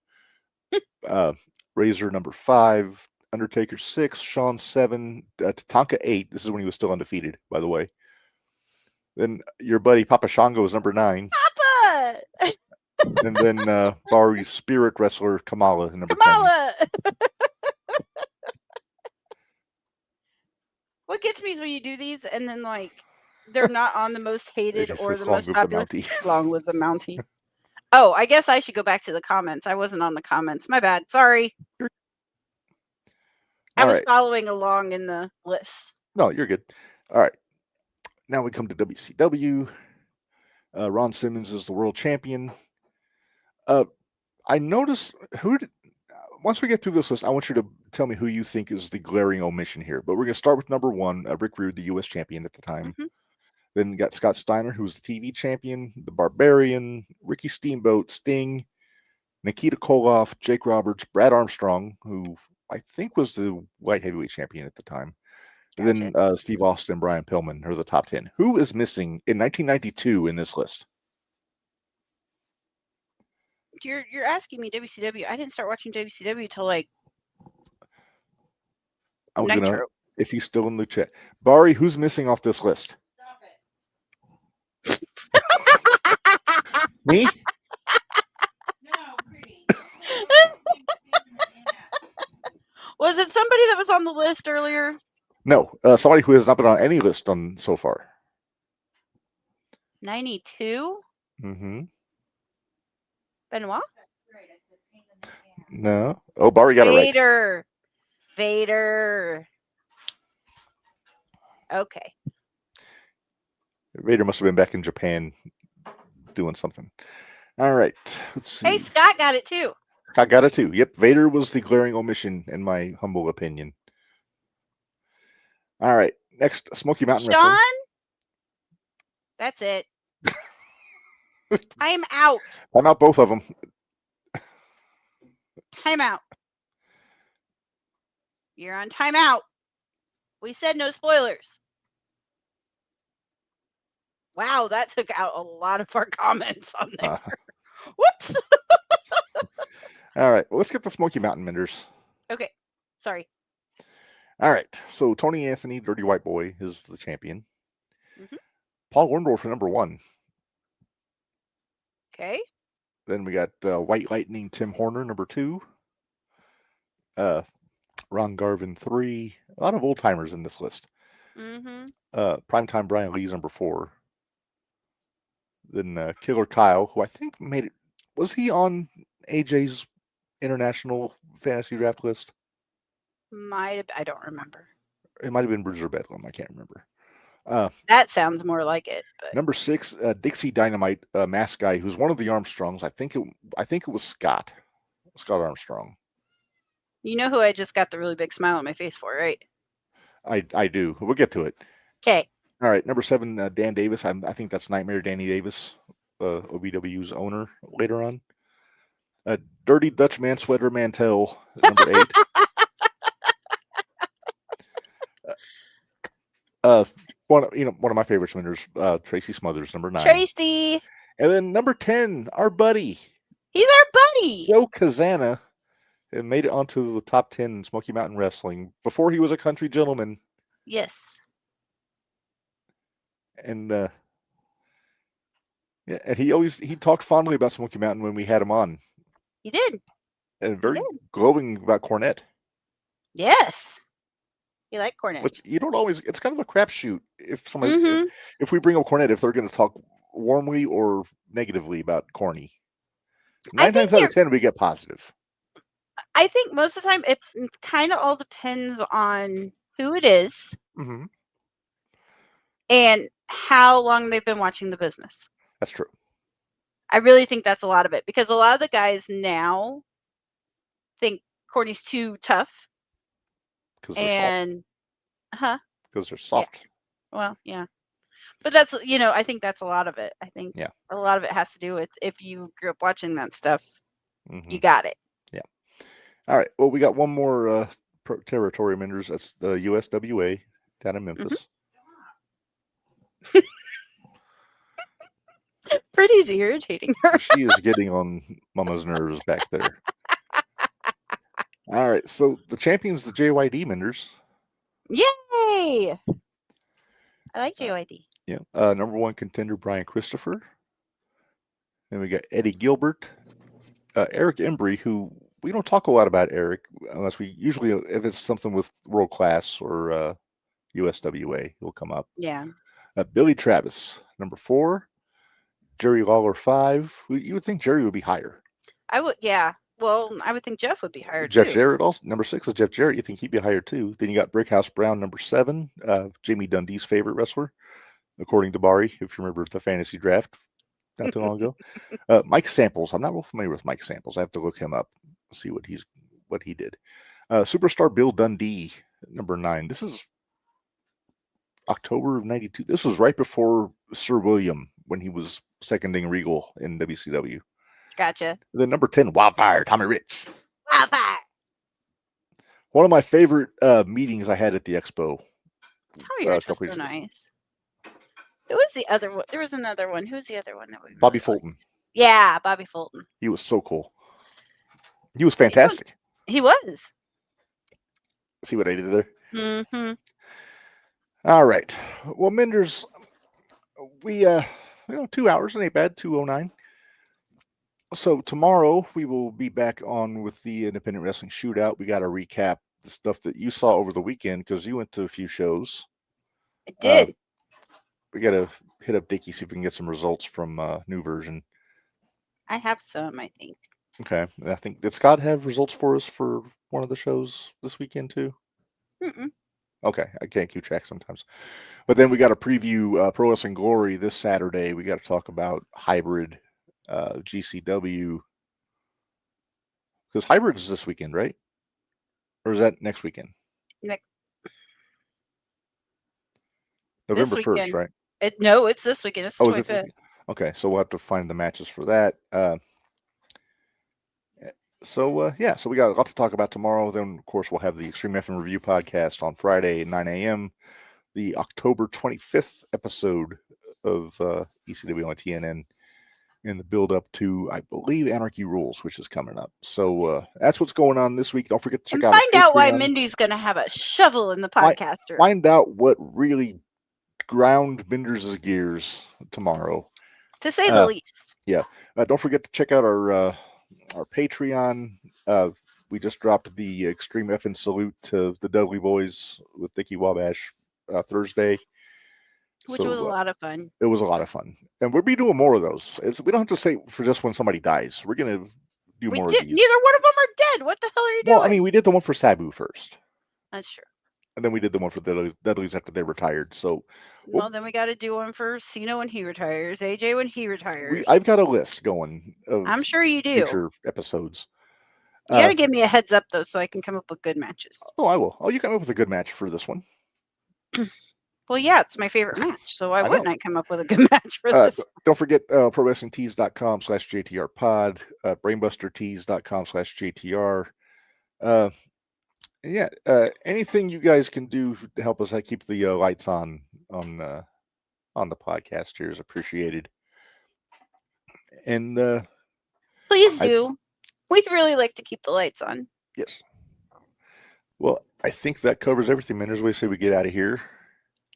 Razor number 5, Undertaker 6, Shawn 7, Tatanka 8. This is when he was still undefeated, by the way. Then your buddy Papa Shango is number 9. Papa! And then Barry's spirit wrestler Kamala in number 10. What gets me is when you do these and then like they're not on the most hated or the most Long popular. Live the Mountie. Long live the Mountie. Oh, I guess I should go back to the comments. I wasn't on the comments. My bad. Sorry. I was following along in the list. No, you're good. All right. Now we come to WCW. Ron Simmons is the world champion. I noticed once we get through this list, I want you to tell me who you think is the glaring omission here. But we're going to start with number 1, Rick Rude, the U.S. champion at the time. Mm-hmm. Then you got Scott Steiner, who was the TV champion, the Barbarian, Ricky Steamboat, Sting, Nikita Koloff, Jake Roberts, Brad Armstrong, who I think was the light heavyweight champion at the time. Gotcha. And then Steve Austin, Brian Pillman are the top 10. Who is missing in 1992 in this list? You're asking me WCW. I didn't start watching WCW till like Nitro. If he's still in the chat. Barry, who's missing off this list? Stop it. Me? No, pretty. Was it somebody that was on the list earlier? No, somebody who has not been on any list so far. 92? Mm-hmm. Benoit? No. Oh, Barry got it right. Vader. Okay. Vader must have been back in Japan doing something. All right. Let's see. Hey, Scott got it too. I got it too. Yep. Vader was the glaring omission, in my humble opinion. All right. Next, Smoky Mountain Wrestling. Sean? That's it. Time out. I'm out both of them. Time out. You're on timeout. We said no spoilers. Wow, that took out a lot of our comments on there. Whoops. All right. Well, let's get the Smoky Mountain Minderz. Okay. Sorry. All right. So Tony Anthony, Dirty White Boy, is the champion. Mm-hmm. Paul Orndorff for number 1. Okay. Then we got White Lightning, Tim Horner, number 2. Ron Garvin, 3. A lot of old timers in this list. Mm-hmm. Primetime Brian Lee's number 4. Then Killer Kyle, who I think made it. Was he on AJ's international fantasy draft list? I don't remember. It might have been Bruiser Bedlam. I can't remember. That sounds more like it. But... Number 6, Dixie Dynamite, mask guy, who's one of the Armstrongs. I think it was Scott Armstrong. You know who I just got the really big smile on my face for, right? I do. We'll get to it. Okay. All right. Number 7, Dan Davis. I think that's Nightmare Danny Davis. OVW's owner later on. Dirty Dutchman Sweater Mantel, number 8. One of my favorite winners, Tracy Smothers, number 9. Tracy. And then number 10, our buddy. He's our buddy. Joe Kazana. And made it onto the top 10 in Smoky Mountain Wrestling before he was a country gentleman. Yes. And and he talked fondly about Smoky Mountain when we had him on. He did. And very glowing about Cornette. Yes. You like Cornette. Which you don't always, it's kind of a crapshoot if somebody, if we bring up Cornette, if they're going to talk warmly or negatively about Corny. 9 times out of 10, we get positive. I think most of the time it kind of all depends on who it is and how long they've been watching the business. That's true. I really think that's a lot of it because a lot of the guys now think Corny's too tough. Because they're soft. Because they're soft. Yeah. Well, yeah. But that's, I think that's a lot of it. I think a lot of it has to do with if you grew up watching that stuff, you got it. Yeah. All right. Well, we got one more territory Minderz. That's the USWA down in Memphis. Pretty's irritating her. She is getting on Mama's nerves back there. All right. So the champion's the JYD Minderz. Yay! I like JYD. Yeah. Number 1 contender, Brian Christopher. Then we got Eddie Gilbert. Eric Embry, who we don't talk a lot about Eric unless we usually, if it's something with World Class or USWA, he'll come up. Yeah. Billy Travis, number 4. Jerry Lawler, 5. You would think Jerry would be higher. I would, yeah. Well, I would think Jeff would be higher Jeff too. Jarrett also, number 6 is Jeff Jarrett. You think he'd be higher too. Then you got Brickhouse Brown, number 7. Jamie Dundee's favorite wrestler, according to Bari, if you remember the fantasy draft not too long ago. Mike Samples. I'm not real familiar with Mike Samples. I have to look him up, see what he did. Superstar Bill Dundee, number 9. This is October of 92. This was right before Sir William when he was seconding Regal in WCW. Gotcha. Then number 10, Wildfire, Tommy Rich. Wildfire. One of my favorite meetings I had at the Expo. Tommy Rich was so nice. Who was the other one? There was another one. Who was the other one that we Bobby Fulton. Yeah, Bobby Fulton. He was so cool. He was fantastic. He was. See what I did there? Mm-hmm. All right. Well, Minderz, we 2 hours, it ain't bad, 2:09. So tomorrow we will be back on with the Independent Wrestling Shootout. We got to recap the stuff that you saw over the weekend because you went to a few shows. I did. We got to hit up Dickie, see if we can get some results from New Version. I have some, I think. Okay. I think, did Scott have results for us for one of the shows this weekend too? Mm-mm. Okay. I can't keep track sometimes. But then we got to preview Pro Wrestling Glory this Saturday. We got to talk about Hybrid, GCW. Because Hybrid is this weekend, right? Or is that next weekend? November 1st, right? No, it's this weekend. It's the 25th. Is it? Okay, so we'll have to find the matches for that. So we got a lot to talk about tomorrow. Then, of course, we'll have the Extreme FM Review podcast on Friday at 9 a.m. The October 25th episode of ECW on TNN in the build-up to, I believe, Anarchy Rules, which is coming up. So that's what's going on this week. Don't forget to check out find out why Mindy's going to have a shovel in the podcaster. Find out what really ground Minderz' gears tomorrow. To say the least. Yeah. Don't forget to check out our Patreon. We just dropped the Extreme Effin' Salute to the Dudley Boys with Dickie Wabash Thursday. Which was a lot of fun. It was a lot of fun. And we'll be doing more of those. We don't have to say for just when somebody dies. We're going to do more of these. Neither one of them are dead. What the hell are you doing? Well, I mean, we did the one for Sabu first. That's true. And then we did the one for the Dudleys after they retired. So, well, then we got to do one for Cena when he retires, AJ when he retires. I've got a list going. I'm sure you do. Future episodes. You got to give me a heads up, though, so I can come up with good matches. Oh, I will. Oh, you come up with a good match for this one. Well, yeah, it's my favorite match, so why I know. wouldn't I come up with a good match for this? Don't forget ProWrestlingTees.com/JTR Pod, BrainbusterTees.com/JTR. Anything you guys can do to help us keep the lights on the podcast here is appreciated. And Please do. We'd really like to keep the lights on. yes. Well, I think that covers everything, Minderz. We say we get out of here.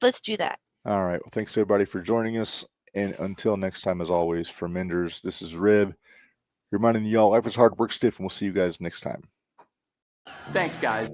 Let's do that. All right. Well, thanks everybody for joining us. And until next time, as always, for Minderz, this is Reb. Reminding you all, life is hard, work stiff, and we'll see you guys next time. Thanks, guys.